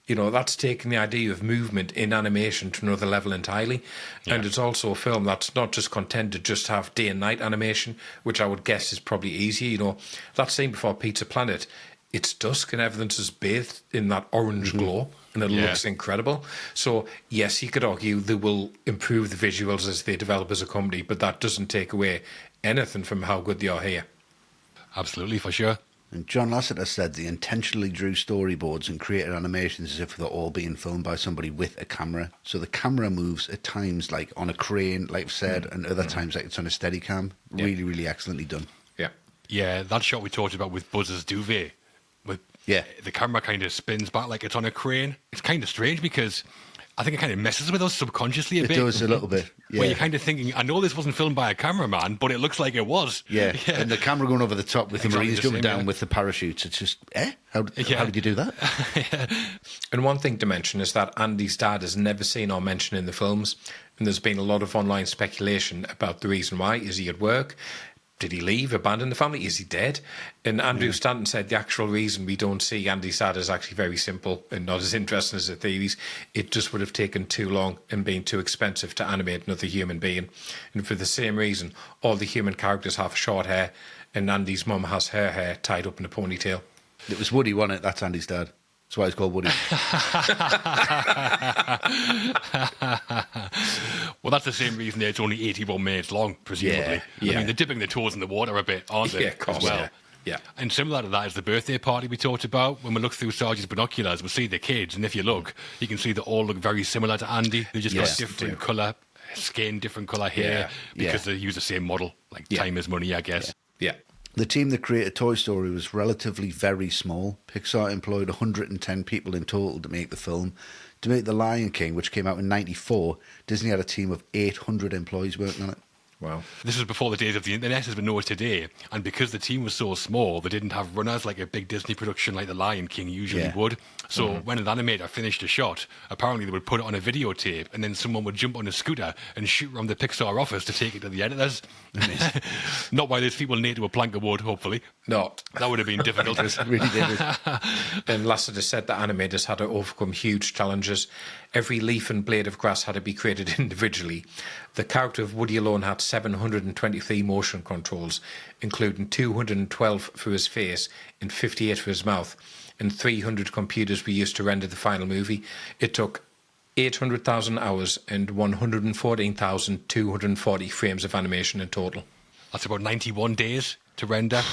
you know, that's taking the idea of movement in animation to another level entirely. Yeah. And it's also a film that's not just content to just have day and night animation, which I would guess is probably easier. You know, that scene before Pizza Planet, it's dusk and everything's just bathed in that orange glow and it looks incredible. So, yes, you could argue they will improve the visuals as they develop as a company, but that doesn't take away anything from how good they are here. Absolutely, for sure. And John Lasseter said they intentionally drew storyboards and created animations as if they're all being filmed by somebody with a camera. So the camera moves at times like on a crane, like I've said, and other times like it's on a steady cam. Really, really excellently done. Yeah. Yeah, that shot we talked about with Buzz's duvet, with the camera kind of spins back like it's on a crane. It's kind of strange because I think it kind of messes with us subconsciously a bit. It does a little bit, yeah. Where you're kind of thinking, I know this wasn't filmed by a cameraman, but it looks like it was. Yeah, and the camera going over the top with the Marines jumping down with the parachutes. It's just, How did you do that? And one thing to mention is that Andy's dad is never seen or mentioned in the films. And there's been a lot of online speculation about the reason why. Is he at work? Did he leave, abandon the family? Is he dead? And Andrew Stanton said the actual reason we don't see Andy's dad is actually very simple and not as interesting as the theories. It just would have taken too long and been too expensive to animate another human being. And for the same reason, all the human characters have short hair and Andy's mum has her hair tied up in a ponytail. It was Woody, wasn't it? That's Andy's dad. That's why he's called Woody. Well, that's the same reason it's only 81 minutes long, presumably. Yeah. I mean, they're dipping their toes in the water a bit, aren't they? Yeah, of course. As well. Yeah. And similar to that is the birthday party we talked about. When we look through Sarge's binoculars, we see the kids, and if you look, you can see they all look very similar to Andy. They just got different colour skin, different colour hair, because they use the same model. Like time is money, I guess. Yeah. The team that created Toy Story was relatively very small. Pixar employed 110 people in total to make the film. To make The Lion King, which came out in 94, Disney had a team of 800 employees working on it. Wow. This was before the days of the internet as we know it today, and because the team was so small, they didn't have runners like a big Disney production like The Lion King usually would. So when an animator finished a shot, apparently they would put it on a videotape, and then someone would jump on a scooter and shoot around the Pixar office to take it to the editors. Not while these people nailed to a plank of wood, hopefully. No. That would have been difficult. Really did. And Lasseter said that animators had to overcome huge challenges. Every leaf and blade of grass had to be created individually. The character of Woody alone had 723 motion controls, including 212 for his face and 58 for his mouth, and 300 computers were used to render the final movie. It took 800,000 hours and 114,240 frames of animation in total. That's about 91 days to render.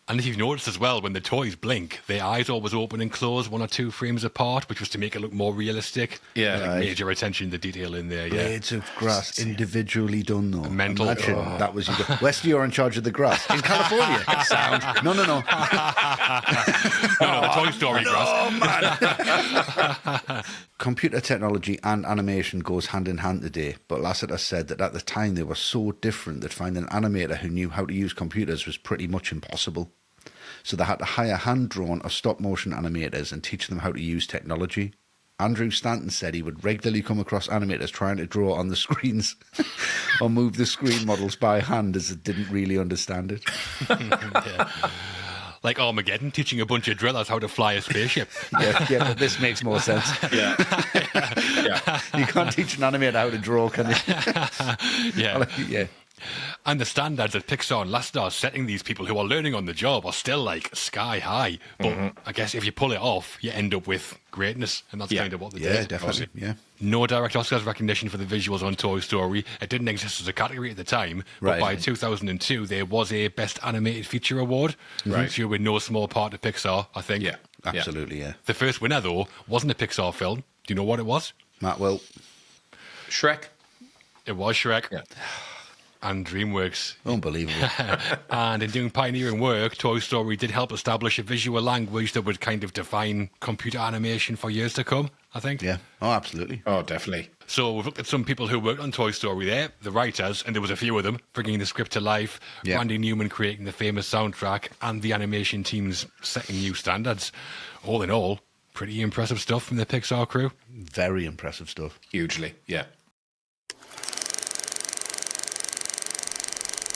And if you've noticed as well, when the toys blink, their eyes always open and close 1 or 2 frames apart, which was to make it look more realistic. Yeah. Like major attention to detail in there, Blades of grass individually done, though. Mental. Imagine that was your... Westy, you're in charge of the grass. In California. Sound. No. No, the Toy Story grass. Oh, man. Computer technology and animation goes hand in hand today, but Lasseter said that at the time they were so different that finding an animator who knew how to use computers was pretty much impossible. So they had to hire hand-drawn or stop-motion animators and teach them how to use technology. Andrew Stanton said he would regularly come across animators trying to draw on the screens or move the screen models by hand as they didn't really understand it. Like Armageddon, teaching a bunch of drillers how to fly a spaceship. Yeah, but this makes more sense. Yeah. You can't teach an animator how to draw, can you? Yeah. And the standards that Pixar and Lasseter are setting these people who are learning on the job are still like sky high. But I guess if you pull it off, you end up with greatness, and that's kind of what they did. Yeah, definitely. Yeah. No direct Oscars recognition for the visuals on Toy Story. It didn't exist as a category at the time, but by 2002 there was a Best Animated Feature Award, which were no small part of Pixar, I think. Yeah. Absolutely, yeah. The first winner, though, wasn't a Pixar film. Do you know what it was? Matt, well, Shrek. It was Shrek. Yeah. And DreamWorks. unbelievable. And in doing pioneering work, Toy Story did help establish a visual language that would kind of define computer animation for years to come, I think. Yeah. Oh, absolutely. Oh, definitely. So we've looked at some people who worked on Toy Story there, the writers, and there was a few of them, bringing the script to life, Randy Newman creating the famous soundtrack, and the animation teams setting new standards. All in all, pretty impressive stuff from the Pixar crew. Very impressive stuff. Hugely, yeah.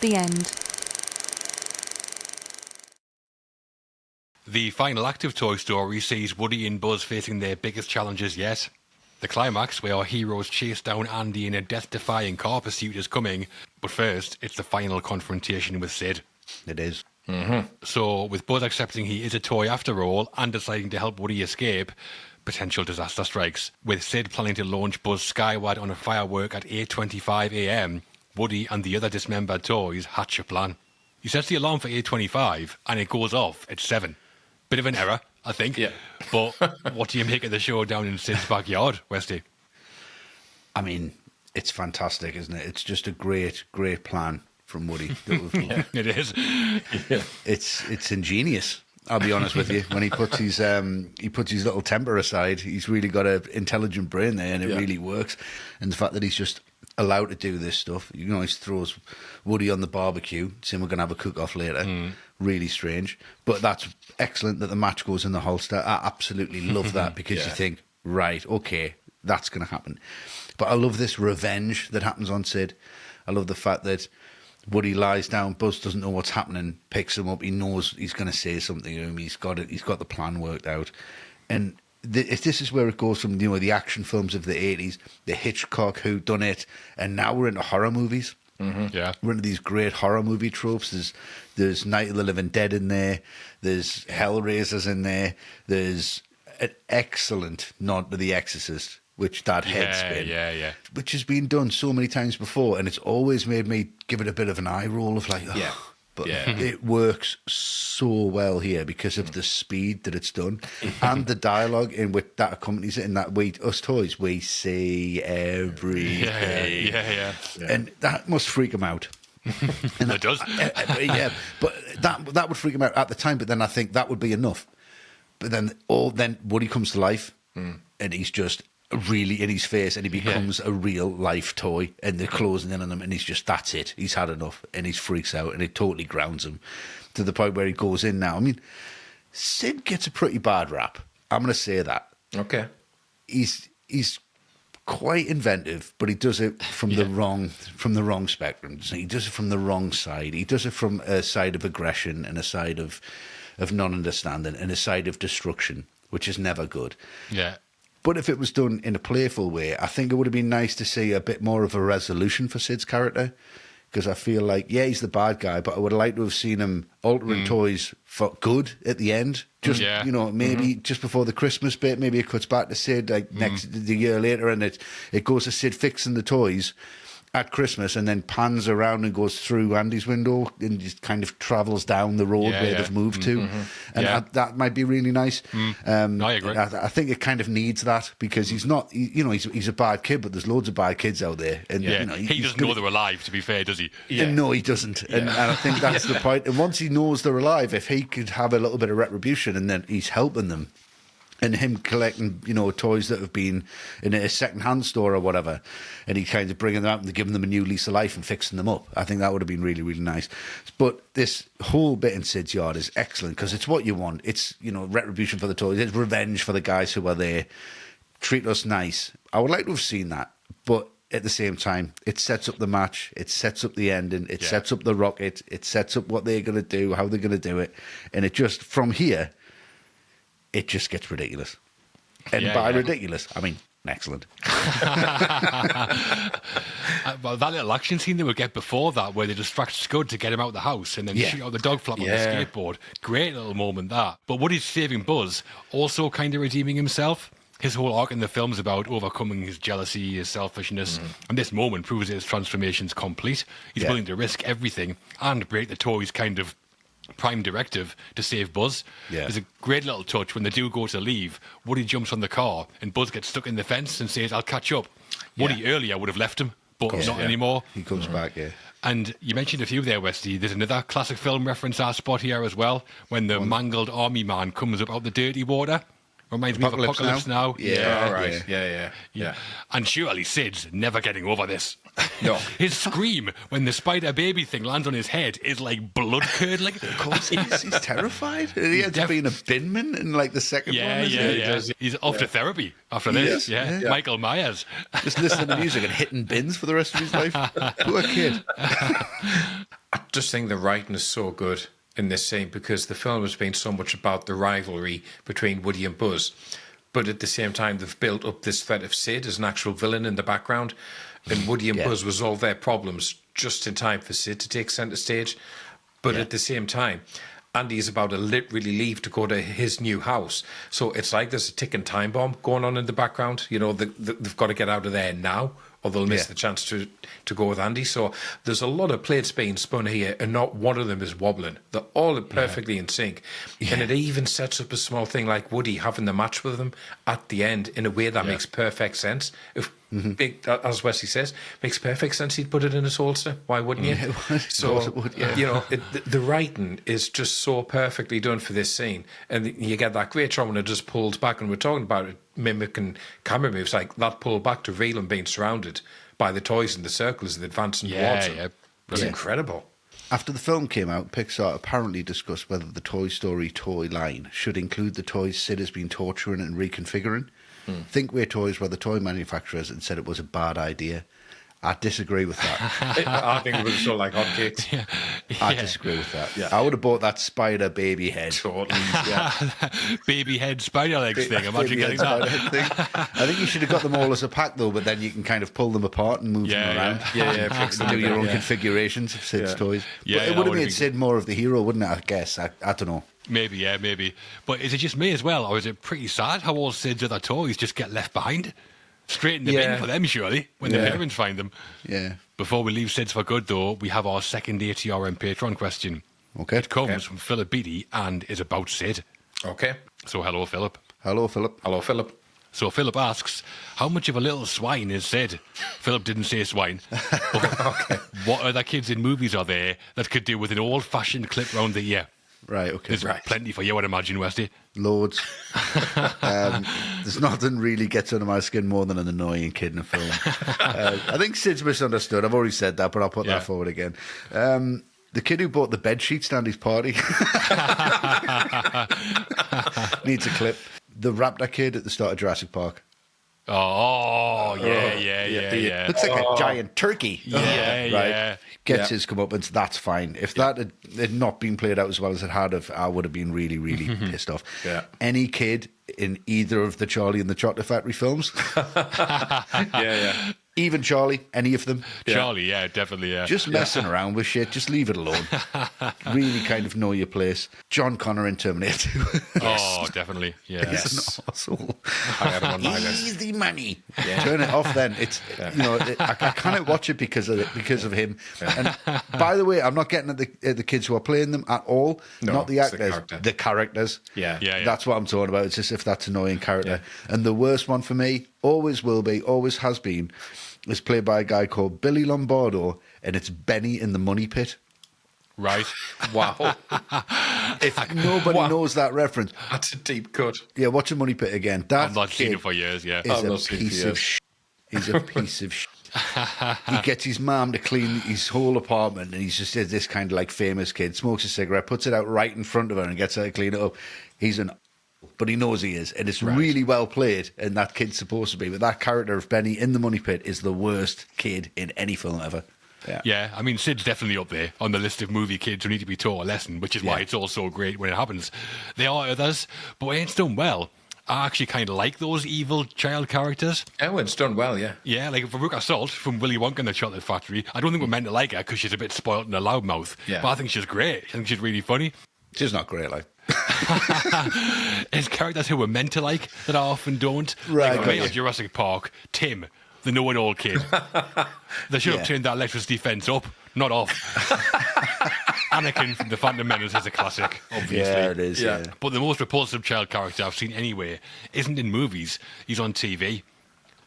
The end. The final act of Toy Story sees Woody and Buzz facing their biggest challenges yet. The climax, where our heroes chase down Andy in a death-defying car pursuit, is coming, but first, it's the final confrontation with Sid. It is. So, with Buzz accepting he is a toy after all, and deciding to help Woody escape, potential disaster strikes. With Sid planning to launch Buzz skyward on a firework at 8:25 a.m, Woody and the other dismembered toys hatch a plan. He sets the alarm for 8:25, and it goes off at 7. Bit of an error, I think. Yeah. But what do you make of the show down in Sid's backyard, Westy? I mean, it's fantastic, isn't it? It's just a great, great plan from Woody. It is. It's ingenious. I'll be honest with you. When he puts his little temper aside, he's really got an intelligent brain there, and it really works. And the fact that he's just allowed to do this stuff, he throws Woody on the barbecue, saying we're going to have a cook-off later. Really strange, but that's excellent that the match goes in the holster. I absolutely love that because you think, right, okay, that's going to happen. But I love this revenge that happens on Sid. I love the fact that Woody lies down, Buzz doesn't know what's happening, picks him up, he knows he's going to say something to him, he's got the plan worked out. And this is where it goes from the action films of the 80s, the Hitchcock whodunit, and now we're into horror movies. Yeah. We're into these great horror movie tropes. There's Night of the Living Dead in there, there's Hellraisers in there, there's an excellent nod to The Exorcist, which that head spin, which has been done so many times before, and it's always made me give it a bit of an eye roll of like, but it works so well here because of the speed that it's done and the dialogue in which that accompanies it. In that us toys, we see everything. Yeah. And that must freak him out. And It does. Yeah, but that would freak him out at the time. But then I think that would be enough. But then Woody comes to life, and he's just really in his face, and he becomes a real life toy, and they're closing in on him, and that's it. He's had enough, and he freaks out, and it totally grounds him to the point where he goes in now. I mean, Sid gets a pretty bad rap. I'm going to say that. Okay. He's quite inventive, but he does it from the wrong spectrum. So he does it from the wrong side. He does it from a side of aggression and a side of non-understanding and a side of destruction, which is never good. Yeah. But if it was done in a playful way, I think it would have been nice to see a bit more of a resolution for Sid's character. Because I feel like, he's the bad guy, but I would like to have seen him altering toys for good at the end. Just, maybe just before the Christmas bit, maybe it cuts back to Sid the year later, and it goes to Sid fixing the toys at Christmas, and then pans around and goes through Andy's window and just kind of travels down the road where they've moved to. And that might be really nice. No, I agree. I think it kind of needs that because he's not, he's a bad kid, but there's loads of bad kids out there. And he doesn't know they're alive, to be fair, does he? Yeah. No, he doesn't. And I think that's the point. And once he knows they're alive, if he could have a little bit of retribution and then he's helping them, and him collecting, toys that have been in a second-hand store or whatever, and he kind of bringing them out and giving them a new lease of life and fixing them up. I think that would have been really, really nice. But this whole bit in Sid's yard is excellent because it's what you want. It's, retribution for the toys. It's revenge for the guys who are there. Treat us nice. I would like to have seen that, but at the same time, it sets up the match. It sets up the ending. It sets up the rocket. It sets up what they're going to do, how they're going to do it. And it just, from here, it just gets ridiculous. And by ridiculous, I mean excellent. Well, that little action scene they would get before that, where they distract Scud to get him out of the house and then shoot out the dog flap on the skateboard. Great little moment, that. But Woody's saving Buzz, also kind of redeeming himself. His whole arc in the film's about overcoming his jealousy, his selfishness, and this moment proves that his transformation's complete. He's willing to risk everything and break the toy's kind of prime directive to save Buzz. There's a great little touch when they do go to leave. Woody jumps on the car and Buzz gets stuck in the fence and says, "I'll catch up." Woody earlier would have left him, but not anymore. He comes back, And you mentioned a few there, Westy. There's another classic film reference I spot here as well, when the mangled army man comes up out the dirty water. Reminds me of Apocalypse Now. Yeah, right. Yeah. And surely Sid's never getting over this. No. His scream when the spider baby thing lands on his head is like blood curdling. Of course, he's terrified. He ends up being a binman in like the second one. He's off to therapy after this. Michael Myers. Just listening to music and hitting bins for the rest of his life. Poor kid. I just think the writing is so good in this scene because the film has been so much about the rivalry between Woody and Buzz, but at the same time they've built up this threat of Sid as an actual villain in the background, and Woody and Buzz resolve their problems just in time for Sid to take centre stage. But at the same time, Andy's about to literally leave to go to his new house, so it's like there's a ticking time bomb going on in the background. They've got to get out of there now, or they'll miss the chance to go with Andy. So there's a lot of plates being spun here, and not one of them is wobbling. They're all perfectly in sync. And it even sets up a small thing like Woody having the match with them at the end in a way that makes perfect sense. If as Wesley says, makes perfect sense he'd put it in his holster. Why wouldn't you? So, the writing is just so perfectly done for this scene. And you get that great shot when it just pulls back, and we're talking about it mimicking camera moves, like that pull back to real and being surrounded by the toys in the circles and advancing towards them. It's incredible. After the film came out, Pixar apparently discussed whether the Toy Story toy line should include the toys Sid has been torturing and reconfiguring. Thinkway Toys were the toy manufacturers and said it was a bad idea. I disagree with that. I think it was so like hotcakes. I disagree with that. I would have bought that spider baby head. Totally. Baby head spider legs thing. Imagine getting that. I think you should have got them all as a pack, though, but then you can kind of pull them apart and move them around. And do your own configurations of Sid's toys. But it would have made Sid more of the hero, wouldn't it, I guess? I don't know. Maybe. But is it just me as well, or is it pretty sad how all Sid's other toys just get left behind? Straight in the bin for them, surely, when the parents find them. Yeah. Before we leave Sid's for good, though, we have our second ATRM Patreon question. Okay. It comes from Philip Beattie and is about Sid. Okay. So, hello, Philip. Hello, Philip. Hello, Philip. So, Philip asks, how much of a little swine is Sid? Philip didn't say swine. Okay. What other kids in movies are there that could do with an old-fashioned clip round the ear? Right, okay. There's plenty for you, I'd imagine, Westy. Loads. There's nothing really gets under my skin more than an annoying kid in a film. I think Sid's misunderstood. I've already said that, but I'll put that forward again. The kid who bought the bed sheets down his party needs a clip. The raptor kid at the start of Jurassic Park. Yeah. Looks like a giant turkey. Yeah. Gets his comeuppance, that's fine. If that had not been played out as well as it had, I would have been really, really pissed off. Yeah. Any kid in either of the Charlie and the Chocolate Factory films, even Charlie, any of them, Charlie, definitely, just messing around with shit, just leave it alone. Really kind of know your place. John Connor in Terminator 2. Oh, definitely, He's an arsehole. I had him on my list. Easy money. Turn it off then. It's I can't watch it because of him. And by the way, I'm not getting at the kids who are playing them at all. No, not the it's the actors, character. the characters. Yeah. That's what I'm talking about. It's as if that's an annoying character. And the worst one for me, always will be, always has been, is played by a guy called Billy Lombardo, and it's Benny in the Money Pit. Right. Wow. If nobody knows that reference, That's a deep cut. yeah, watch the Money Pit again. That I've not seen kid it for years, is I've a not seen it for piece years. of shit. He's a piece of shit. He gets his mum to clean his whole apartment, and he's just this kind of like famous kid, smokes a cigarette, puts it out right in front of her and gets her to clean it up. He's but he knows he is, and it's really well played, and that kid's supposed to be. But that character of Benny in the Money Pit is the worst kid in any film ever. Yeah, I mean, Sid's definitely up there on the list of movie kids who need to be taught a lesson, which is why it's all so great when it happens. There are others, but when it's done well, I actually kind of like those evil child characters. Oh, it's done well, yeah. Yeah, like Veruca Salt from Willy Wonka and the Chocolate Factory. I don't think we're meant to like her because she's a bit spoilt and a loudmouth. Yeah. But I think she's great. I think she's really funny. She's not great, like. There's characters who we're meant to like that I often don't. Right, Like for me yeah. on Jurassic Park, Tim, the know-it-all kid. They should have turned that electricity fence up, not off. Anakin from The Phantom Menace is a classic, obviously. Yeah, it is, yeah. But the most repulsive child character I've seen anywhere isn't in movies. He's on TV.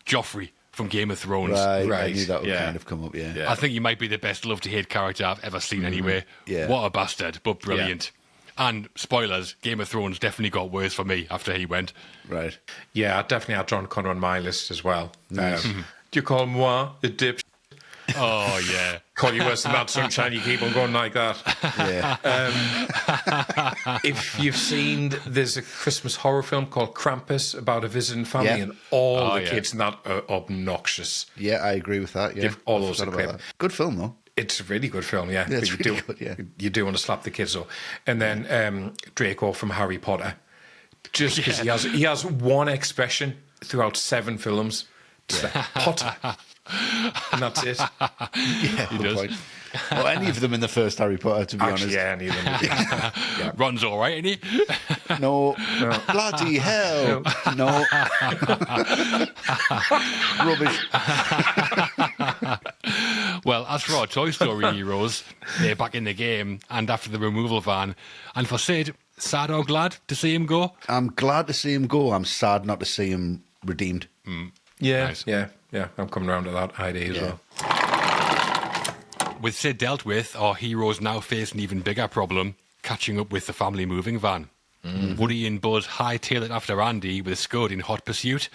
Joffrey from Game of Thrones. Right, I Right, knew that would yeah. kind of come up, yeah. I think he might be the best love-to-hate character I've ever seen anywhere. Yeah. What a bastard, but brilliant. And spoilers, Game of Thrones definitely got worse for me after he went. Right. Yeah, I definitely had John Connor on my list as well. Do you call moi a dip? Oh, yeah. Call you worse than that, sunshine. You keep on going like that. Yeah. If you've seen, there's a Christmas horror film called Krampus about a visiting family, Yeah. and all Oh, the yeah. kids in that are obnoxious. Yeah, I agree with that, yeah. Give all I those a forgot about clip. that. Good film, though. It's a really good film, yeah. Yeah, it's But really good, yeah. You do want to slap the kids though. And then Draco from Harry Potter, just because he has one expression throughout 7 films. Just like, Potter, and that's it. Yeah, good does. point. Well, any of them in the first Harry Potter, to be Actually, yeah, neither. Yeah. Ron's all right, isn't he? honest. No. Bloody hell. No. Rubbish. Well, as for our Toy Story heroes, they're back in the game and after the removal van. And for Sid, sad or glad to see him go? I'm glad to see him go. I'm sad not to see him redeemed. Yeah, Nice. yeah. I'm coming around to that idea as well. With Sid dealt with, our heroes now face an even bigger problem, catching up with the family moving van. Woody and Buzz hightail it after Andy with Scud in hot pursuit.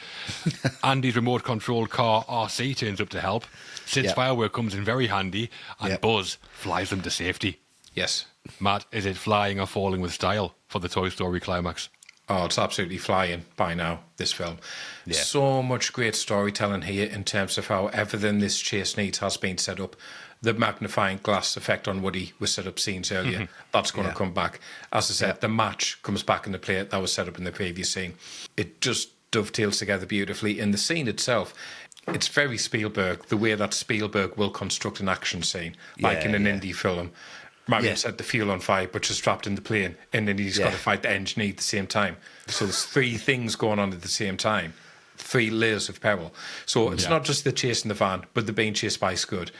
Andy's remote-controlled car RC turns up to help. Sid's Yeah. firework comes in very handy, and Yeah. Buzz flies them to safety. Yes. Matt, is it flying or falling with style for the Toy Story climax? Oh, it's absolutely flying by now, this film. Yeah. So much great storytelling here in terms of how everything this chase needs has been set up. The magnifying glass effect on Woody was set up scenes earlier. That's going to come back. As I said, the match comes back into play that was set up in the previous scene. It just dovetails together beautifully. In the scene itself, it's very Spielberg, the way that Spielberg will construct an action scene, like Yeah, in an yeah. indie film. Marion Yeah. set the fuel on fire, but she's trapped in the plane, and then he's got to fight the engineer at the same time. So there's 3 things going on at the same time. 3 layers of peril. So it's not just they're chasing the van, but they're being chased by Scud.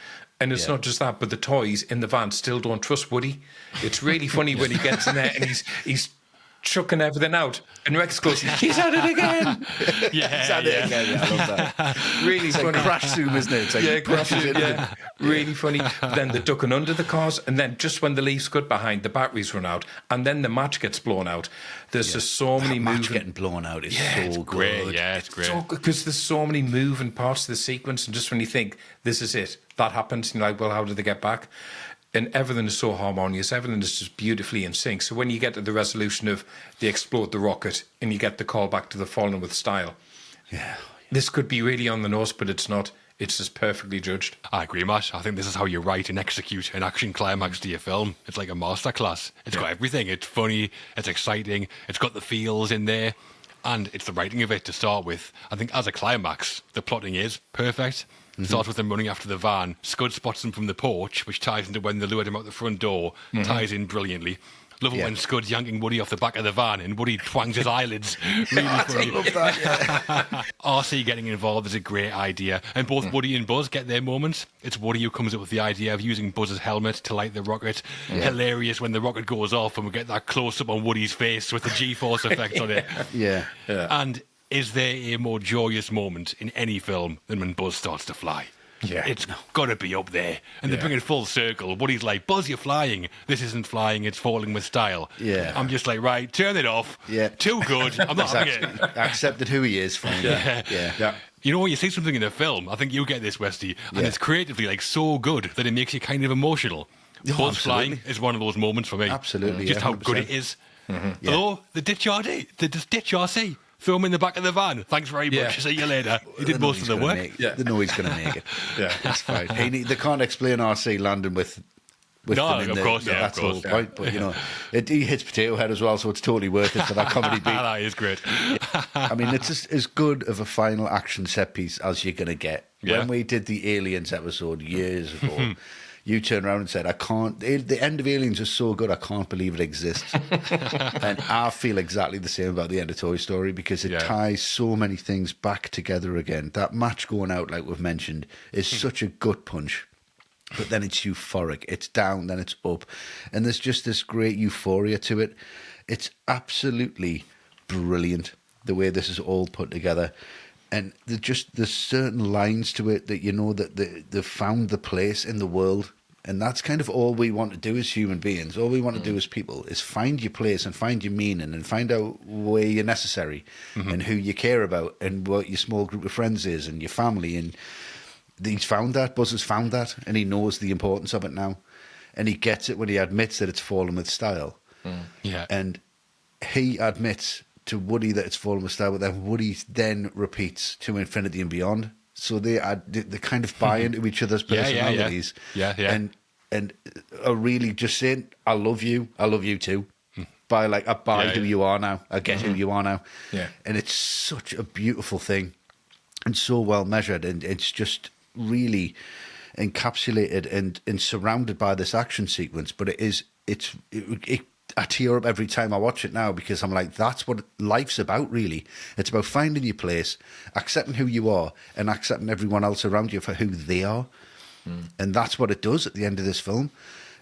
And it's not just that, but the toys in the van still don't trust Woody. It's really funny when he gets in there and he's chucking everything out. And Rex goes, he's at it again. He's at it again. I love that. Really It's funny. like crash zoom, isn't it? It's like Crash Zoom, really funny. Then they're ducking under the cars, and then just when they leave Scud behind, the batteries run out, and then the match gets blown out. There's just so many match moving... getting blown out is it's so Great, good. yeah, it's great. So good, because there's so many moving parts to the sequence, and just when you think, this is it, that happens, and you're like, well, how did they get back? And everything is so harmonious. Everything is just beautifully in sync. So when you get to the resolution of they explode the rocket and you get the call back to the Fallen with style, this could be really on the nose, but it's not. It's just perfectly judged. I agree, Matt. I think this is how you write and execute an action climax to your film. It's like a masterclass. It's got everything. It's funny. It's exciting. It's got the feels in there. And it's the writing of it to start with. I think as a climax, the plotting is perfect. Starts with them running after the van. Scud spots them from the porch, which ties into when they lured him out the front door. Ties in brilliantly. Love it when Scud's yanking Woody off the back of the van and Woody twangs his eyelids. Really funny. I love that, RC getting involved is a great idea. And both Woody and Buzz get their moments. It's Woody who comes up with the idea of using Buzz's helmet to light the rocket. Hilarious when the rocket goes off and we get that close-up on Woody's face with the G-force effect on it. Yeah. And is there a more joyous moment in any film than when Buzz starts to fly? Yeah. It's got to be up there. And they bring it full circle. Woody's like, Buzz, you're flying. This isn't flying, it's falling with style. Yeah. I'm just like, right, turn it off. Yeah. Too good. I'm not having it. Accepted who he is, fine. Yeah. You know, when you see something in a film, I think you get this, Westy, and it's creatively like so good that it makes you kind of emotional. Oh, Buzz flying is one of those moments for me. Absolutely, Just yeah, how good 100%. it is. Although, the ditch RC. Throw him in the back of the van. Thanks very much. See you later. He did most of the work. They know he's going to make it. That's fine. They can't explain RC landing with No, them in of the, course, that's of the course. whole point. But, you know, he hits Potato Head as well, so it's totally worth it for that comedy beat. That is great. I mean, it's as good of a final action set piece as you're going to get. Yeah. When we did the Aliens episode years ago, you turned around and said, the end of Aliens is so good, I can't believe it exists. And I feel exactly the same about the end of Toy Story because it ties so many things back together again. That match going out, like we've mentioned, is such a gut punch. But then it's euphoric. It's down, then it's up. And there's just this great euphoria to it. It's absolutely brilliant, the way this is all put together. And there's certain lines to it that you know that they've found the place in the world. And that's kind of all we want to do as human beings. All we want to do as people is find your place and find your meaning and find out where you're necessary and who you care about and what your small group of friends is and your family. And he's found that. Buzz has found that. And he knows the importance of it now. And he gets it when he admits that it's fallen with style. Yeah. And he admits to Woody that it's fallen with style, but then Woody then repeats to infinity and beyond. So they kind of buy into each other's personalities. Yeah. And are really just saying, I love you too. I buy who you are now. I get who you are now. Yeah. And it's such a beautiful thing and so well measured. And it's just really encapsulated and surrounded by this action sequence. But I tear up every time I watch it now because I'm like, that's what life's about, really. It's about finding your place, accepting who you are, and accepting everyone else around you for who they are. And that's what it does at the end of this film.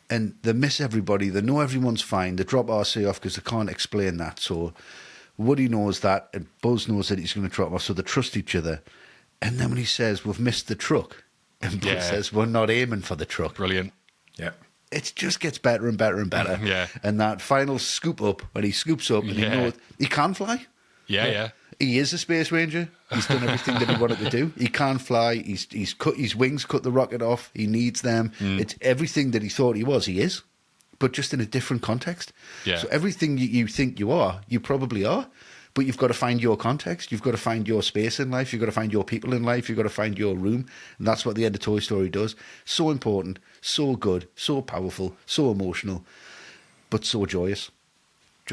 And they miss everybody. They know everyone's fine. They drop RC off because they can't explain that. So Woody knows that, and Buzz knows that he's going to drop off, so they trust each other. And then when he says, we've missed the truck, and Buzz says, we're not aiming for the truck. Brilliant. Yeah. It just gets better and better and better. Yeah. And that final scoop up, when he scoops up and he knows he can fly. Yeah. He is a space ranger. He's done everything that he wanted to do. He can fly. He's cut his wings, cut the rocket off. He needs them. It's everything that he thought he was. He is, but just in a different context. Yeah. So everything you think you are, you probably are. But you've got to find your context. You've got to find your space in life. You've got to find your people in life. You've got to find your room. And that's what the end of Toy Story does. So important, so good, so powerful, so emotional, but so joyous.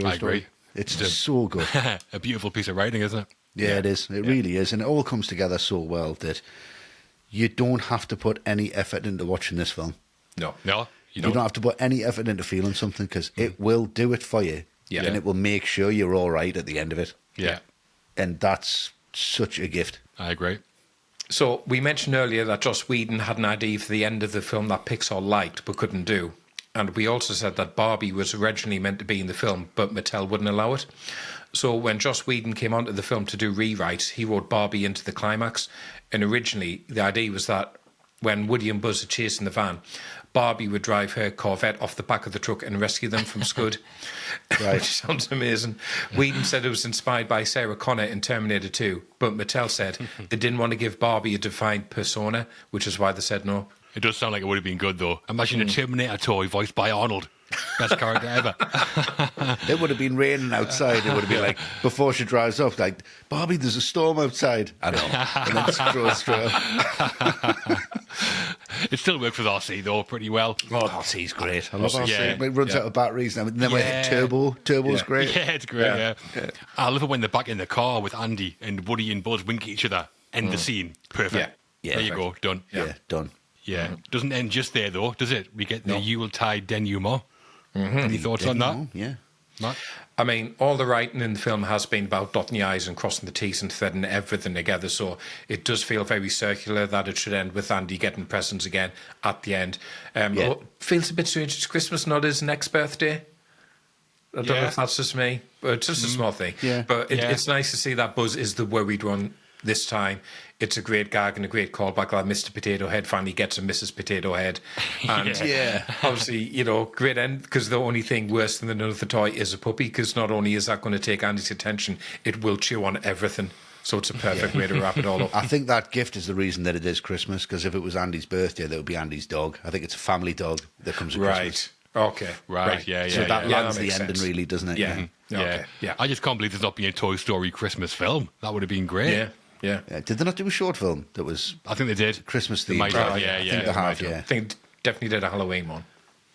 I agree. It's just so good. A beautiful piece of writing, isn't it? Yeah, it is. It really is. And it all comes together so well that you don't have to put any effort into watching this film. No. You don't have to put any effort into feeling something because it will do it for you. Yeah. And it will make sure you're all right at the end of it. Yeah. And that's such a gift. I agree. So we mentioned earlier that Joss Whedon had an idea for the end of the film that Pixar liked but couldn't do. And we also said that Barbie was originally meant to be in the film, but Mattel wouldn't allow it. So when Joss Whedon came onto the film to do rewrites, he wrote Barbie into the climax. And originally, the idea was that when Woody and Buzz are chasing the van, Barbie would drive her Corvette off the back of the truck and rescue them from Scud. Right. Which sounds amazing. Whedon said it was inspired by Sarah Connor in Terminator 2, but Mattel said they didn't want to give Barbie a defined persona, which is why they said no. It does sound like it would have been good, though. Imagine a Terminator toy voiced by Arnold. Best character ever. It would have been raining outside. It would have been like, before she drives off, like, Barbie, there's a storm outside. I know. And then straight. It still works with RC, though, pretty well. Oh, RC's great. I love RC. Yeah. It runs out of batteries. And then we hit Turbo. Turbo's great. Yeah, it's great, yeah. I love it when they're back in the car with Andy and Woody and Buzz wink at each other. End the scene. Perfect. Yeah. There you go. Done. Yeah, done. Yeah. Doesn't end just there, though, does it? We get the Yuletide denouement. Any thoughts on that? Yeah. Matt? I mean, all the writing in the film has been about dotting the I's and crossing the T's and threading everything together, so it does feel very circular that it should end with Andy getting presents again at the end. It feels a bit strange. It's Christmas, not his next birthday. I don't know if that's just me, but it's just a small thing. Yeah. But it's nice to see that Buzz is the worried one this time. It's a great gag and a great callback that Mr. Potato Head finally gets a Mrs. Potato Head. And obviously, great end, because the only thing worse than another toy is a puppy, because not only is that going to take Andy's attention, it will chew on everything. So it's a perfect way to wrap it all up. I think that gift is the reason that it is Christmas, because if it was Andy's birthday, that would be Andy's dog. I think it's a family dog that comes at Christmas. Okay. Right. Yeah. So that lands that the makes ending, sense. really, doesn't it? Yeah. Okay. Yeah. I just can't believe there's not been a Toy Story Christmas film. That would have been great. Yeah. Did they not do a short film that was I think they did. Christmas They themed? might have, I think they have, I think definitely did a Halloween one.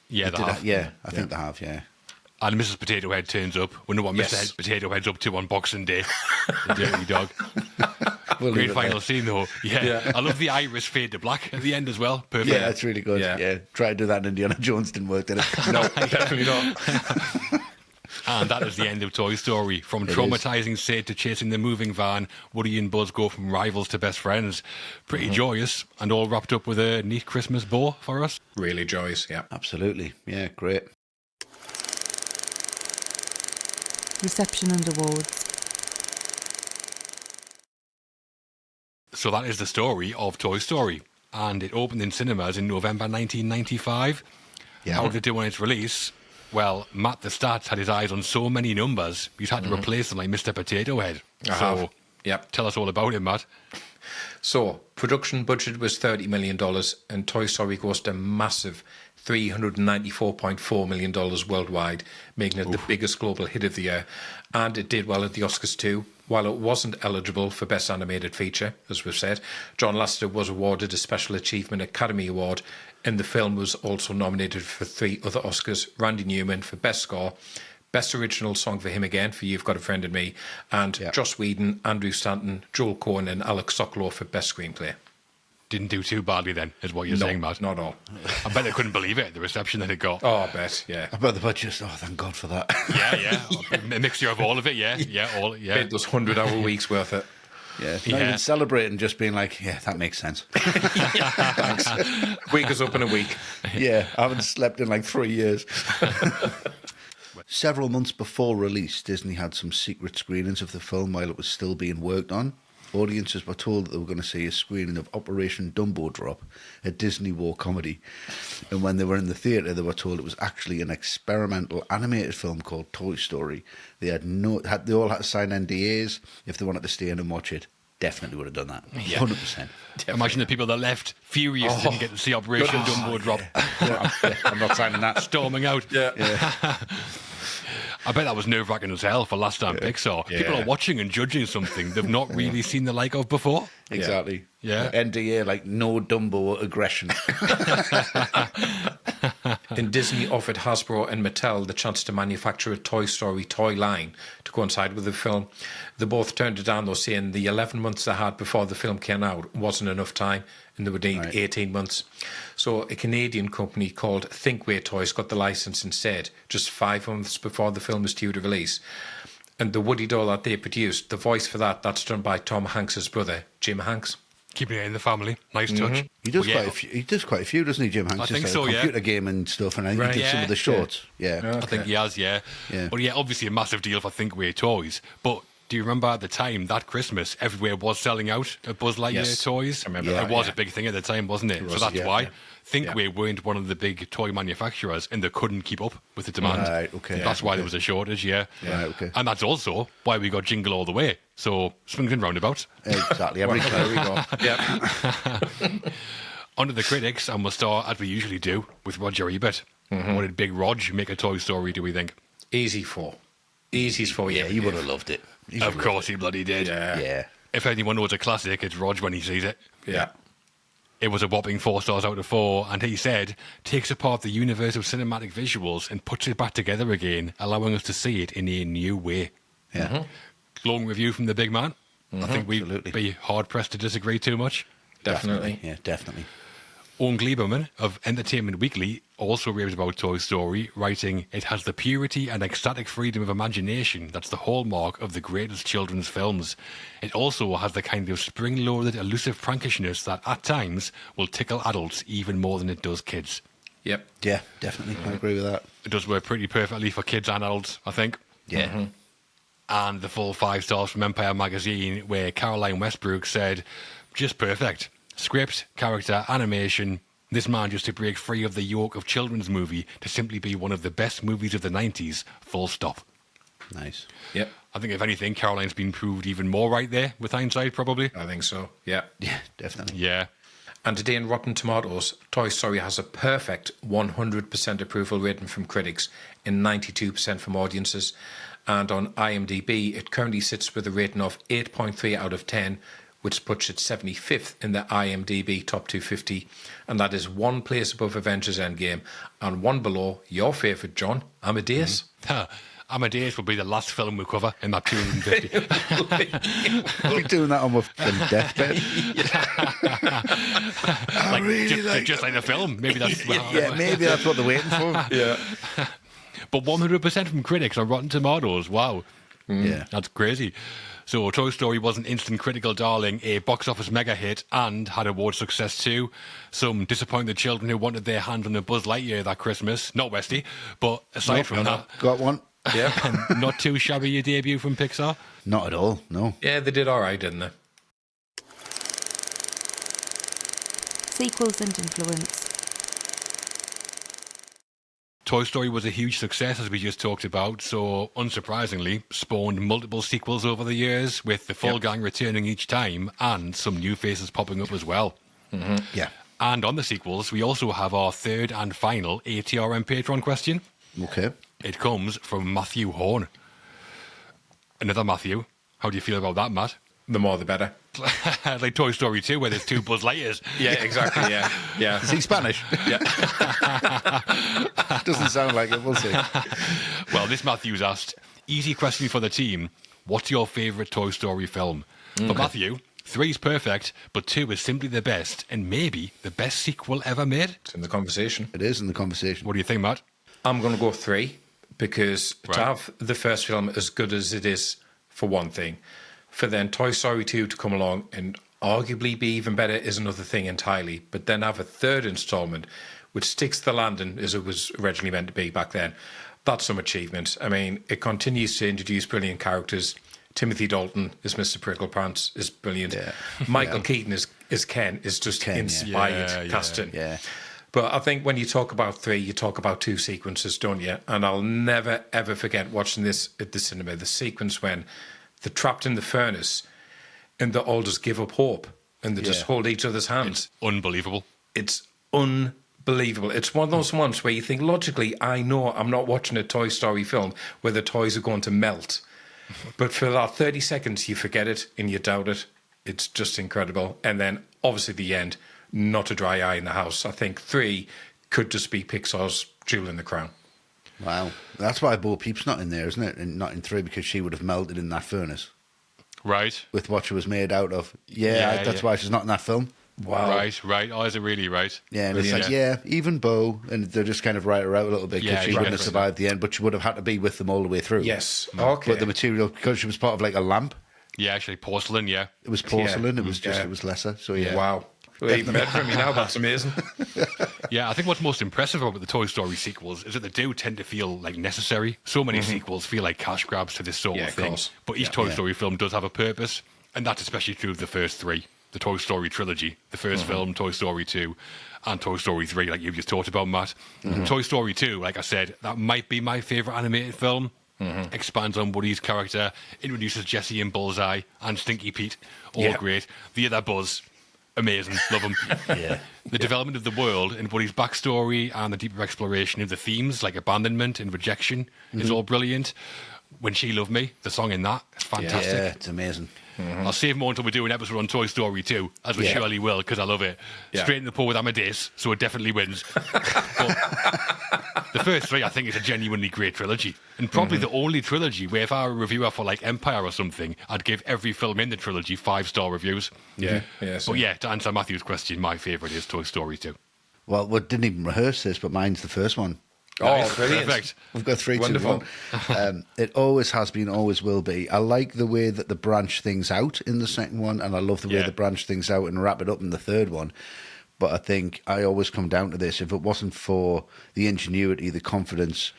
Yeah, they have. I think they have, yeah. And Mrs. Potato Head turns up. Wonder what Mr. Potato Head's up to on Boxing Day. The dirty dog. Great final scene, though. Yeah. I love the iris fade to black at the end as well. Perfect. Yeah, that's really good. Yeah. Try to do that in Indiana Jones, didn't work, did it? No, definitely not. And that is the end of Toy Story. From traumatizing Sid to chasing the moving van, Woody and Buzz go from rivals to best friends. Pretty joyous, and all wrapped up with a neat Christmas bow for us. Really joyous, yeah. Absolutely. Yeah, great. Reception and awards. So that is the story of Toy Story. And it opened in cinemas in November 1995. Yeah. How did it do on its release? Well, Matt the Stats had his eyes on so many numbers, he's had to replace them like Mr. Potato Head. So, tell us all about it, Matt. So, production budget was $30 million, and Toy Story grossed a massive $394.4 million worldwide, making it the biggest global hit of the year. And it did well at the Oscars too. While it wasn't eligible for Best Animated Feature, as we've said, John Lasseter was awarded a Special Achievement Academy Award, and the film was also nominated for 3 other Oscars. Randy Newman for Best Score, Best Original Song for him again, for You've Got a Friend in Me, and Joss Whedon, Andrew Stanton, Joel Cohen and Alex Sokolow for Best Screenplay. Didn't do too badly then, is what you're saying, Matt. Not at all. I bet they couldn't believe it, the reception that it got. Oh, I bet, yeah. I bet the budget, thank God for that. Yeah. A mixture of all of it, Paid those 100-hour weeks worth it. Yeah, not even celebrating, just being like, yeah, that makes sense. Thanks. Week is up in a week. Yeah, I haven't slept in like 3 years. Several months before release, Disney had some secret screenings of the film while it was still being worked on. Audiences were told that they were going to see a screening of Operation Dumbo Drop, a Disney war comedy. And when they were in the theatre, they were told it was actually an experimental animated film called Toy Story. They all had to sign NDAs if they wanted to stay in and watch it. Definitely would have done that. 100%. Definitely. Imagine the people that left furious didn't get to see Operation Dumbo Drop. I'm not signing that. Storming out. Yeah. I bet that was nerve-wracking as hell for last time Pixar. Yeah. People are watching and judging something they've not really seen the like of before. Exactly. Yeah. NDA, like no Dumbo aggression. And Disney offered Hasbro and Mattel the chance to manufacture a Toy Story toy line to coincide with the film. They both turned it down, though, saying the 11 months they had before the film came out wasn't enough time and they would need 18 months. So a Canadian company called Thinkway Toys got the license instead, just 5 months before the film was due to release. And the Woody doll that they produced, the voice for that's done by Tom Hanks's brother, Jim Hanks. Keeping it in the family. Nice touch. He does Well, quite a few. He does quite a few, doesn't he, Jim Hanks? I think Just so, like yeah. computer game and stuff, and I think he did some of the shorts. Yeah. I think he has, yeah. Yeah. But yeah, obviously a massive deal for Thinkway toys. But do you remember at the time, that Christmas, everywhere was selling out of Buzz Lightyear toys? I remember It that, was yeah. a big thing at the time, wasn't it? So that's yeah, why. yeah. Thinkway weren't one of the big toy manufacturers and they couldn't keep up with the demand. Right, okay. That's why there was a shortage, yeah. Right, okay. And that's also why we got Jingle All the Way. So swings and roundabouts. Exactly. Every There we go. Yep. On to the critics, and we'll start, as we usually do, with Roger Ebert. What did Big Rog make a Toy Story, do we think? Easy for. Easy's for you. Yeah, he would have loved it. Of course he bloody did. Yeah. Yeah. If anyone knows a classic, it's Rog when he sees it. Yeah. It was a whopping 4 stars out of 4, and he said, takes apart the universe of cinematic visuals and puts it back together again, allowing us to see it in a new way. Yeah. Glowing review from the big man. I think we'd Absolutely. be hard-pressed to disagree too much. Definitely. Yeah, definitely. Owen Gleiberman of Entertainment Weekly also raves about Toy Story, writing, it has the purity and ecstatic freedom of imagination that's the hallmark of the greatest children's films. It also has the kind of spring-loaded, elusive prankishness that, at times, will tickle adults even more than it does kids. Yep. Yeah, definitely. I agree with that. It does work pretty perfectly for kids and adults, I think. Yeah. And the full 5 stars from Empire magazine, where Caroline Westbrook said, just perfect. Script, character, animation. This man just to break free of the yoke of children's movie to simply be one of the best movies of the 90s, full stop. Nice. Yep. I think, if anything, Caroline's been proved even more right there, with hindsight, probably. I think so. Yeah. Yeah, definitely. Yeah. And today in Rotten Tomatoes, Toy Story has a perfect 100% approval rating from critics and 92% from audiences. And on IMDb, it currently sits with a rating of 8.3 out of 10, which puts it 75th in the IMDb Top 250. And that is 1 place above Avengers Endgame and 1 below your favourite, John, Amadeus. Amadeus will be the last film we cover in that 250. I'll be doing that on my fucking deathbed. Just like the film. Maybe that's... Yeah, maybe that's what they're waiting for. Yeah. But 100% from critics on Rotten Tomatoes. Wow. Yeah. That's crazy. So Toy Story was an instant critical darling, a box office mega hit, and had award success too. Some disappointed children who wanted their hand on a Buzz Lightyear that Christmas. Not Westy, but aside from that, Got one? Yeah. not too shabby a debut from Pixar. Not at all, no. Yeah, they did all right, didn't they? Sequels and influence. Toy Story was a huge success, as we just talked about, so unsurprisingly spawned multiple sequels over the years, with the full gang returning each time and some new faces popping up as well. Yeah. And on the sequels, we also have our third and final ATRM Patreon question. Okay. It comes from Matthew Horn. Another Matthew. How do you feel about that, Matt? The more the better. Like Toy Story 2, where there's 2 Buzz Lightyears. Yeah, exactly. Yeah. Yeah. Is he Spanish? Yeah. Doesn't sound like it, we'll see. Well, this Matthew's asked, easy question for the team. What's your favourite Toy Story film? For Matthew, 3's perfect, but 2 is simply the best, and maybe the best sequel ever made. It's in the conversation. It is in the conversation. What do you think, Matt? I'm going to go 3 because Right. to have the first film as good as it is, for one thing, for then Toy Story 2 to come along and arguably be even better is another thing entirely. But then have a third installment, which sticks to the landing as it was originally meant to be back then. That's some achievement. I mean, it continues to introduce brilliant characters. Timothy Dalton as Mr. Pricklepants is brilliant. Yeah. Michael Keaton is Ken is just Ken, yeah. inspired Yeah, casting. Yeah. But I think when you talk about 3, you talk about 2 sequences, don't you? And I'll never, ever forget watching this at the cinema, the sequence when they're trapped in the furnace and they all just give up hope and they just hold each other's hands. Unbelievable. It's unbelievable. It's one of those ones where you think, logically, I know I'm not watching a Toy Story film where the toys are going to melt. But for that 30 seconds, you forget it and you doubt it. It's just incredible. And then, obviously, the end, not a dry eye in the house. I think 3 could just be Pixar's jewel in the crown. Wow. That's why Bo Peep's not in there, isn't it? And not in 3 because she would have melted in that furnace Right. with what she was made out of. Yeah, That's why she's not in that film. wow. Right. Oh, is it really right? Yeah, and it's like, even Bo, and they're just kind of write her out a little bit because she wouldn't have survived the end, but she would have had to be with them all the way through. Yes, okay. But the material, because she was part of like a lamp. Yeah, actually, porcelain, yeah. It was porcelain, it was just, it was lesser, so yeah. Wow. Well, you've met from me now, that's amazing. Yeah, I think what's most impressive about the Toy Story sequels is that they do tend to feel like necessary. So many sequels feel like cash grabs to this sort of thing. Course. But each Toy Story film does have a purpose, and that's especially true of the first three. The Toy Story trilogy, the first film, Toy Story 2, and Toy Story 3, like you've just talked about, Matt. Toy Story 2, like I said, that might be my favourite animated film. Expands on Woody's character, introduces Jessie and Bullseye and Stinky Pete, all great. The other Buzz, amazing, love him. The development of the world and Woody's backstory and the deeper exploration of the themes like abandonment and rejection is all brilliant. When She Loved Me, the song in that, is fantastic. Yeah, it's amazing. I'll save more until we do an episode on Toy Story 2, as we surely will, because I love it. Straight in the pool with Amadeus, so it definitely wins. But the first three, I think, is a genuinely great trilogy. And probably the only trilogy where if I were a reviewer for like Empire or something, I'd give every film in the trilogy 5-star reviews. Yeah. But yeah, to answer Matthew's question, my favourite is Toy Story 2. Well, we didn't even rehearse this, but mine's the first one. Oh, brilliant. Perfect. We've got 3, 2, Wonderful. 1. It always has been, always will be. I like the way that the branch things out in the second one, and I love the way the branch things out and wrap it up in the third one. But I think I always come down to this. If it wasn't for the ingenuity, the confidence,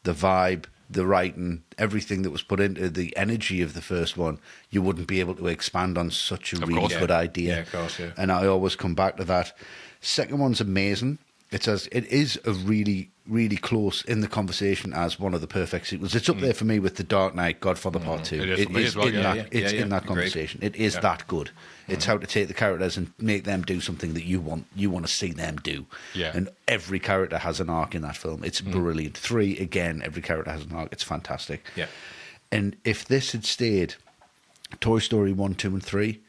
the vibe, the writing, everything that was put into the energy of the first one, you wouldn't be able to expand on such a really good idea. Yeah, of course, yeah. And I always come back to that. Second one's amazing. It is a really, really close in the conversation as one of the perfect sequels. It's up there for me with The Dark Knight, Godfather Part 2. It is for me as well, It's in that Agreed. conversation. It is that good. It's how to take the characters and make them do something that you want to see them do. Yeah. And every character has an arc in that film. It's brilliant. 3, again, every character has an arc. It's fantastic. Yeah. And if this had stayed Toy Story 1, 2, and 3,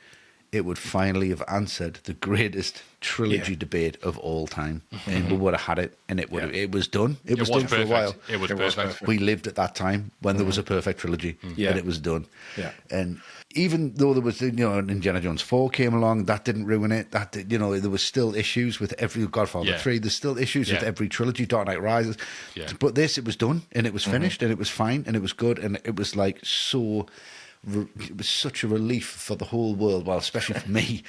it would finally have answered the greatest trilogy debate of all time. And we would have had it, and it would have, it was done. It was done for a while. It was perfect. We lived at that time when there was a perfect trilogy, and it was done. Yeah. And even though there was, Indiana Jones 4 came along, that didn't ruin it. That did, there was still issues with every Godfather 3. There's still issues with every trilogy. Dark Knight Rises, but this, it was done, and it was finished, and it was fine, and it was good, and it was like it was such a relief for the whole world, well, especially for me,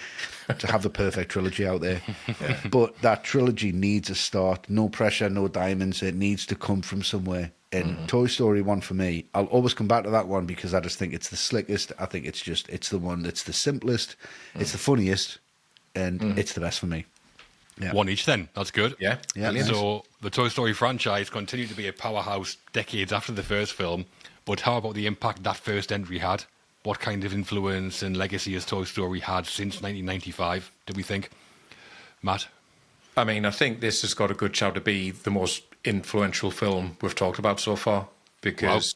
to have the perfect trilogy out there. But that trilogy needs a start. No pressure, no diamonds. It needs to come from somewhere. And Toy Story 1 for me, I'll always come back to that one because I just think it's the slickest. I think it's the one that's the simplest, it's the funniest, and it's the best for me. Yeah. One each then. That's good. Yeah. So the Toy Story franchise continued to be a powerhouse decades after the first film. But how about the impact that first entry had? What kind of influence and legacy has Toy Story had since 1995, do we think? Matt? I mean, I think this has got a good shout to be the most influential film we've talked about so far because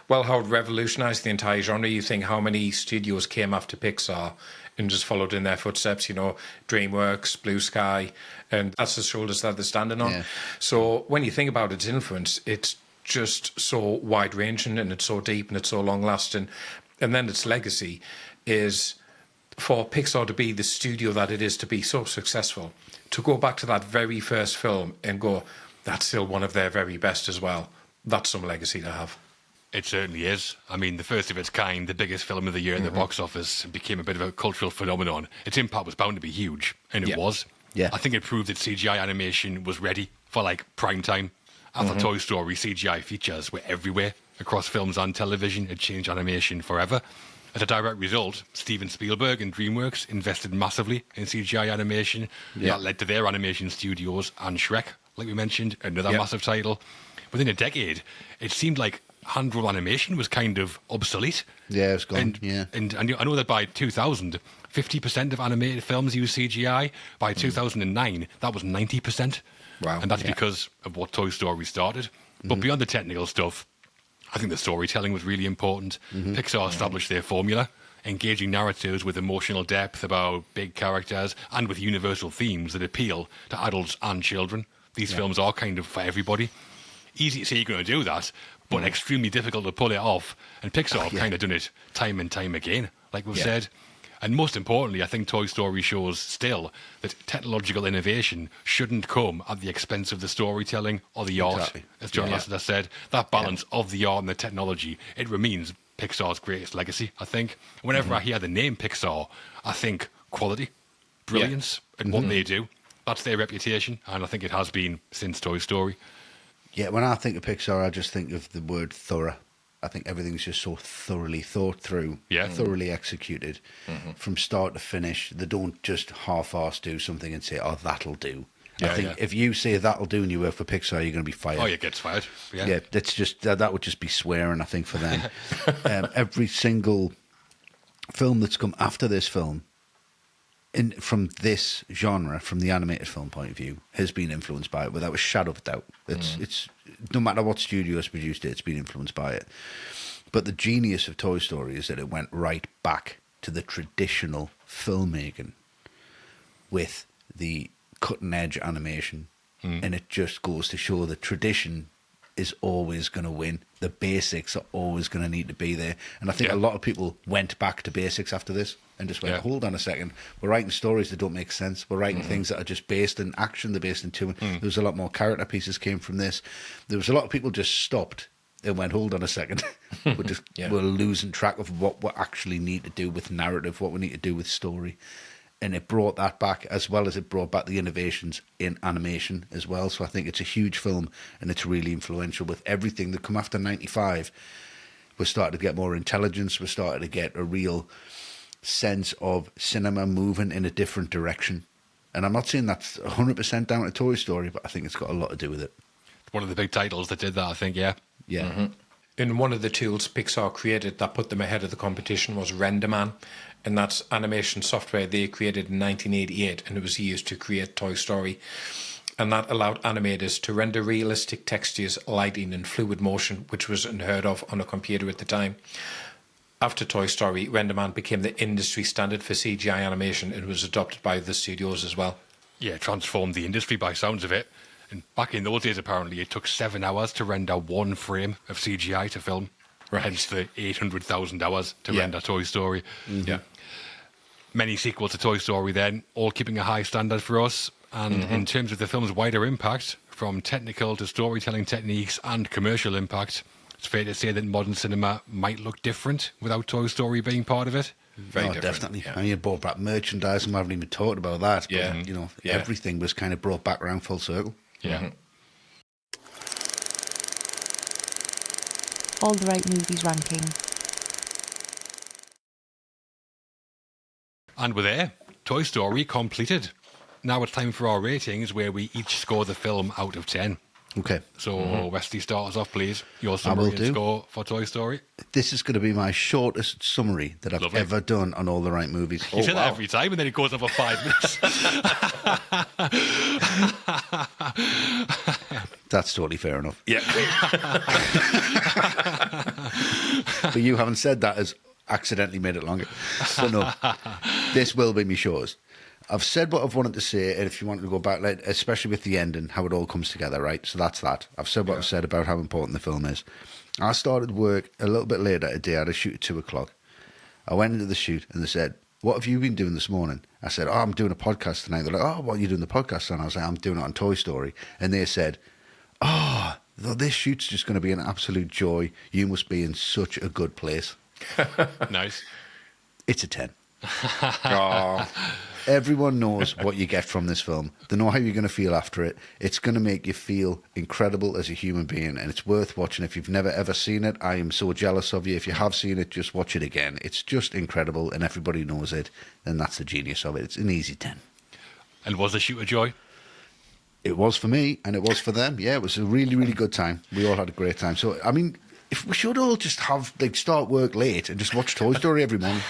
how it revolutionised the entire genre. You think how many studios came after Pixar and just followed in their footsteps, DreamWorks, Blue Sky, and that's the shoulders that they're standing on. Yeah. So when you think about its influence, it's just so wide-ranging and it's so deep and it's so long-lasting. And then its legacy is for Pixar to be the studio that it is, to be so successful, to go back to that very first film and go, that's still one of their very best as well. That's some legacy to have. It certainly is. I mean, the first of its kind, the biggest film of the year in the box office, became a bit of a cultural phenomenon. Its impact was bound to be huge, and it was. Yeah. I think it proved that CGI animation was ready for, prime time. After Toy Story, CGI features were everywhere across films and television. It changed animation forever. As a direct result, Steven Spielberg and DreamWorks invested massively in CGI animation. That led to their animation studios and Shrek, like we mentioned, another massive title. Within a decade, it seemed like hand-drawn animation was kind of obsolete. Yeah, it's gone. And I know that by 2000, 50% of animated films use CGI. By 2009, that was 90%. Wow. And that's because of what Toy Story started. But beyond the technical stuff, I think the storytelling was really important. Pixar established their formula, engaging narratives with emotional depth about big characters and with universal themes that appeal to adults and children. These films are kind of for everybody. Easy to say you're going to do that, but extremely difficult to pull it off. And Pixar have kind of done it time and time again, like we've said. And most importantly, I think Toy Story shows still that technological innovation shouldn't come at the expense of the storytelling or the art. Exactly. As John Lasseter said, that balance of the art and the technology, it remains Pixar's greatest legacy, I think. Whenever I hear the name Pixar, I think quality, brilliance in what they do. That's their reputation, and I think it has been since Toy Story. Yeah, when I think of Pixar, I just think of the word thorough. I think everything's just so thoroughly thought through, thoroughly executed from start to finish. They don't just half-arse do something and say, oh, that'll do. I think if you say that'll do and you work for Pixar, you're going to be fired. Oh, you get fired. Yeah, that's just that would just be swearing, I think, for them. Every single film that's come after this film, from this genre, from the animated film point of view, has been influenced by it without a shadow of a doubt. It's no matter what studio has produced it, it's been influenced by it. But the genius of Toy Story is that it went right back to the traditional filmmaking with the cutting edge animation, and it just goes to show that tradition is always going to win. The basics are always going to need to be there. And I think a lot of people went back to basics after this and just went, hold on a second, we're writing stories that don't make sense. We're writing things that are just based in action, they're based in tune. There was a lot more character pieces came from this. There was a lot of people just stopped and went, hold on a second. We're losing track of what we actually need to do with narrative, what we need to do with story. And it brought that back, as well as it brought back the innovations in animation as well. So I think it's a huge film, and it's really influential with everything that come after 95. We're starting to get more intelligence. We're starting to get a real sense of cinema moving in a different direction. And I'm not saying that's 100% down to Toy Story, but I think it's got a lot to do with it. One of the big titles that did that, I think, yeah. And one of the tools Pixar created that put them ahead of the competition was RenderMan, and that's animation software they created in 1988, and it was used to create Toy Story. And that allowed animators to render realistic textures, lighting, and fluid motion, which was unheard of on a computer at the time. After Toy Story, RenderMan became the industry standard for CGI animation and was adopted by the studios as well. Yeah, transformed the industry by sounds of it. And back in those days, apparently, it took 7 hours to render one frame of CGI to film. Hence the 800,000 hours to render Toy Story. Yeah. Many sequels to Toy Story then, all keeping a high standard for us. And in terms of the film's wider impact, from technical to storytelling techniques and commercial impact, it's fair to say that modern cinema might look different without Toy Story being part of it. Very different. Definitely. Yeah. And you brought back merchandise, and we haven't even talked about that. But, everything was kind of brought back around full circle. Yeah. All the right movies ranking. And we're there. Toy Story completed. Now it's time for our ratings, where we each score the film out of 10. Okay. So, Westy, start us off, please. Your summary and score for Toy Story. This is going to be my shortest summary that I've ever done on All the Right Movies. You say that every time, and then it goes on for 5 minutes. That's totally fair enough. Yeah. But you haven't said that as accidentally made it longer. So no, this will be me shortest. I've said what I've wanted to say, and if you want to go back, like, especially with the ending, how it all comes together, right? So that's that. I've said what I've said about how important the film is. I started work a little bit later today. I had a shoot at 2 o'clock. I went into the shoot, and they said, what have you been doing this morning? I said, I'm doing a podcast tonight. They're like, oh, what are you doing the podcast on? I was like, I'm doing it on Toy Story. And they said, oh, this shoot's just going to be an absolute joy. You must be in such a good place. Nice. It's a 10. Everyone knows what you get from this film. They know how you're going to feel after it. It's going to make you feel incredible as a human being, and it's worth watching. If you've never ever seen it, I am so jealous of you. If you have seen it, just watch it again. It's just incredible, and everybody knows it, and that's the genius of it. It's an easy 10. And was the shoot a joy? It was for me, and it was for them. Yeah, it was a really, really good time. We all had a great time. So, I mean, if we should all just start work late and just watch Toy Story every morning.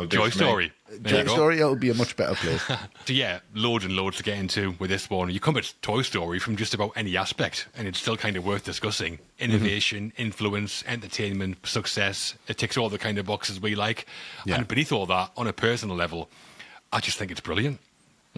Toy Story. Toy Story, it would be a much better place. So yeah, loads and loads to get into with this one. You come at Toy Story from just about any aspect, and it's still kind of worth discussing. Innovation, influence, entertainment, success. It ticks all the kind of boxes we like. Yeah. And beneath all that, on a personal level, I just think it's brilliant.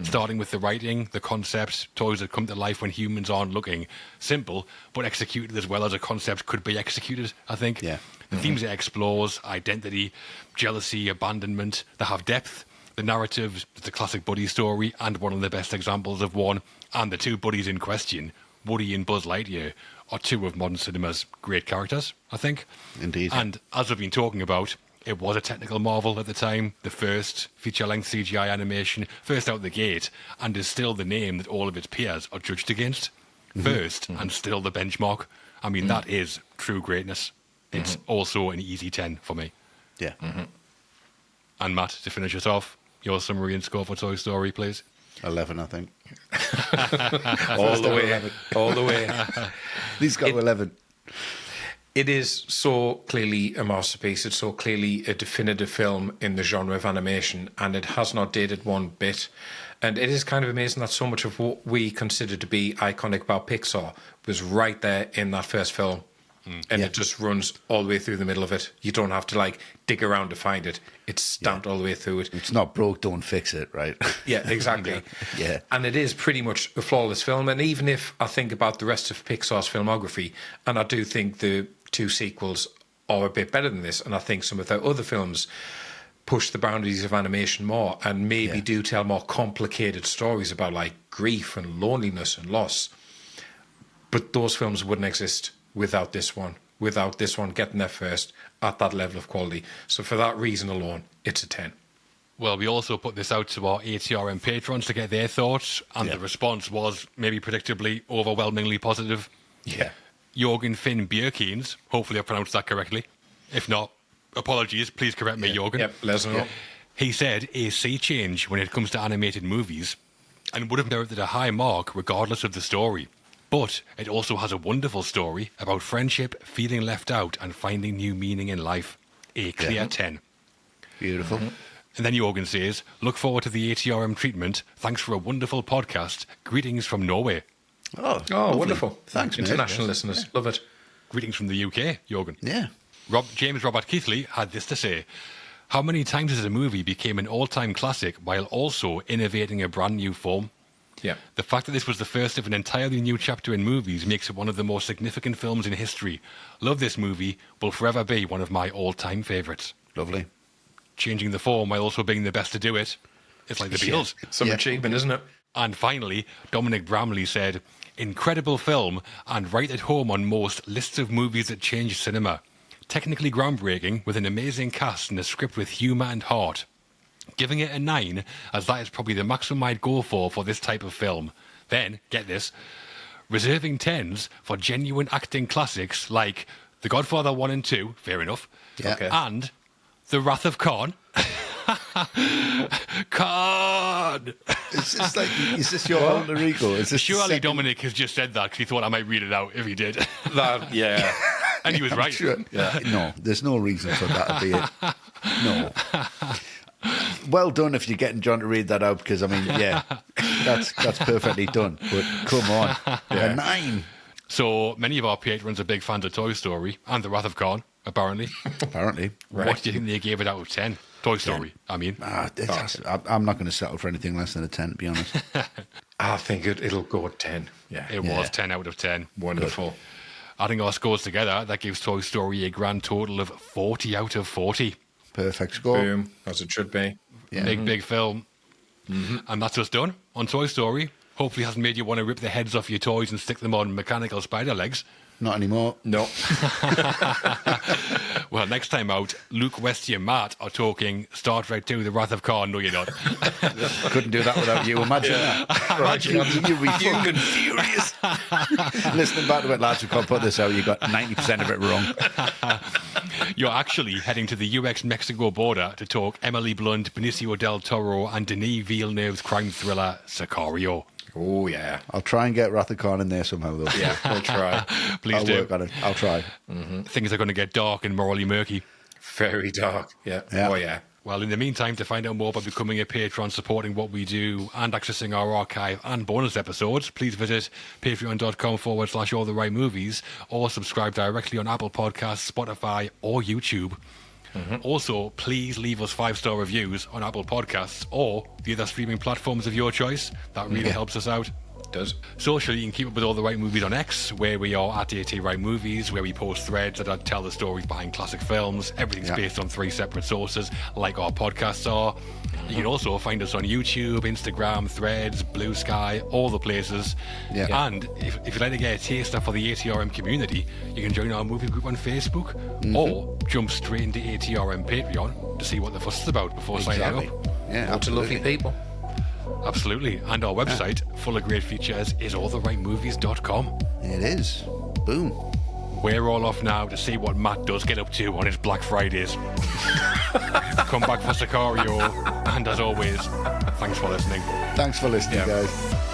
Starting with the writing, the concepts, toys that come to life when humans aren't looking. Simple, but executed as well as a concept could be executed, I think. Yeah. The themes it explores, identity, jealousy, abandonment, they have depth. The narrative, the classic buddy story, and one of the best examples of one. And the two buddies in question, Woody and Buzz Lightyear, are two of modern cinema's great characters, I think. Indeed. And as we've been talking about, it was a technical marvel at the time, the first feature-length CGI animation, first out the gate, and is still the name that all of its peers are judged against. First, and still the benchmark. I mean, that is true greatness. It's also an easy 10 for me. Yeah. And Matt, to finish us off, your summary and score for Toy Story, please. 11, I think. All the way. He's got 11. It is so clearly a masterpiece. It's so clearly a definitive film in the genre of animation, and it has not dated one bit. And it is kind of amazing that so much of what we consider to be iconic about Pixar was right there in that first film. And it just runs all the way through the middle of it. You don't have to like dig around to find it. It's stamped all the way through it. It's not broke, don't fix it, right? Yeah, exactly. Yeah. And it is pretty much a flawless film. And even if I think about the rest of Pixar's filmography, and I do think the two sequels are a bit better than this, and I think some of their other films push the boundaries of animation more and maybe do tell more complicated stories about like grief and loneliness and loss. But those films wouldn't exist without this one getting there first at that level of quality. So for that reason alone, it's a 10. Well, we also put this out to our ATRM patrons to get their thoughts, and the response was maybe predictably overwhelmingly positive. Yeah. Jorgen Finn Bjerkins, hopefully I pronounced that correctly. If not, apologies, please correct me, Jorgen. Yep, let us know. He said a sea change when it comes to animated movies, and would have merited a high mark regardless of the story. But it also has a wonderful story about friendship, feeling left out, and finding new meaning in life. A clear 10. Beautiful. And then Jorgen says, look forward to the ATRM treatment. Thanks for a wonderful podcast. Greetings from Norway. Oh, wonderful. Thanks, mate. International listeners. Love it. Greetings from the UK, Jorgen. Yeah. James Robert Keithley had this to say. How many times has a movie became an all-time classic while also innovating a brand new form? Yeah. The fact that this was the first of an entirely new chapter in movies makes it one of the most significant films in history. Love this movie. Will forever be one of my all-time favourites. Lovely. Changing the form while also being the best to do it. It's like the Beatles. Some achievement, isn't it? And finally, Dominic Bramley said, incredible film and right at home on most lists of movies that changed cinema. Technically groundbreaking with an amazing cast and a script with humour and heart. Giving it a 9, as that is probably the maximum I'd go for this type of film. Then, get this, reserving 10s for genuine acting classics like The Godfather 1 and 2, fair enough, and The Wrath of Khan. Khan! Is this your alter ego? Is this Surely Dominic has just said that because he thought I might read it out if he did. And he was right. Sure. Yeah. No, there's no reason for that to be it. No. Well done if you're getting John to read that out, because I mean, that's perfectly done. But come on, a 9. So many of our patrons are big fans of Toy Story and The Wrath of Khan, apparently. Apparently, right. What do you think they gave it out of 10? Toy Story, I mean. I'm not going to settle for anything less than a 10, to be honest. I think it'll go at 10. Yeah, it was 10 out of 10. Wonderful. Good. Adding our scores together, that gives Toy Story a grand total of 40 out of 40. Perfect score. Boom, as it should be. Yeah. Big film. And that's us done on Toy Story. Hopefully hasn't made you want to rip the heads off your toys and stick them on mechanical spider legs. Not anymore. No. Well, next time out, Luke, Westy and Matt are talking Star Trek 2, The Wrath of Khan. No, you're not. Couldn't do that without you. Imagine that. Imagine. You'd be fucking furious. Listening back to it, lads, we can't put this out. You got 90% of it wrong. You're actually heading to the US-Mexico border to talk Emily Blunt, Benicio del Toro and Denis Villeneuve's crime thriller, Sicario. Oh, yeah. I'll try and get Wrath of Khan in there somehow, though. Yeah, we'll try. Please I'll do. work on it. I'll try. Things are going to get dark and morally murky. Very dark. Yeah. Oh, yeah. Well, in the meantime, to find out more about becoming a patron, supporting what we do, and accessing our archive and bonus episodes, please visit patreon.com/alltherightmovies or subscribe directly on Apple Podcasts, Spotify, or YouTube. Also, please leave us 5-star reviews on Apple Podcasts or the other streaming platforms of your choice. That really helps us out. Does. Socially, you can keep up with all the right movies on X, where we are at AT Right Movies, where we post threads that tell the stories behind classic films. Everything's based on 3 separate sources, like our podcasts are. You can also find us on YouTube, Instagram, Threads, Blue Sky, all the places. And if you'd like to get a taster for the ATRM community, you can join our movie group on Facebook or jump straight into ATRM Patreon to see what the fuss is about before signing up. Yeah, Lots of lovely people. Absolutely. And our website, full of great features, is alltherightmovies.com. It is. Boom. We're all off now to see what Matt does get up to on his Black Fridays. Come back for Sicario. And as always, thanks for listening. Thanks for listening, guys.